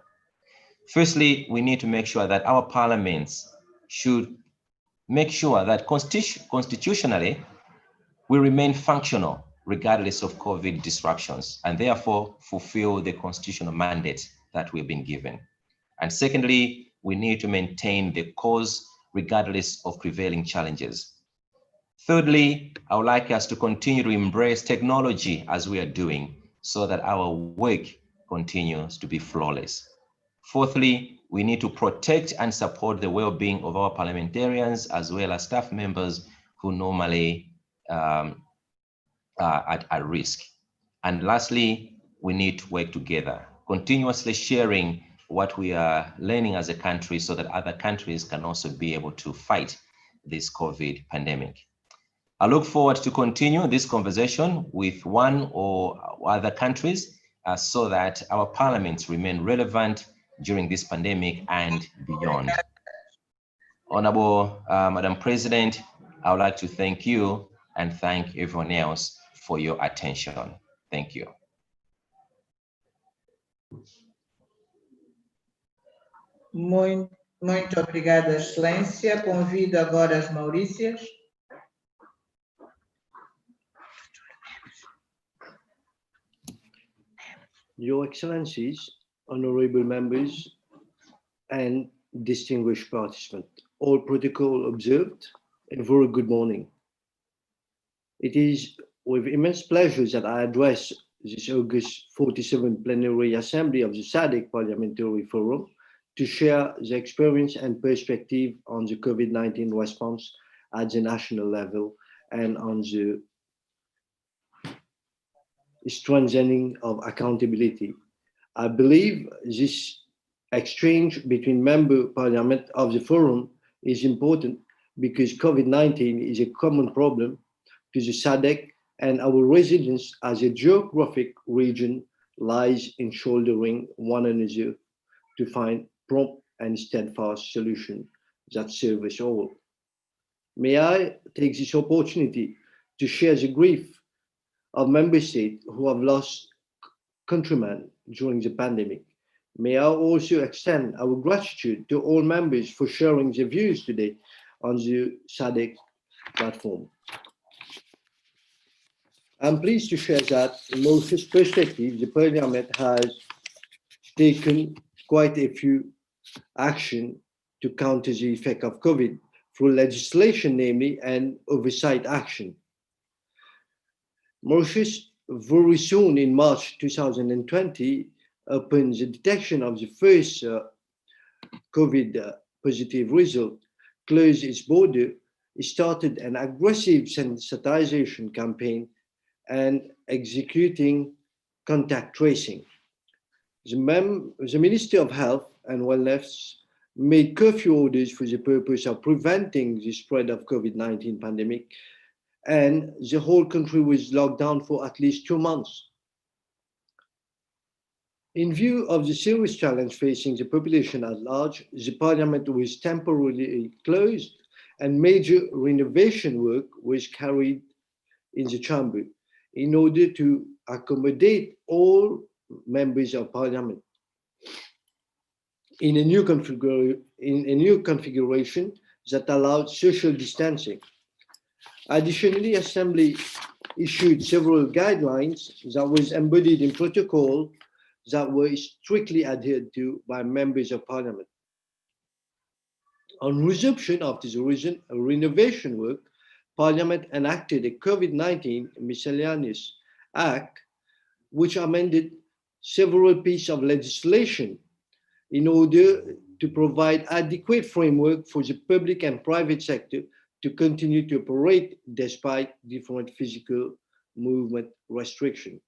Firstly, we need to make sure that our parliaments should make sure that constitutionally we remain functional regardless of COVID disruptions, and therefore fulfill the constitutional mandate that we've been given. And secondly, we need to maintain the cause regardless of prevailing challenges. Thirdly, I would like us to continue to embrace technology as we are doing so that our work continues to be flawless. Fourthly, we need to protect and support the well-being of our parliamentarians as well as staff members who normally are at risk. And lastly, we need to work together, continuously sharing what we are learning as a country so that other countries can also be able to fight this COVID pandemic. I look forward to continue this conversation with one or other countries so that our parliaments remain relevant during this pandemic and beyond. Honorable Madam President, I would like to thank you and thank everyone else for your attention. Thank you. Muito obrigada, Excelência. Convido agora as Maurícias. Your Excellencies, honorable members, and distinguished participants, all protocol observed, a very good morning. It is with immense pleasure that I address this August 47th Plenary Assembly of the SADC Parliamentary Forum to share the experience and perspective on the COVID-19 response at the national level and on the strengthening of accountability. I believe this exchange between member parliament of the forum is important because COVID-19 is a common problem to the SADC, and our resilience as a geographic region lies in shouldering one another to find prompt and steadfast solutions that serve us all. May I take this opportunity to share the grief of member states who have lost countrymen during the pandemic. May I also extend our gratitude to all members for sharing their views today on the SADC platform. I'm pleased to share that in Mauritius perspective, the Parliament has taken quite a few actions to counter the effect of COVID through legislation, namely, and oversight action. Mauritius, very soon in March 2020, upon the detection of the first COVID positive result, closed its border, started an aggressive sensitization campaign and executing contact tracing. The Ministry of Health and Wellness made curfew orders for the purpose of preventing the spread of COVID-19 pandemic, and the whole country was locked down for at least 2 months. In view of the serious challenge facing the population at large, the Parliament was temporarily closed and major renovation work was carried in the chamber in order to accommodate all members of Parliament in a new configuration that allowed social distancing. Additionally, Assembly issued several guidelines that was embodied in protocol that were strictly adhered to by members of Parliament. On resumption of the renovation work, Parliament enacted a COVID-19 Miscellaneous Act, which amended several pieces of legislation in order to provide adequate framework for the public and private sector to continue to operate despite different physical movement restrictions.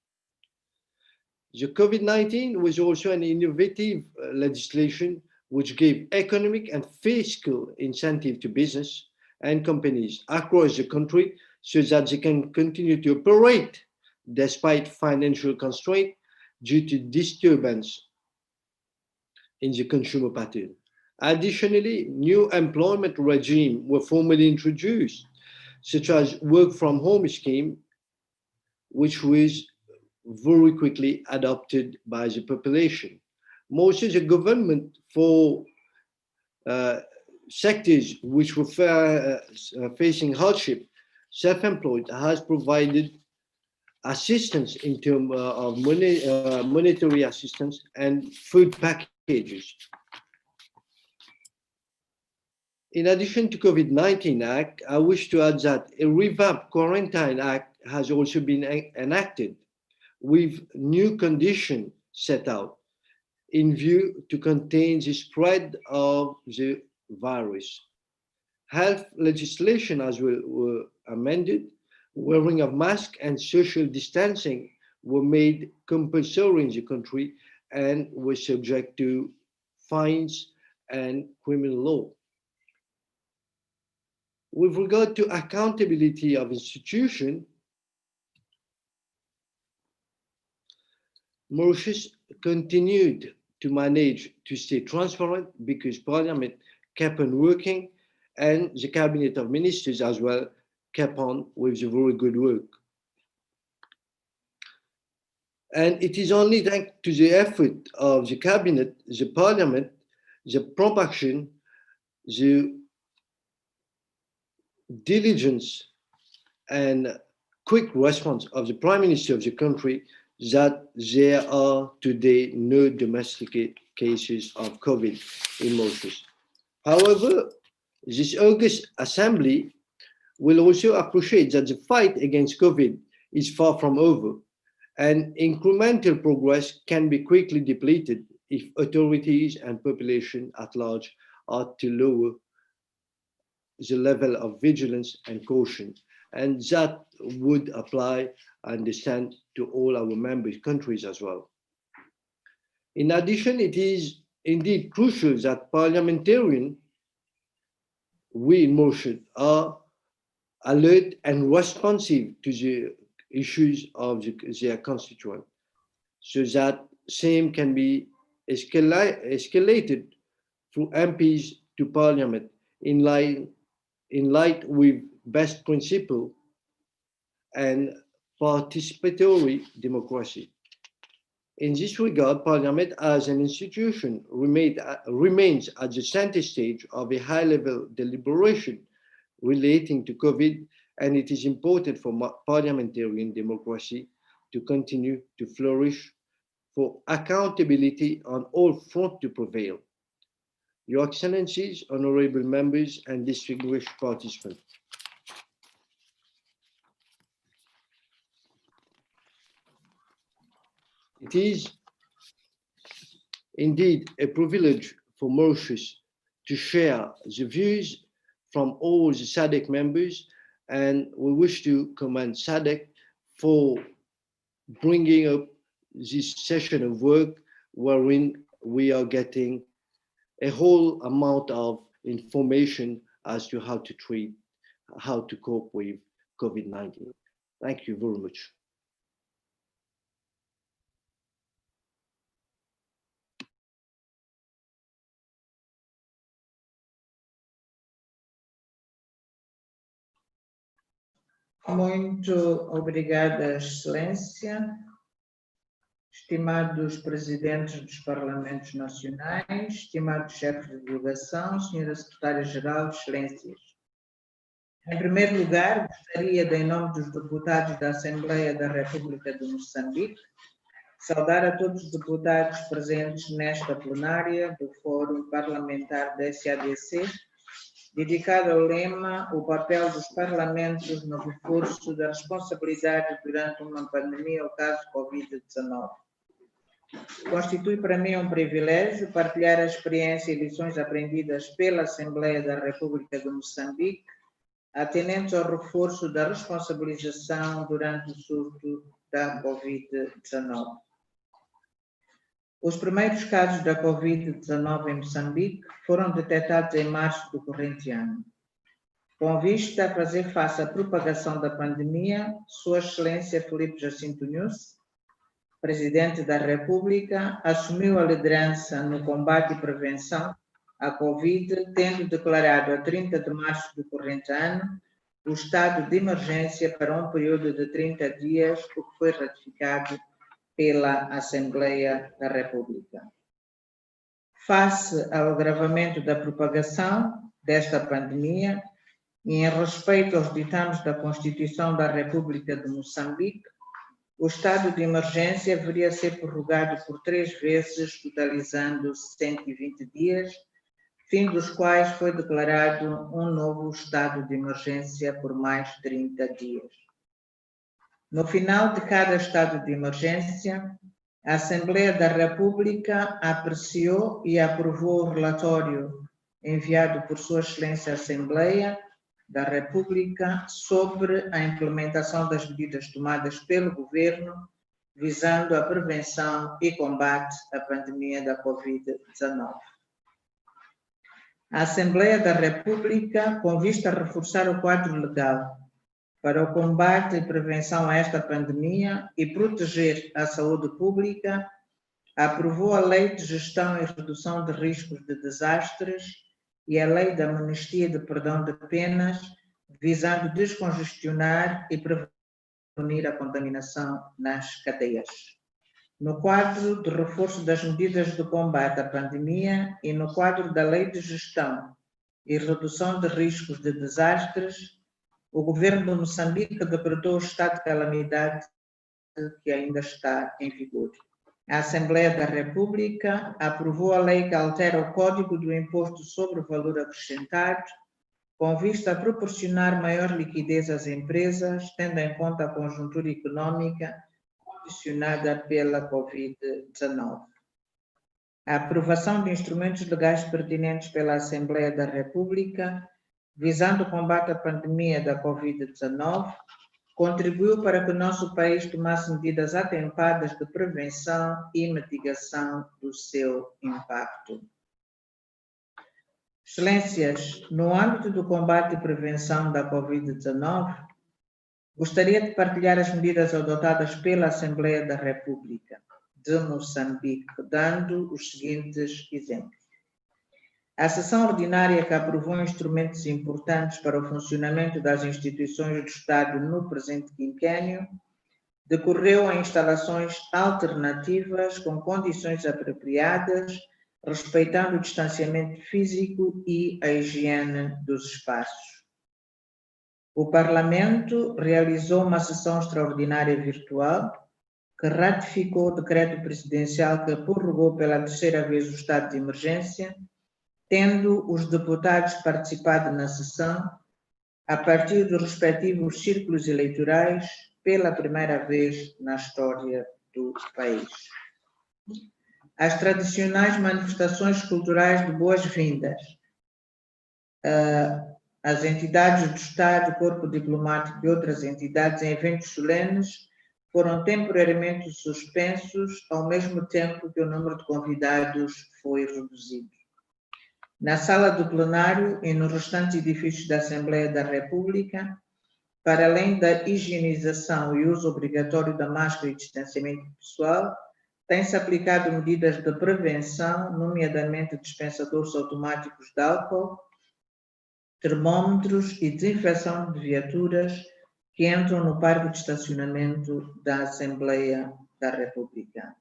The COVID-19 was also an innovative legislation which gave economic and fiscal incentive to business and companies across the country so that they can continue to operate despite financial constraint due to disturbance in the consumer pattern. Additionally, new employment regimes were formally introduced, such as work from home scheme, which was very quickly adopted by the population. Most of the government for sectors which were facing hardship, self-employed has provided assistance in terms of monetary assistance and food packages. In addition to COVID-19 Act, I wish to add that a revamped Quarantine Act has also been enacted with new conditions set out in view to contain the spread of the virus. Health legislation as well were amended. Wearing of masks and social distancing were made compulsory in the country and were subject to fines and criminal law. With regard to accountability of institutions, Mauritius continued to manage to stay transparent because Parliament kept on working and the Cabinet of Ministers as well kept on with the very good work. And it is only thanks to the effort of the Cabinet, the Parliament, the prompt action, the diligence and quick response of the Prime Minister of the country that there are today no domestic cases of COVID in Mauritius. However, this August Assembly will also appreciate that the fight against COVID is far from over, and incremental progress can be quickly depleted if authorities and population at large are to lower the level of vigilance and caution. And that would apply, I understand, to all our member countries as well. In addition, it is indeed crucial that parliamentarians, we in Mauritius, are alert and responsive to the issues of their constituents, so that same can be escalated through MPs to Parliament in light with best principle and participatory democracy. In this regard, Parliament as an institution remains at the center stage of a high-level deliberation relating to COVID, and it is important for parliamentarian democracy to continue to flourish, for accountability on all fronts to prevail. Your Excellencies, honorable members, and distinguished participants. It is indeed a privilege for Mauritius to share the views from all the SADC members, and we wish to commend SADC for bringing up this session of work wherein we are getting a whole amount of information as to how to treat, how to cope with COVID-19. Thank you very much. Muito obrigada, Excelência. Estimados presidentes dos Parlamentos Nacionais, estimados chefes de delegação, senhora secretária-geral, Excelências. Em primeiro lugar, gostaria de, em nome dos deputados da Assembleia da República de Moçambique, saudar a todos os deputados presentes nesta plenária do Fórum Parlamentar da SADC, dedicado ao lema "O papel dos parlamentos no reforço da responsabilidade durante uma pandemia, o caso Covid-19". Constitui para mim um privilégio partilhar a experiência e lições aprendidas pela Assembleia da República de Moçambique, atendentes ao reforço da responsabilização durante o surto da Covid-19. Os primeiros casos da Covid-19 em Moçambique foram detectados em março do corrente ano. Com vista a fazer face à propagação da pandemia, Sua Excelência Filipe Jacinto Nyusi, Presidente da República, assumiu a liderança no combate e prevenção à Covid, tendo declarado a 30 de março do corrente ano o estado de emergência para um período de 30 dias, o que foi ratificado pela Assembleia da República. face ao agravamento da propagação desta pandemia e em respeito aos ditames da Constituição da República de Moçambique, o estado de emergência deveria ser prorrogado por 3 vezes, totalizando 120 dias, fim dos quais foi declarado um novo estado de emergência por mais 30 dias. No final de cada estado de emergência, a Assembleia da República apreciou e aprovou o relatório enviado por Sua Excelência Assembleia da República sobre a implementação das medidas tomadas pelo Governo visando a prevenção e combate à pandemia da Covid-19. A Assembleia da República, com vista a reforçar o quadro legal para o combate e prevenção a esta pandemia e proteger a saúde pública, aprovou a Lei de Gestão e Redução de Riscos de Desastres e a Lei da Amnistia de Perdão de Penas, visando descongestionar e prevenir a contaminação nas cadeias. No quadro de reforço das medidas de combate à pandemia e no quadro da Lei de Gestão e Redução de Riscos de Desastres, o governo de Moçambique decretou o estado de calamidade que ainda está em vigor. A Assembleia da República aprovou a lei que altera o Código do Imposto sobre o Valor Acrescentado, com vista a proporcionar maior liquidez às empresas, tendo em conta a conjuntura econômica condicionada pela Covid-19. A aprovação de instrumentos legais pertinentes pela Assembleia da República, visando o combate à pandemia da Covid-19, contribuiu para que o nosso país tomasse medidas atempadas de prevenção e mitigação do seu impacto. Excelências, no âmbito do combate e prevenção da Covid-19, gostaria de partilhar as medidas adotadas pela Assembleia da República de Moçambique, dando os seguintes exemplos. A sessão ordinária que aprovou instrumentos importantes para o funcionamento das instituições do Estado no presente quinquênio decorreu em instalações alternativas com condições apropriadas, respeitando o distanciamento físico e a higiene dos espaços. O Parlamento realizou uma sessão extraordinária virtual que ratificou o decreto presidencial que prorrogou pela 3ª vez o estado de emergência, tendo os deputados participado na sessão a partir dos respectivos círculos eleitorais pela primeira vez na história do país. As tradicionais manifestações culturais de boas-vindas às entidades do Estado, Corpo Diplomático e outras entidades em eventos solenes foram temporariamente suspensos, ao mesmo tempo que o número de convidados foi reduzido. Na sala do plenário e nos restantes edifícios da Assembleia da República, para além da higienização e uso obrigatório da máscara e distanciamento pessoal, têm-se aplicado medidas de prevenção, nomeadamente dispensadores automáticos de álcool, termômetros e desinfecção de viaturas que entram no parque de estacionamento da Assembleia da República.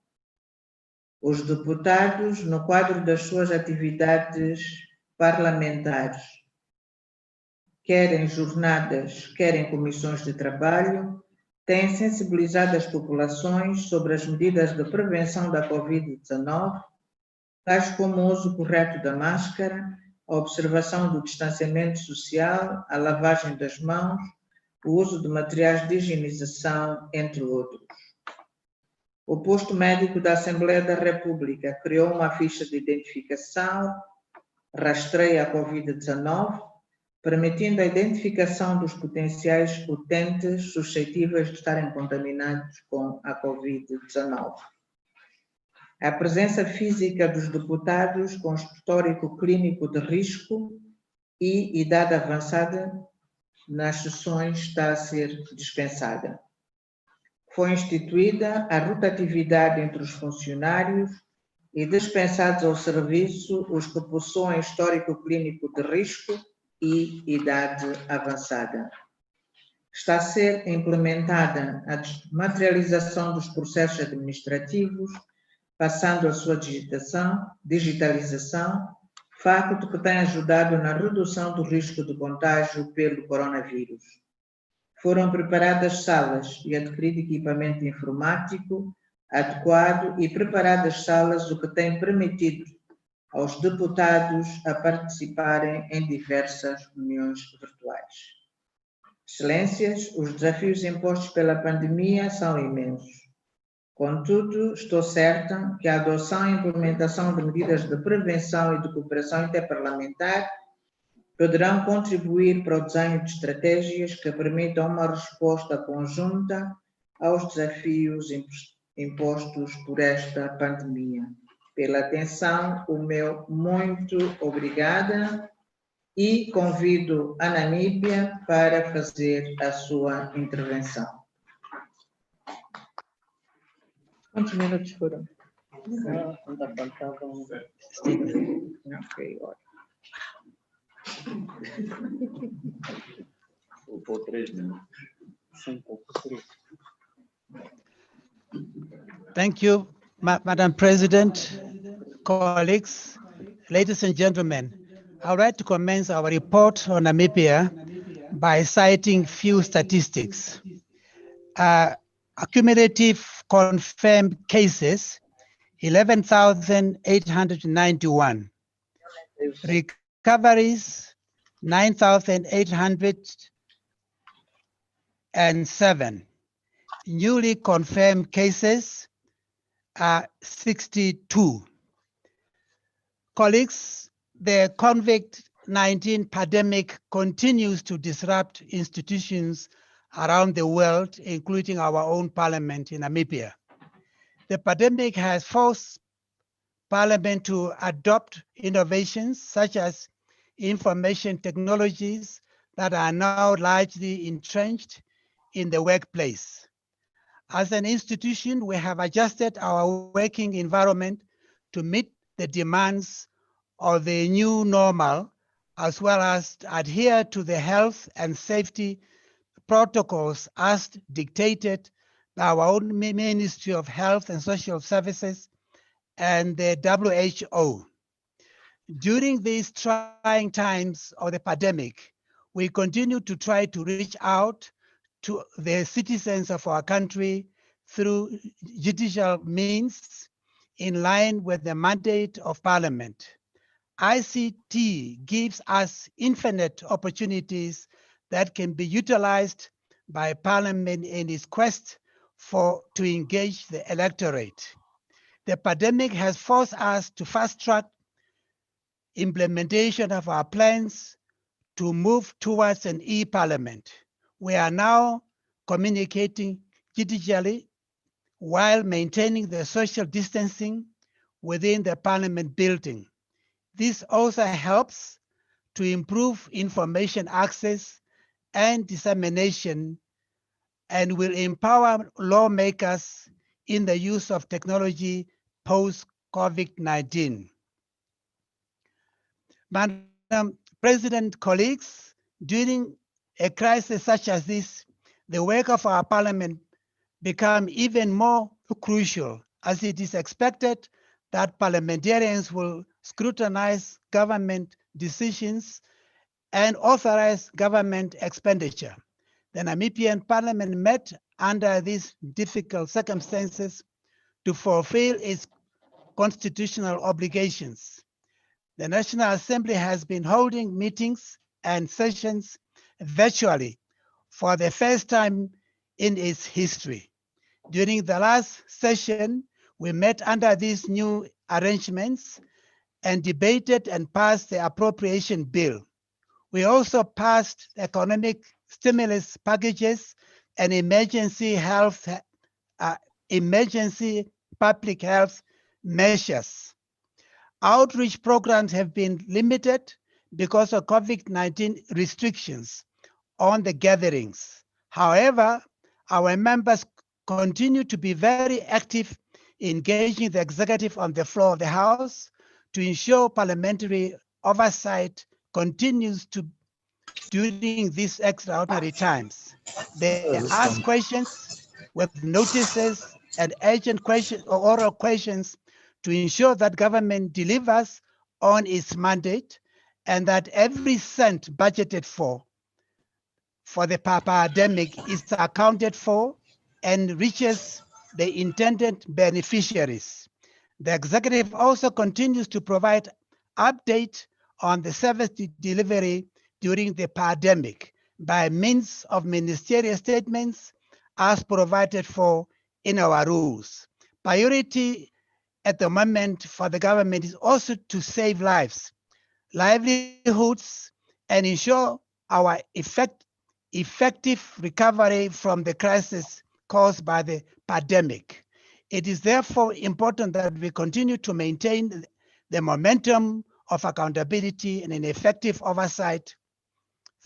Os deputados, no quadro das suas atividades parlamentares, quer em jornadas, quer em comissões de trabalho, têm sensibilizado as populações sobre as medidas de prevenção da Covid-19, tais como o uso correto da máscara, a observação do distanciamento social, a lavagem das mãos, o uso de materiais de higienização, entre outros. O posto médico da Assembleia da República criou uma ficha de identificação, rastreia a Covid-19, permitindo a identificação dos potenciais utentes suscetíveis de estarem contaminados com a Covid-19. A presença física dos deputados com histórico clínico de risco e idade avançada nas sessões está a ser dispensada. Foi instituída a rotatividade entre os funcionários e dispensados ao serviço os que possuem histórico clínico de risco e idade avançada. Está a ser implementada a desmaterialização dos processos administrativos, passando a sua digitalização, facto que tem ajudado na redução do risco de contágio pelo coronavírus. Foram preparadas salas e adquirido equipamento informático adequado e preparadas salas, o que tem permitido aos deputados a participarem em diversas reuniões virtuais. Excelências, os desafios impostos pela pandemia são imensos. Contudo, estou certa que a adoção e implementação de medidas de prevenção e de cooperação interparlamentar poderão contribuir para o desenho de estratégias que permitam uma resposta conjunta aos desafios impostos por esta pandemia. Pela atenção, o meu muito obrigada e convido a Namíbia para fazer a sua intervenção. Quantos minutos foram? Ainda faltavam. Ok, ótimo. Por 3 minutos. Thank you, Madam President, colleagues, ladies and gentlemen. I would like to commence our report on Namibia by citing few statistics. Accumulative confirmed cases, 11,891. Recoveries, 9,807. Newly confirmed cases are 62. Colleagues, the COVID-19 pandemic continues to disrupt institutions around the world, including our own parliament in Namibia. The pandemic has forced Parliament to adopt innovations such as information technologies that are now largely entrenched in the workplace. As an institution, we have adjusted our working environment to meet the demands of the new normal, as well as adhere to the health and safety protocols as dictated by our own Ministry of Health and Social Services and the WHO. During these trying times of the pandemic, we continue to try to reach out to the citizens of our country through judicial means in line with the mandate of Parliament. ICT gives us infinite opportunities that can be utilized by Parliament in its quest to engage the electorate. The pandemic has forced us to fast-track implementation of our plans to move towards an e-Parliament. We are now communicating digitally while maintaining the social distancing within the Parliament building. This also helps to improve information access and dissemination and will empower lawmakers in the use of technology post-COVID-19. Madam President, colleagues, during a crisis such as this, the work of our Parliament becomes even more crucial, as it is expected that parliamentarians will scrutinize government decisions and authorize government expenditure. The Namibian Parliament met under these difficult circumstances to fulfill its constitutional obligations. The National Assembly has been holding meetings and sessions virtually for the first time in its history. During the last session, we met under these new arrangements and debated and passed the appropriation bill. We also passed economic stimulus packages and emergency public health measures. Outreach programs have been limited because of COVID-19 restrictions on the gatherings. However, our members continue to be very active, engaging the executive on the floor of the House to ensure parliamentary oversight continues during these extraordinary times. They ask questions with notices and urgent questions or oral questions to ensure that government delivers on its mandate and that every cent budgeted for the pandemic is accounted for and reaches the intended beneficiaries. The executive also continues to provide update on the service delivery during the pandemic by means of ministerial statements as provided for in our rules. Priority at the moment for the government is also to save lives, livelihoods, and ensure our effective recovery from the crisis caused by the pandemic. It is therefore important that we continue to maintain the momentum of accountability and an effective oversight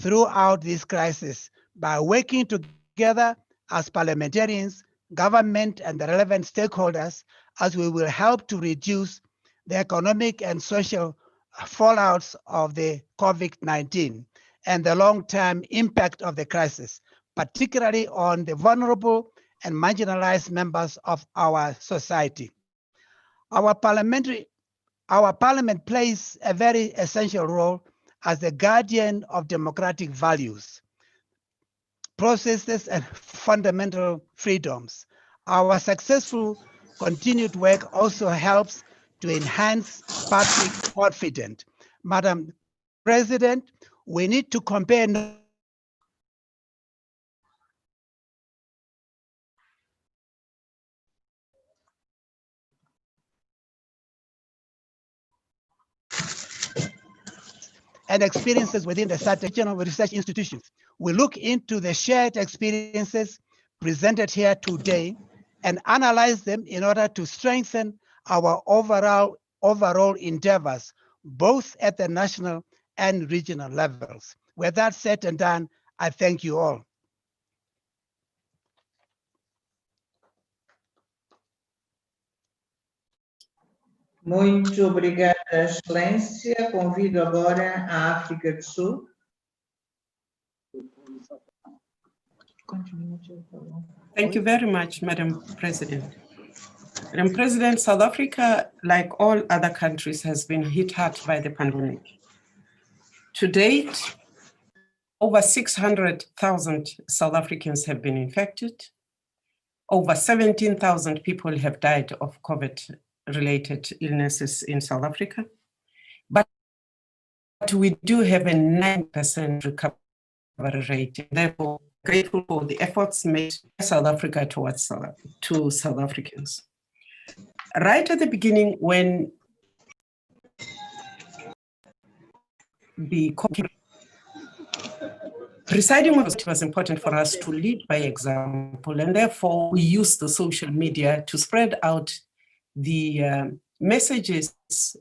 throughout this crisis by working together as parliamentarians, government, and the relevant stakeholders, as we will help to reduce the economic and social fallouts of the COVID-19 and the long-term impact of the crisis, particularly on the vulnerable and marginalized members of our society. Our parliament plays a very essential role as the guardian of democratic values, processes, and fundamental freedoms. Our successful continued work also helps to enhance public confidence. Madam President, we need to compare and experiences within the SADC regional research institutions. We look into the shared experiences presented here today and analyze them in order to strengthen our overall endeavors, both at the national and regional levels. With that said and done, I thank you all. Muito obrigada, Excelência. Convido agora a África do Sul. Thank you very much, Madam President. Madam President, South Africa, like all other countries, has been hit hard by the pandemic. To date, over 600,000 South Africans have been infected. Over 17,000 people have died of COVID-related illnesses in South Africa. But we do have a 9% recovery rate. Therefore, grateful for the efforts made by South Africa towards to South Africans. Right at the beginning, when the presiding it was important for us to lead by example, and therefore we used the social media to spread out the messages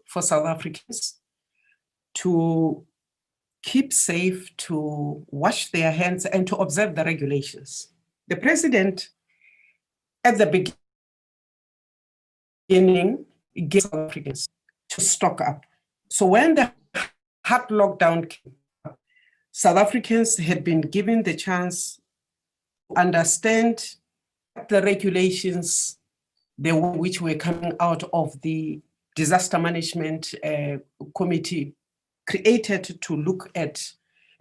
for South Africans to keep safe, to wash their hands, and to observe the regulations. The president, at the beginning, gave South Africans to stock up. So when the hard lockdown came, South Africans had been given the chance to understand the regulations, the way which were coming out of the disaster management committee created to look at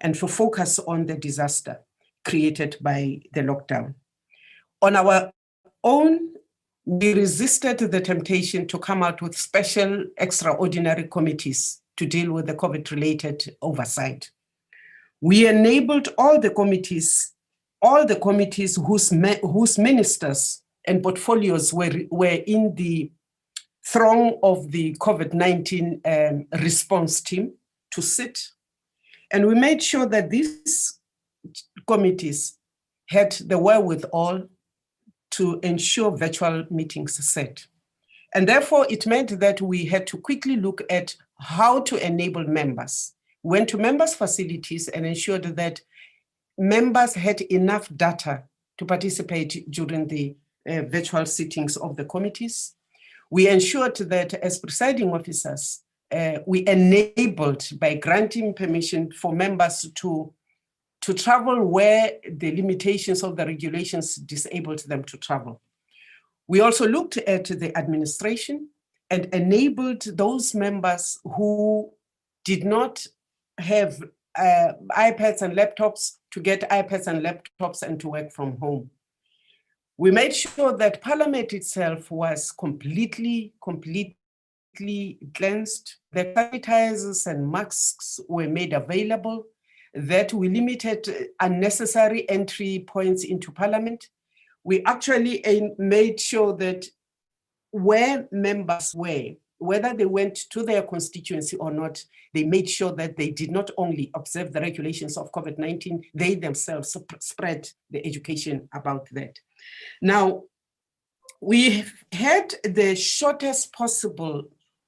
and to focus on the disaster created by the lockdown. On our own, we resisted the temptation to come out with special extraordinary committees to deal with the COVID-related oversight. We enabled all the committees whose ministers and portfolios were in the throng of the COVID-19 response team to sit. And we made sure that these committees had the wherewithal to ensure virtual meetings set. And therefore, it meant that we had to quickly look at how to enable members. We went to members' facilities and ensured that members had enough data to participate during the virtual sittings of the committees. We ensured that as presiding officers, we enabled by granting permission for members to travel where the limitations of the regulations disabled them to travel. We also looked at the administration and enabled those members who did not have iPads and laptops to get iPads and laptops and to work from home. We made sure that Parliament itself was completely cleansed. The sanitizers and masks were made available, that we limited unnecessary entry points into Parliament. We actually made sure that where members were, whether they went to their constituency or not, they made sure that they did not only observe the regulations of COVID-19, they themselves spread the education about that. Now, we had the shortest possible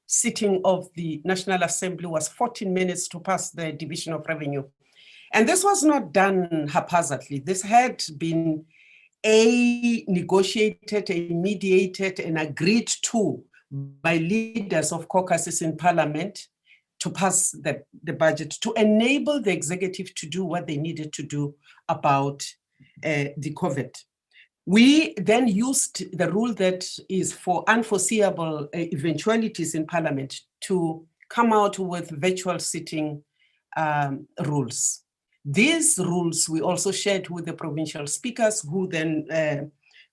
sitting of the National Assembly was 14 minutes to pass the division of revenue. And this was not done haphazardly. This had been negotiated, mediated, and agreed to by leaders of caucuses in Parliament to pass the budget, to enable the executive to do what they needed to do about the COVID. We then used the rule that is for unforeseeable eventualities in Parliament to come out with virtual sitting rules. These rules we also shared with the provincial speakers, who then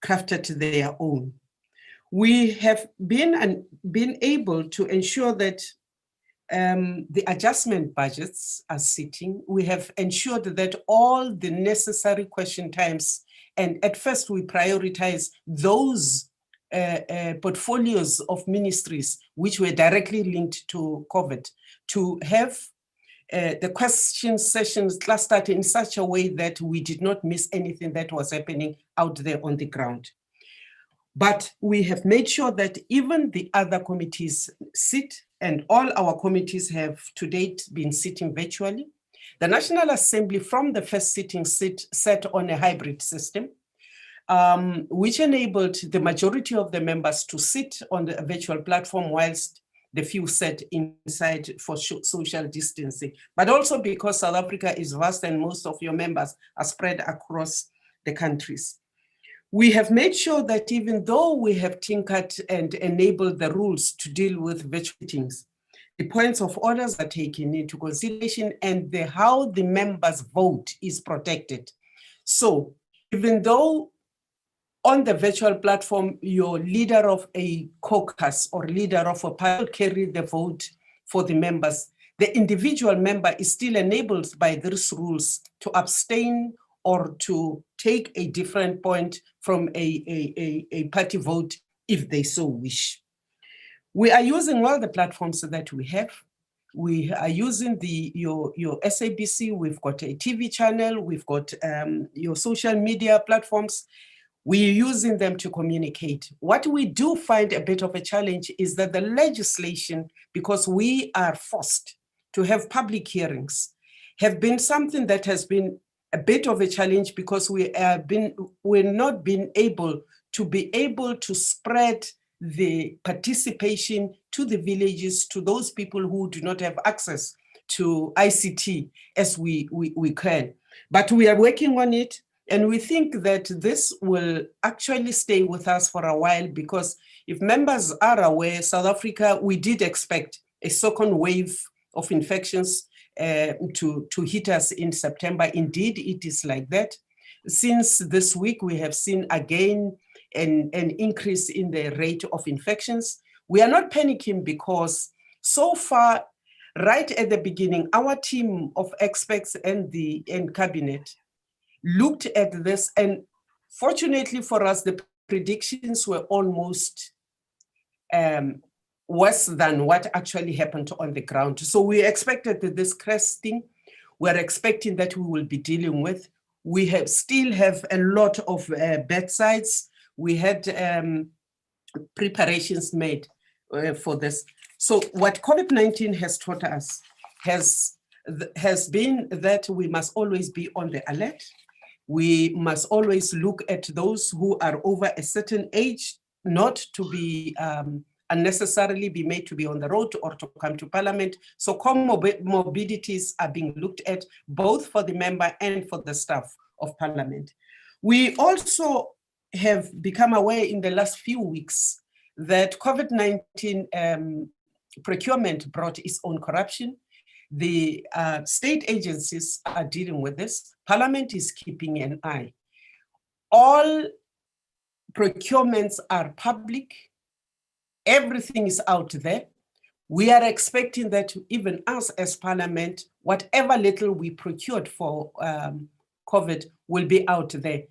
crafted their own. We have been able to ensure that the adjustment budgets are sitting. We have ensured that all the necessary question times, and at first we prioritize those portfolios of ministries which were directly linked to COVID, to have the question sessions clustered in such a way that we did not miss anything that was happening out there on the ground. But we have made sure that even the other committees sit, and all our committees have to date been sitting virtually. The National Assembly from the first sitting sat on a hybrid system, which enabled the majority of the members to sit on the virtual platform whilst the few sat inside for social distancing, but also because South Africa is vast and most of your members are spread across the countries. We have made sure that even though we have tinkered and enabled the rules to deal with virtual meetings, the points of orders are taken into consideration and how the members vote is protected. So even though on the virtual platform, your leader of a caucus or leader of a party carry the vote for the members, the individual member is still enabled by these rules to abstain or to take a different point from a party vote if they so wish. We are using all the platforms that we have. We are using your SABC, we've got a TV channel, we've got your social media platforms. We're using them to communicate. What we do find a bit of a challenge is that the legislation, because we are forced to have public hearings, have been something that has been a bit of a challenge because we're not been able to spread the participation to the villages, to those people who do not have access to ICT as we can. But we are working on it. And we think that this will actually stay with us for a while, because if members are aware, South Africa, we did expect a second wave of infections to hit us in September. Indeed, it is like that. Since this week, we have seen again an increase in the rate of infections. We are not panicking because so far, right at the beginning, our team of experts and cabinet looked at this, and fortunately for us, the predictions were almost worse than what actually happened on the ground. So we expected that this cresting, we're expecting that we will be dealing with. We still have a lot of bedsides. We had preparations made for this. So what COVID-19 has taught us has been that we must always be on the alert. We must always look at those who are over a certain age, not to be unnecessarily be made to be on the road or to come to Parliament. So comorbidities are being looked at both for the member and for the staff of Parliament. We also have become aware in the last few weeks that COVID-19 procurement brought its own corruption. The state agencies are dealing with this. Parliament is keeping an eye. All procurements are public. Everything is out there. We are expecting that even us as Parliament, whatever little we procured for COVID will be out there.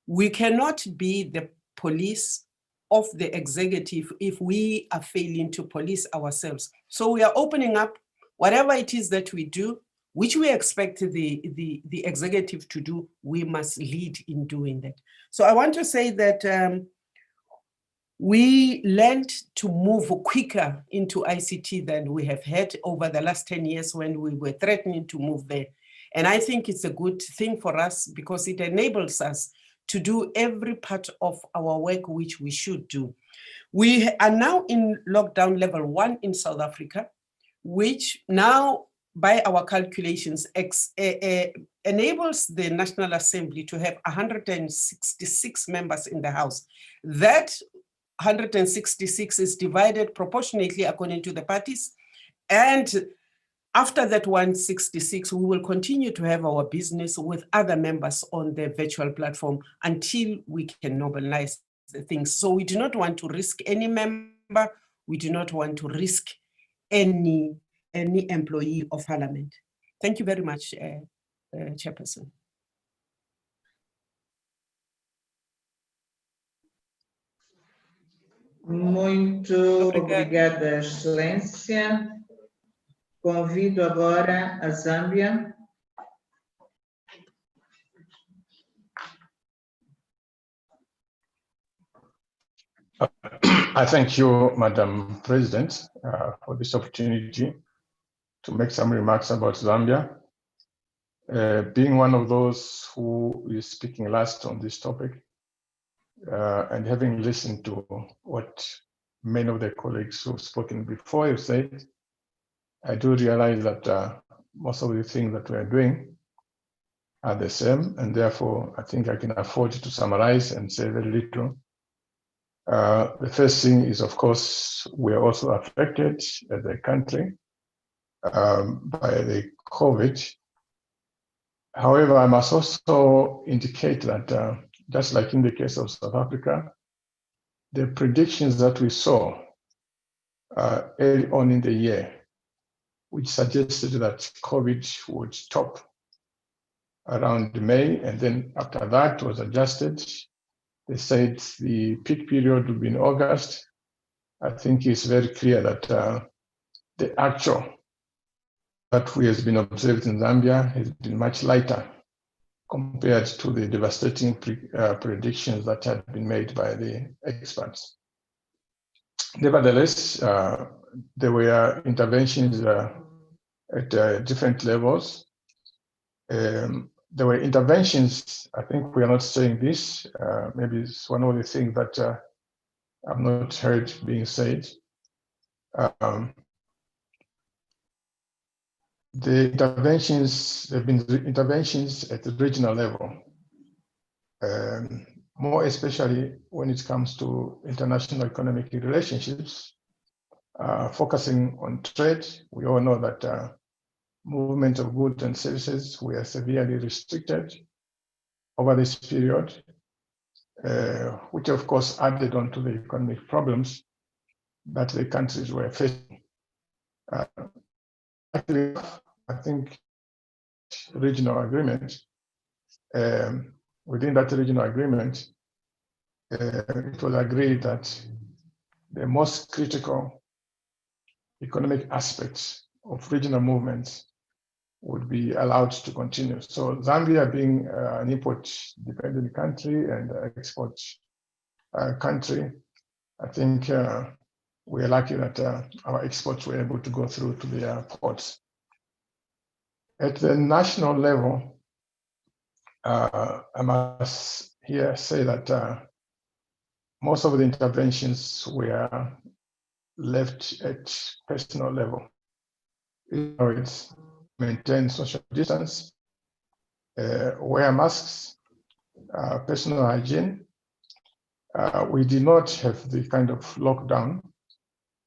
We cannot be the police of the executive if we are failing to police ourselves. So we are opening up whatever it is that we do, which we expect the executive to do, we must lead in doing that. So I want to say that we learned to move quicker into ICT than we have had over the last 10 years when we were threatening to move there. And I think it's a good thing for us because it enables us to do every part of our work which we should do. We are now in lockdown level 1 in South Africa, which now, by our calculations, enables the National Assembly to have 166 members in the House. That 166 is divided proportionately according to the parties. And after that 166, we will continue to have our business with other members on the virtual platform until we can normalize the things. So we do not want to risk any member. We do not want to risk any employee of Parliament. Thank you very much, Chairperson. Muito obrigada, Excelência. Convido agora a Zâmbia. I thank you, Madam President, for this opportunity to make some remarks about Zambia. Being one of those who is speaking last on this topic, and having listened to what many of the colleagues who've spoken before have said, I do realize that most of the things that we are doing are the same, and therefore I think I can afford to summarize and say very little. The first thing is, of course, we are also affected as a country by the COVID. However, I must also indicate that just like in the case of South Africa, the predictions that we saw early on in the year, which suggested that COVID would stop around May, and then after that was adjusted. They said the peak period would be in August. I think it's very clear that the actual that we has been observed in Zambia has been much lighter compared to the devastating predictions that had been made by the experts. Nevertheless, there were interventions at different levels. There were interventions, I think we are not saying this, maybe it's one of the things that I've not heard being said. The interventions, there have been interventions at the regional level, more especially when it comes to international economic relationships, focusing on trade. We all know that movement of goods and services were severely restricted over this period, which of course added on to the economic problems that the countries were facing. Actually, I think regional agreement, within that regional agreement, it was agreed that the most critical economic aspects of regional movements would be allowed to continue. So Zambia being an import-dependent country and export country, I think we are lucky that our exports were able to go through to their ports. At the national level, I must here say that most of the interventions were left at personal level. It's maintain social distance, wear masks, personal hygiene, We did not have the kind of lockdown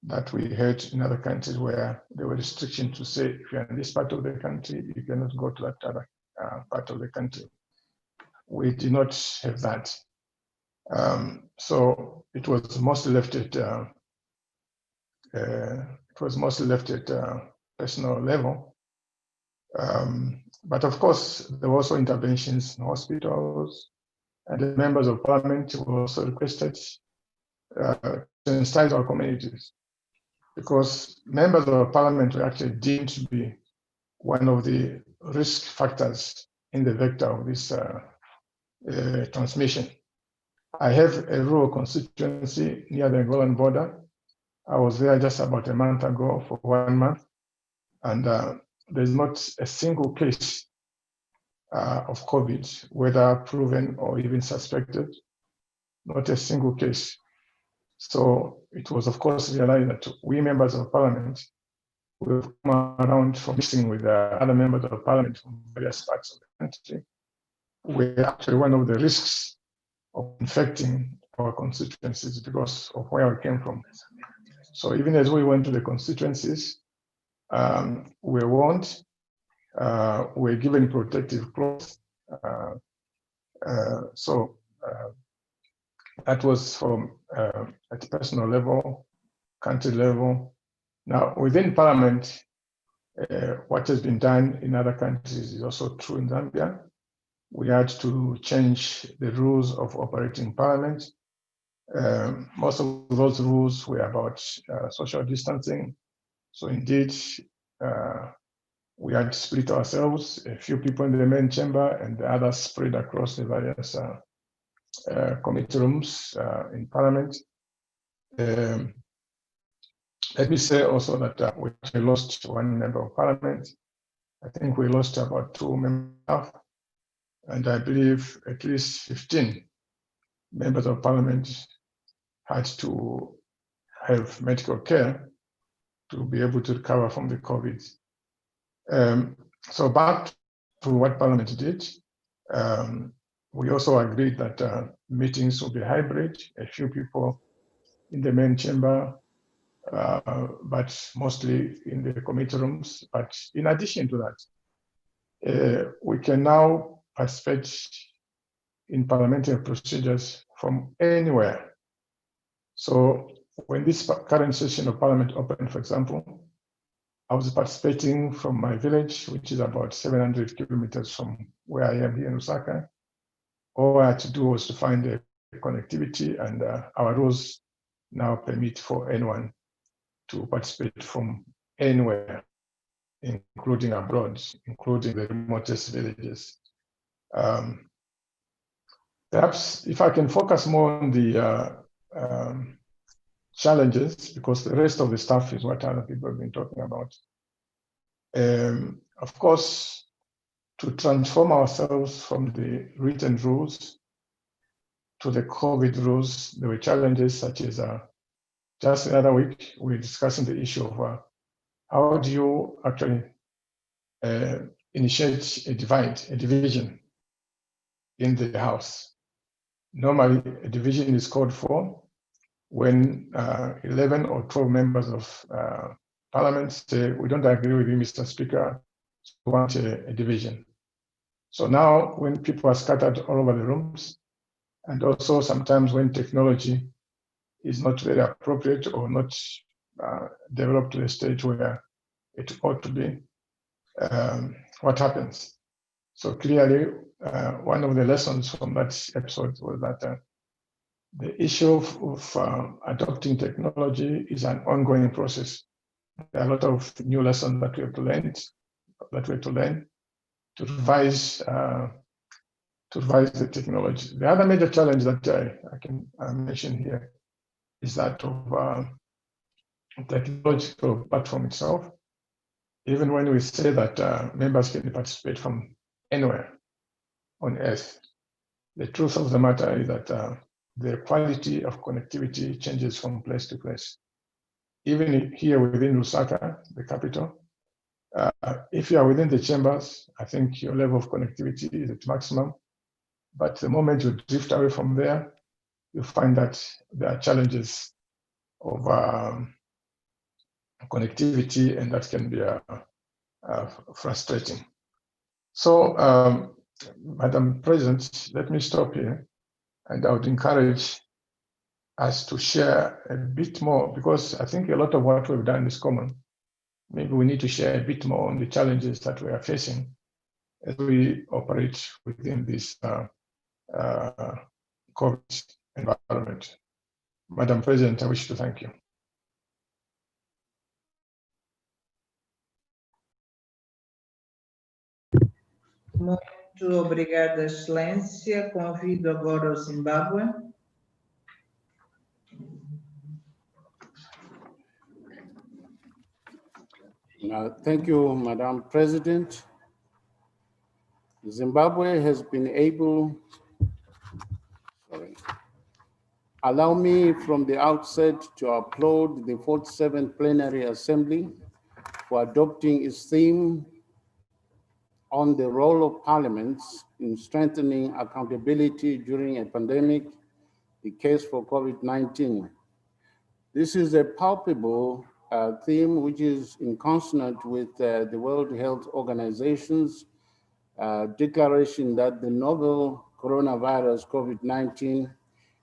that we had in other countries where there were restrictions to say, if you're in this part of the country, you cannot go to that other part of the country. We did not have that. So it was mostly left at personal level. But of course, there were also interventions in hospitals, and the members of parliament were also requested to sensitize our communities, because members of parliament were actually deemed to be one of the risk factors in the vector of this transmission. I have a rural constituency near the Angolan border. I was there just about a month ago for 1 month, and there's not a single case of COVID, whether proven or even suspected, not a single case. So it was, of course, realized that we members of parliament will come around from mixing with other members of parliament from various parts of the country. We're actually one of the risks of infecting our constituencies because of where we came from. So even as we went to the constituencies, we were warned, we're given protective clothes. That was from at personal level, country level. Now, within parliament, what has been done in other countries is also true in Zambia. We had to change the rules of operating parliament. Most of those rules were about social distancing. So indeed, we had to split ourselves, a few people in the main chamber and the others spread across the various committee rooms in parliament. Let me say also that we lost one member of parliament. I think we lost about 2 members, and I believe at least 15 members of parliament had to have medical care to be able to recover from the COVID. So back to what parliament did, we also agreed that meetings will be hybrid, a few people in the main chamber, but mostly in the committee rooms. But in addition to that, we can now participate in parliamentary procedures from anywhere. So when this current session of parliament opened, for example, I was participating from my village, which is about 700 kilometers from where I am here in Lusaka. All I had to do was to find a connectivity, and our rules now permit for anyone to participate from anywhere, including abroad, including the remotest villages. Perhaps if I can focus more on the challenges, because the rest of the stuff is what other people have been talking about. Of course, to transform ourselves from the written rules to the COVID rules, there were challenges such as just the other week, we were discussing the issue of how do you actually initiate a division in the House. Normally, a division is called for when 11 or 12 members of Parliament say, we don't agree with you, Mr. Speaker, we want a division. So now when people are scattered all over the rooms, and also sometimes when technology is not very appropriate or not developed to the stage where it ought to be, what happens? So clearly, one of the lessons from that episode was that the issue of adopting technology is an ongoing process. There are a lot of new lessons that we have to learn, to revise the technology. The other major challenge that I can mention here is that of technological platform itself. Even when we say that members can participate from anywhere on Earth, the truth of the matter is that the quality of connectivity changes from place to place. Even here within Lusaka, the capital, if you are within the chambers, I think your level of connectivity is at maximum. But the moment you drift away from there, you find that there are challenges of connectivity, and that can be frustrating. So, Madam President, let me stop here, and I would encourage us to share a bit more, because I think a lot of what we've done is common. Maybe we need to share a bit more on the challenges that we are facing as we operate within this COVID environment. Madam President, I wish to thank you. Muito obrigada, Excelência. Convido agora o Zimbábue. Thank you, Madam President. Zimbabwe has been able, allow me from the outset to applaud the 47th Plenary Assembly for adopting its theme on the role of parliaments in strengthening accountability during a pandemic, the case for COVID-19. This is a palpable theme which is in consonant with the World Health Organization's declaration that the novel coronavirus COVID-19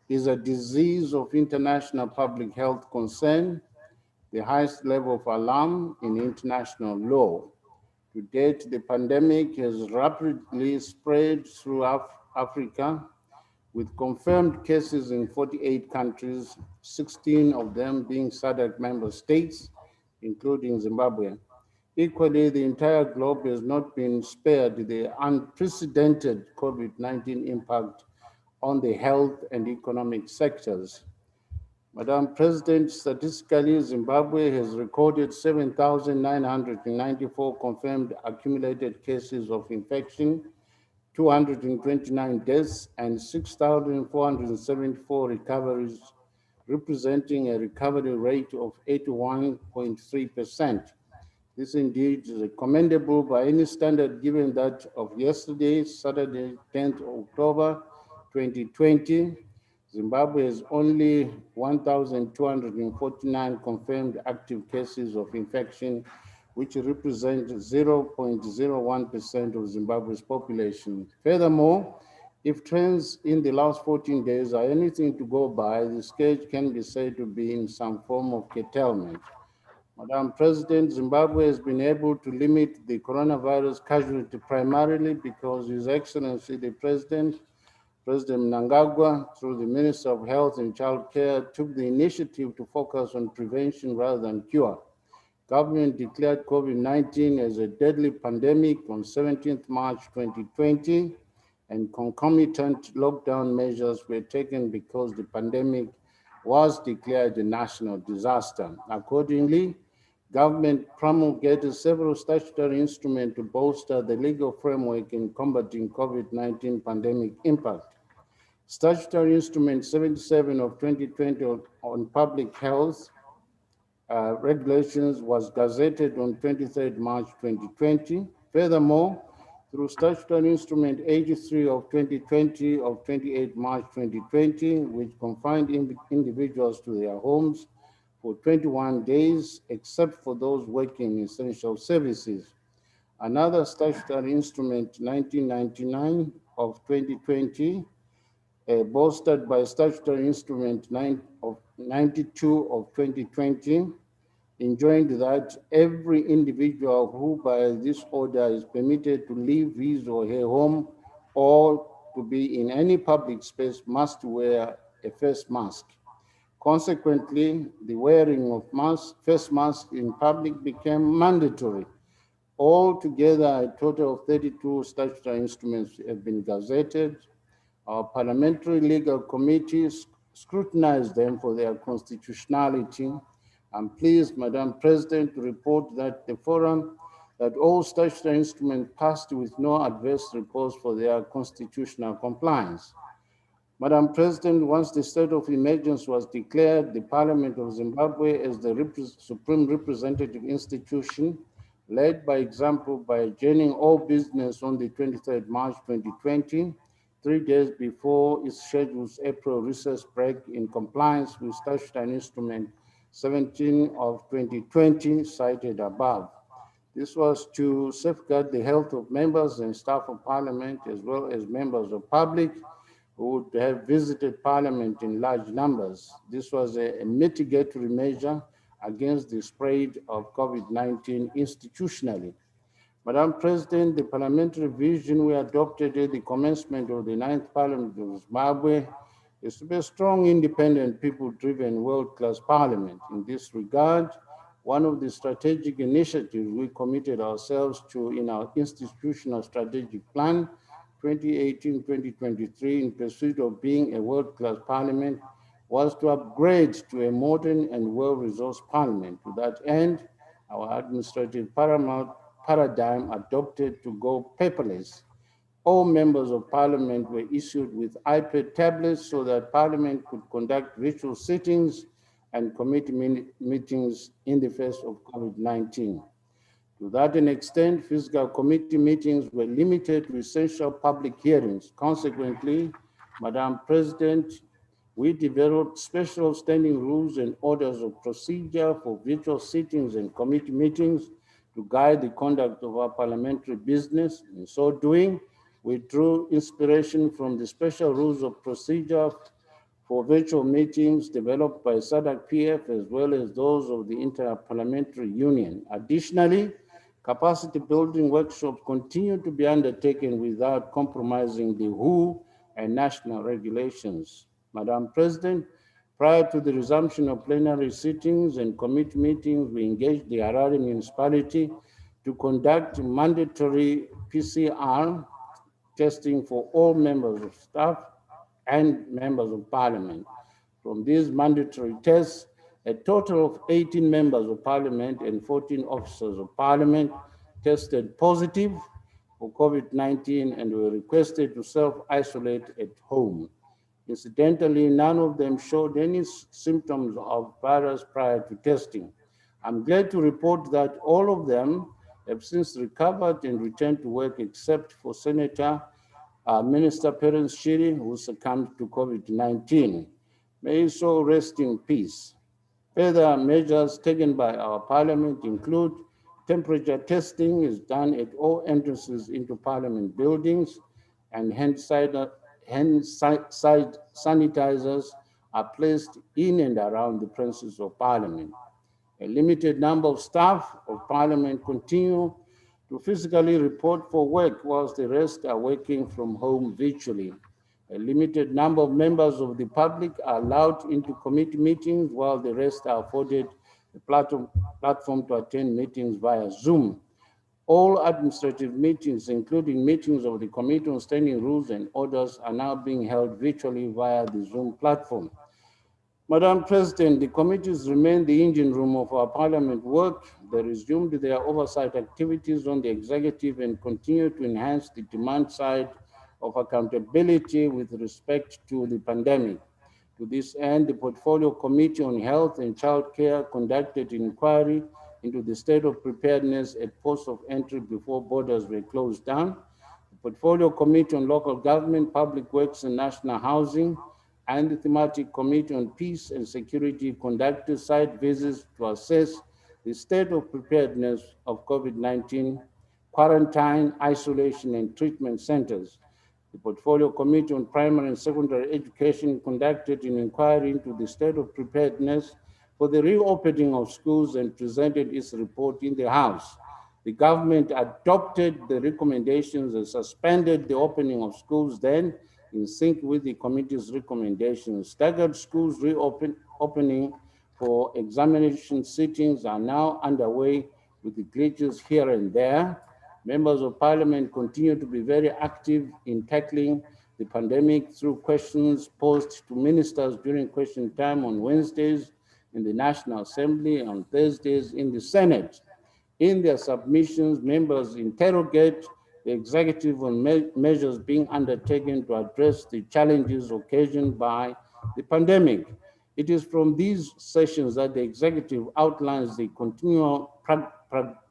is a disease of international public health concern, the highest level of alarm in international law. To date, the pandemic has rapidly spread through Africa, with confirmed cases in 48 countries, 16 of them being SADC member states, including Zimbabwe. Equally, the entire globe has not been spared the unprecedented COVID-19 impact on the health and economic sectors. Madam President, statistically, Zimbabwe has recorded 7,994 confirmed accumulated cases of infection, 229 deaths, and 6,474 recoveries, representing a recovery rate of 81.3%. This indeed is commendable by any standard, given that of yesterday, Saturday, 10th October 2020, Zimbabwe has only 1,249 confirmed active cases of infection, which represent 0.01% of Zimbabwe's population. Furthermore, if trends in the last 14 days are anything to go by, the stage can be said to be in some form of curtailment. Madam President, Zimbabwe has been able to limit the coronavirus casualty primarily because His Excellency the President Mnangagwa, through the Minister of Health and Child Care, took the initiative to focus on prevention rather than cure. Government declared COVID-19 as a deadly pandemic on 17th March 2020, and concomitant lockdown measures were taken because the pandemic was declared a national disaster. Accordingly, government promulgated several statutory instruments to bolster the legal framework in combating COVID-19 pandemic impact. Statutory Instrument 77 of 2020 on public health regulations was gazetted on 23rd March 2020. Furthermore, through Statutory Instrument 83 of 2020 of 28 March 2020, which confined individuals to their homes for 21 days, except for those working in essential services. Another Statutory Instrument 1999 of 2020, bolstered by Statutory Instrument 92 of 2020, enjoined that every individual who by this order is permitted to leave his or her home or to be in any public space must wear a face mask. Consequently, the wearing of face masks in public became mandatory. Altogether, a total of 32 statutory instruments have been gazetted. Our parliamentary legal committees scrutinized them for their constitutionality. I'm pleased, Madam President, to report that the forum that all statutory instruments passed with no adverse reports for their constitutional compliance. Madam President, once the state of emergency was declared, the Parliament of Zimbabwe as the supreme representative institution, led by example by adjourning all business on the 23rd March 2020, 3 days before its scheduled April recess break in compliance with Statutory Instrument 17 of 2020 cited above. This was to safeguard the health of members and staff of Parliament, as well as members of public who would have visited Parliament in large numbers. This was a mitigatory measure against the spread of COVID-19 institutionally. Madam President, the parliamentary vision we adopted at the commencement of the 9th Parliament of Zimbabwe is to be a strong, independent, people-driven, world-class parliament. In this regard, one of the strategic initiatives we committed ourselves to in our institutional strategic plan 2018-2023 in pursuit of being a world-class parliament was to upgrade to a modern and well-resourced parliament. To that end, our administrative paradigm adopted to go paperless. All members of Parliament were issued with iPad tablets so that Parliament could conduct virtual sittings and committee meetings in the face of COVID-19. To that extent, physical committee meetings were limited to essential public hearings. Consequently, Madam President, we developed special standing rules and orders of procedure for virtual sittings and committee meetings to guide the conduct of our parliamentary business. In so doing, we drew inspiration from the special rules of procedure for virtual meetings developed by SADC-PF as well as those of the Inter-Parliamentary Union. Additionally, capacity building workshops continue to be undertaken without compromising the WHO and national regulations. Madam President, prior to the resumption of plenary sittings and committee meetings, we engaged the Harare municipality to conduct mandatory PCR testing for all members of staff and members of Parliament. From these mandatory tests, a total of 18 members of Parliament and 14 officers of Parliament tested positive for COVID-19 and were requested to self-isolate at home. Incidentally, none of them showed any symptoms of virus prior to testing. I'm glad to report that all of them have since recovered and returned to work except for Senator Minister Perence Shiri, who succumbed to COVID-19. May he so rest in peace. Further measures taken by our Parliament include temperature testing is done at all entrances into Parliament buildings, and hand sanitizers are placed in and around the premises of Parliament. A limited number of staff of Parliament continue to physically report for work whilst the rest are working from home virtually. A limited number of members of the public are allowed into committee meetings while the rest are afforded a platform to attend meetings via Zoom. All administrative meetings, including meetings of the Committee on Standing Rules and Orders, are now being held virtually via the Zoom platform. Madam President, the committees remain the engine room of our Parliament work. They resumed their oversight activities on the executive and continue to enhance the demand side of accountability with respect to the pandemic. To this end, the Portfolio Committee on Health and Child Care conducted an inquiry into the state of preparedness at ports of entry before borders were closed down. The Portfolio Committee on Local Government, Public Works and National Housing and the Thematic Committee on Peace and Security conducted site visits to assess the state of preparedness of COVID-19, quarantine, isolation, and treatment centers. The Portfolio Committee on Primary and Secondary Education conducted an inquiry into the state of preparedness for the reopening of schools and presented its report in the House. The government adopted the recommendations and suspended the opening of schools then, in sync with the committee's recommendations. Staggered schools reopening for examination sittings are now underway with the glitches here and there. Members of Parliament continue to be very active in tackling the pandemic through questions posed to ministers during question time on Wednesdays in the National Assembly and on Thursdays in the Senate. In their submissions, members interrogate the executive on measures being undertaken to address the challenges occasioned by the pandemic. It is from these sessions that the executive outlines the continual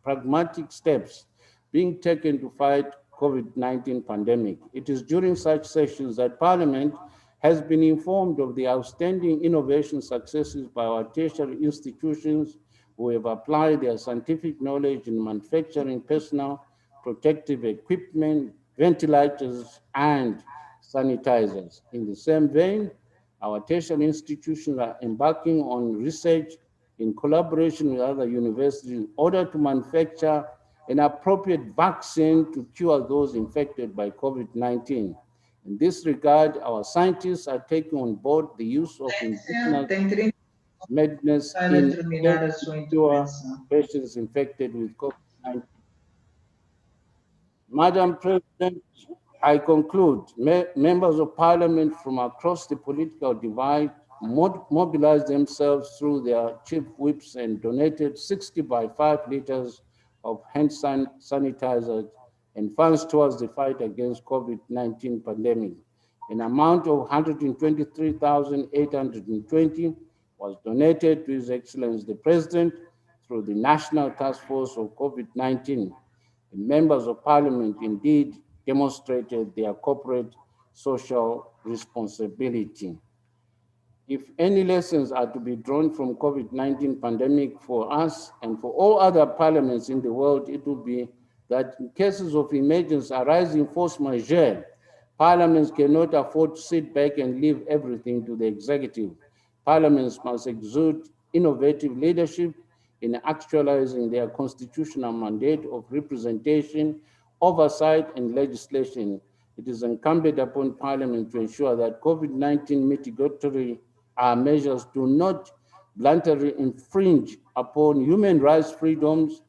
pragmatic steps being taken to fight COVID-19 pandemic. It is during such sessions that Parliament has been informed of the outstanding innovation successes by our tertiary institutions who have applied their scientific knowledge in manufacturing personal protective equipment, ventilators, and sanitizers. In the same vein, our tertiary institutions are embarking on research in collaboration with other universities in order to manufacture an appropriate vaccine to cure those infected by COVID-19. In this regard, our scientists are taking on board the use of indigenous medicines in order to cure patients infected with COVID-19. Madam President, I conclude. Members of Parliament from across the political divide mobilized themselves through their chief whips and donated 60 by 5 liters of hand sanitizer and funds towards the fight against COVID-19 pandemic. An amount of 123,820 was donated to His Excellency the President through the National Task Force of COVID-19. And members of Parliament indeed demonstrated their corporate social responsibility. If any lessons are to be drawn from COVID-19 pandemic for us and for all other parliaments in the world, it would be that in cases of emergency arising force majeure, parliaments cannot afford to sit back and leave everything to the executive. Parliaments must exude innovative leadership in actualizing their constitutional mandate of representation, oversight, and legislation. It is incumbent upon Parliament to ensure that COVID-19 mitigatory measures do not bluntly infringe upon human rights freedoms,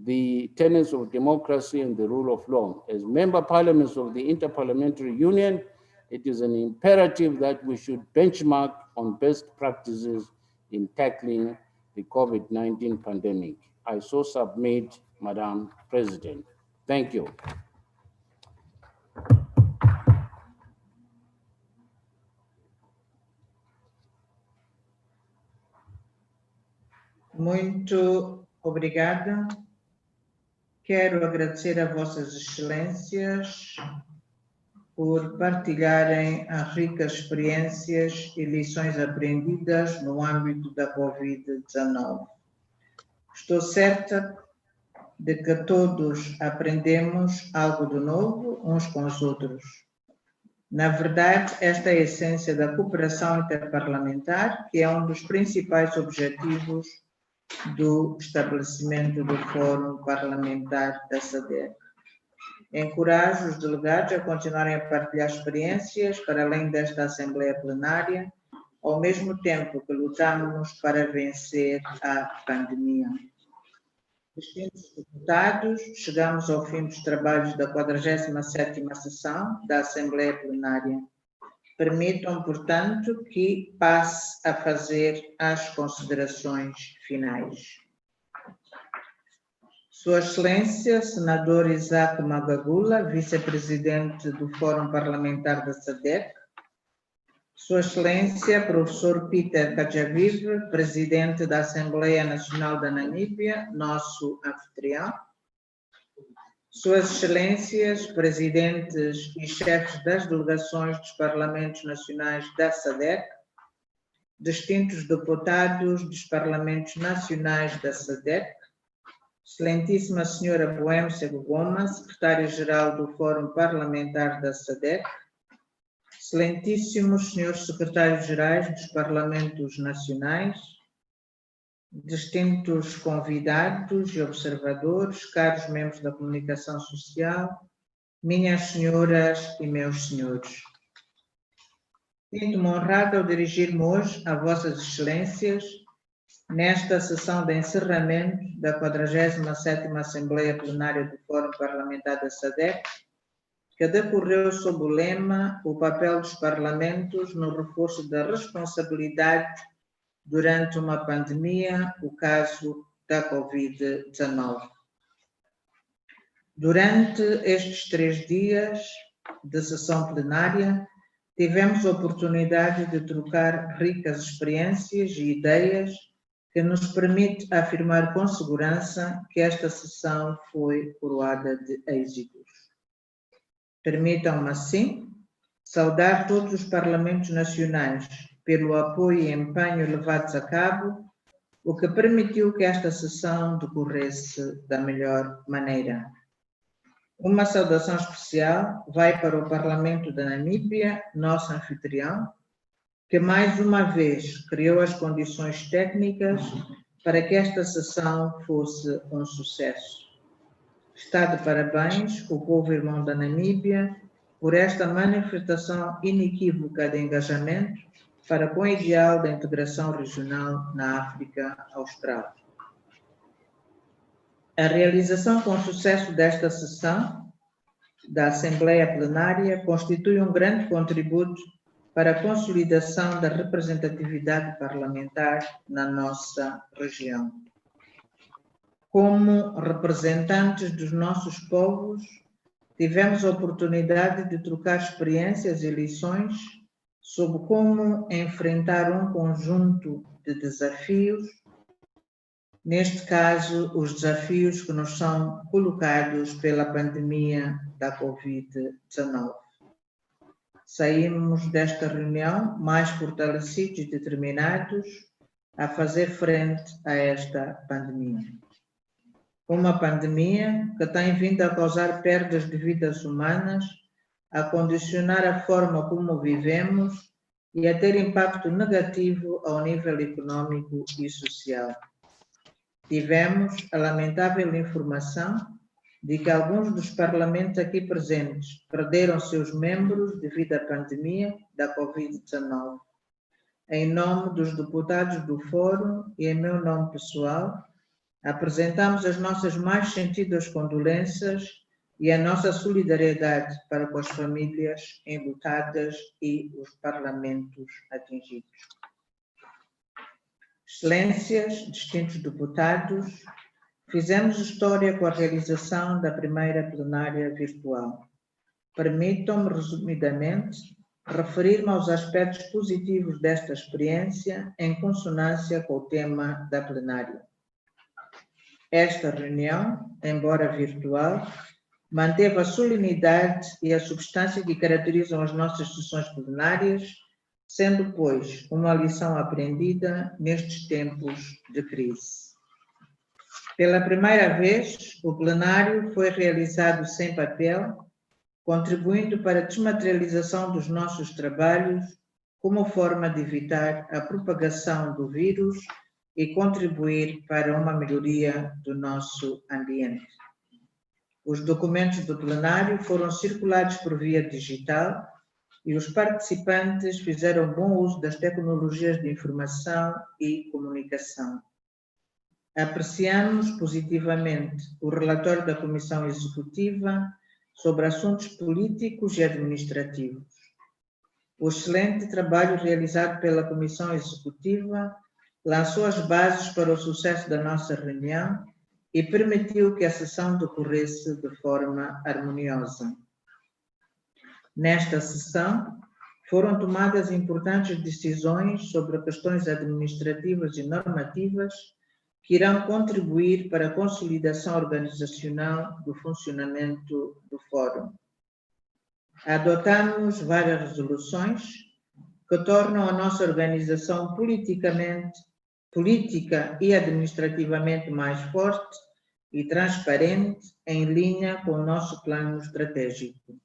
the tenets of democracy, and the rule of law. As member parliaments of the Interparliamentary Union, it is an imperative that we should benchmark on best practices in tackling the COVID-19 pandemic. I so submit, Madam President. Thank you. Muito obrigada. Quero agradecer a Vossas Excelências por partilharem as ricas experiências e lições aprendidas no âmbito da Covid-19. Estou certa de que todos aprendemos algo de novo uns com os outros. Na verdade, esta é a essência da cooperação interparlamentar, que é um dos principais objetivos do estabelecimento do Fórum Parlamentar da SADC. Encorajo os delegados a continuarem a partilhar experiências para além desta Assembleia Plenária, ao mesmo tempo que lutamos para vencer a pandemia. Distintos deputados, chegamos ao fim dos trabalhos da 47ª sessão da Assembleia Plenária. Permitam, portanto, que passe a fazer as considerações finais. Sua Excelência, Senador Isaac Magagula, Vice-Presidente do Fórum Parlamentar da SADC. Sua Excelência, Professor Peter Kajavive, Presidente da Assembleia Nacional da Namíbia, nosso anfitrião. Suas Excelências, Presidentes e Chefes das Delegações dos Parlamentos Nacionais da SADC, distintos deputados dos Parlamentos Nacionais da SADC, Excelentíssima Senhora Boêmia Goma, Secretária-Geral do Fórum Parlamentar da SADC, Excelentíssimos Senhores Secretários-Gerais dos Parlamentos Nacionais, distintos convidados e observadores, caros membros da comunicação social, minhas senhoras e meus senhores. Sinto-me honrado ao dirigir-me hoje a Vossas Excelências nesta sessão de encerramento da 47ª Assembleia Plenária do Fórum Parlamentar da SADC, que decorreu sob o lema "O papel dos parlamentos no reforço da responsabilidade durante uma pandemia, o caso da Covid-19". Durante estes 3 dias de sessão plenária, tivemos a oportunidade de trocar ricas experiências e ideias que nos permite afirmar com segurança que esta sessão foi coroada de êxitos. Permitam-me, assim, saudar todos os parlamentos nacionais pelo apoio e empenho levados a cabo, o que permitiu que esta sessão decorresse da melhor maneira. Uma saudação especial vai para o Parlamento da Namíbia, nosso anfitrião, que mais uma vez criou as condições técnicas para que esta sessão fosse um sucesso. Está de parabéns o povo irmão da Namíbia por esta manifestação inequívoca de engajamento para com o ideal da integração regional na África Austral. A realização com sucesso desta sessão da Assembleia Plenária constitui um grande contributo para a consolidação da representatividade parlamentar na nossa região. Como representantes dos nossos povos, tivemos a oportunidade de trocar experiências e lições sobre como enfrentar um conjunto de desafios, neste caso, os desafios que nos são colocados pela pandemia da Covid-19. Saímos desta reunião mais fortalecidos e determinados a fazer frente a esta pandemia. Uma pandemia que tem vindo a causar perdas de vidas humanas, a condicionar a forma como vivemos e a ter impacto negativo ao nível econômico e social. Tivemos a lamentável informação de que alguns dos parlamentos aqui presentes perderam seus membros devido à pandemia da Covid-19. Em nome dos deputados do Fórum e em meu nome pessoal, apresentamos as nossas mais sentidas condolências e a nossa solidariedade para com as famílias enlutadas e os parlamentos atingidos. Excelências, distintos deputados, fizemos história com a realização da primeira plenária virtual. Permitam-me, resumidamente, referir-me aos aspectos positivos desta experiência em consonância com o tema da plenária. Esta reunião, embora virtual, manteve a solenidade e a substância que caracterizam as nossas sessões plenárias, sendo, pois, uma lição aprendida nestes tempos de crise. Pela primeira vez, o plenário foi realizado sem papel, contribuindo para a desmaterialização dos nossos trabalhos como forma de evitar a propagação do vírus e contribuir para uma melhoria do nosso ambiente. Os documentos do plenário foram circulados por via digital e os participantes fizeram bom uso das tecnologias de informação e comunicação. Apreciamos positivamente o relatório da Comissão Executiva sobre assuntos políticos e administrativos. O excelente trabalho realizado pela Comissão Executiva lançou as bases para o sucesso da nossa reunião e permitiu que a sessão decorresse de forma harmoniosa. Nesta sessão, foram tomadas importantes decisões sobre questões administrativas e normativas que irão contribuir para a consolidação organizacional do funcionamento do Fórum. Adotamos várias resoluções que tornam a nossa organização política e administrativamente mais forte e transparente, em linha com o nosso plano estratégico.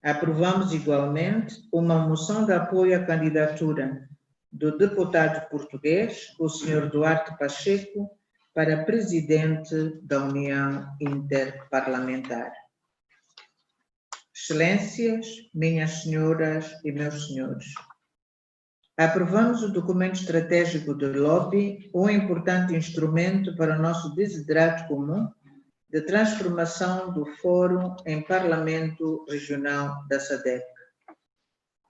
Aprovamos igualmente uma moção de apoio à candidatura do deputado português, o Sr. Duarte Pacheco, para presidente da União Interparlamentar. Excelências, minhas senhoras e meus senhores, aprovamos o documento estratégico do lobby, um importante instrumento para o nosso desiderato comum de transformação do Fórum em Parlamento Regional da SADC.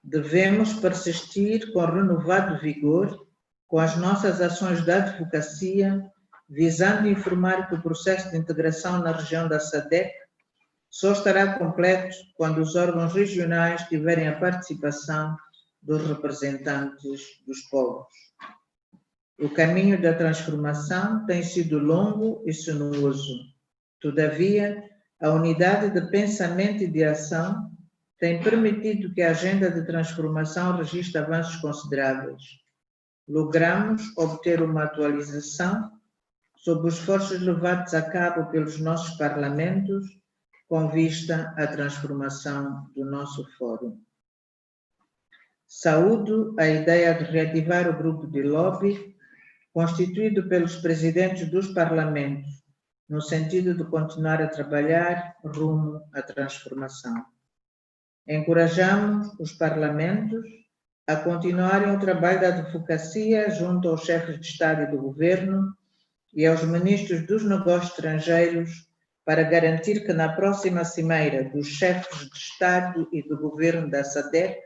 Devemos persistir com renovado vigor com as nossas ações de advocacia, visando informar que o processo de integração na região da SADC só estará completo quando os órgãos regionais tiverem a participação dos representantes dos povos. O caminho da transformação tem sido longo e sinuoso. Todavia, A unidade de pensamento e de ação tem permitido que a agenda de transformação registre avanços consideráveis. Logramos obter uma atualização sobre os esforços levados a cabo pelos nossos parlamentos com vista à transformação do nosso fórum. Saúdo a ideia de reativar o grupo de lobby constituído pelos presidentes dos parlamentos, no sentido de continuar a trabalhar rumo à transformação. Encorajamos os parlamentos a continuarem o trabalho da advocacia junto aos chefes de Estado e do Governo e aos ministros dos negócios estrangeiros para garantir que na próxima cimeira dos chefes de Estado e do Governo da SADC,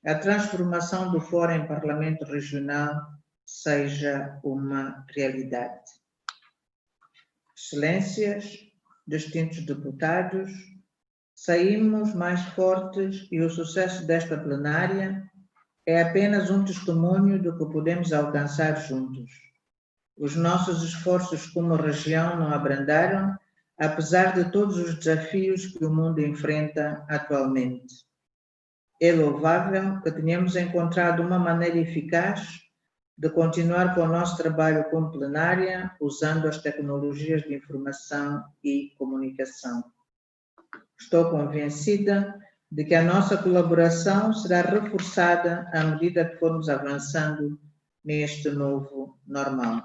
a transformação do Fórum em Parlamento Regional seja uma realidade. Excelências, distintos deputados, saímos mais fortes e o sucesso desta plenária é apenas um testemunho do que podemos alcançar juntos. Os nossos esforços como região não abrandaram, apesar de todos os desafios que o mundo enfrenta atualmente. É louvável que tenhamos encontrado uma maneira eficaz de continuar com o nosso trabalho como plenária, usando as tecnologias de informação e comunicação. Estou convencida de que a nossa colaboração será reforçada à medida que formos avançando neste novo normal.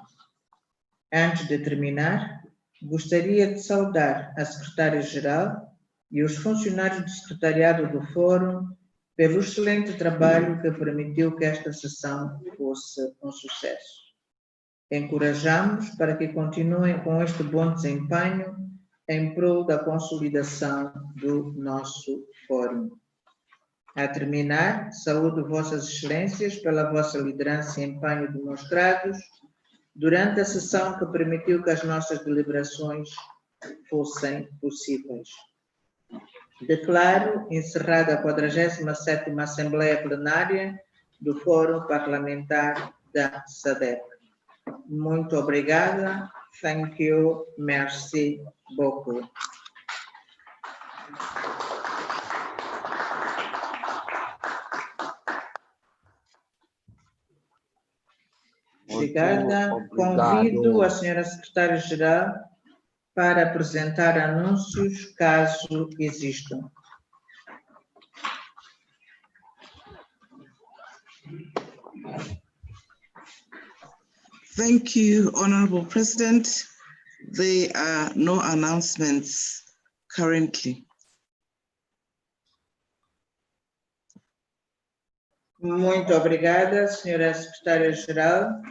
Antes de terminar, gostaria de saudar a Secretária-Geral e os funcionários do Secretariado do Fórum pelo excelente trabalho que permitiu que esta sessão fosse um sucesso. Encorajamos para que continuem com este bom desempenho em prol da consolidação do nosso fórum. A terminar, saúdo Vossas Excelências pela vossa liderança e empenho demonstrados durante a sessão que permitiu que as nossas deliberações fossem possíveis. Declaro encerrada a 47ª Assembleia Plenária do Fórum Parlamentar da SADC. Muito obrigada. Thank you. Merci beaucoup. Obrigada. Convido a senhora Secretária-Geral para apresentar anúncios, caso existam. Thank you, Honorable President. There are no announcements currently. Muito obrigada, senhora Secretária-Geral.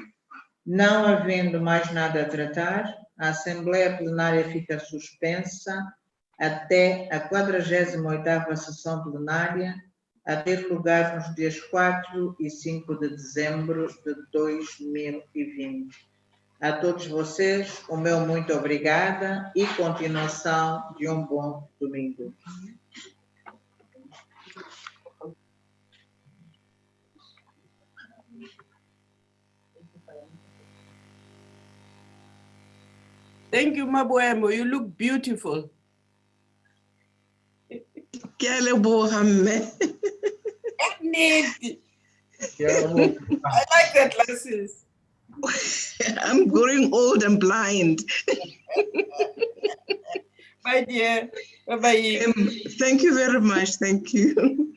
Não havendo mais nada a tratar, a Assembleia Plenária fica suspensa até a 48ª Sessão Plenária, a ter lugar nos dias 4 e 5 de dezembro de 2020. A todos vocês, o meu muito obrigada e continuação de um bom domingo. Thank you, Mabuemo. You look beautiful. Quelle bohamme. I like the glasses. I'm growing old and blind. My dear. Bye-bye. Thank you very much. Thank you.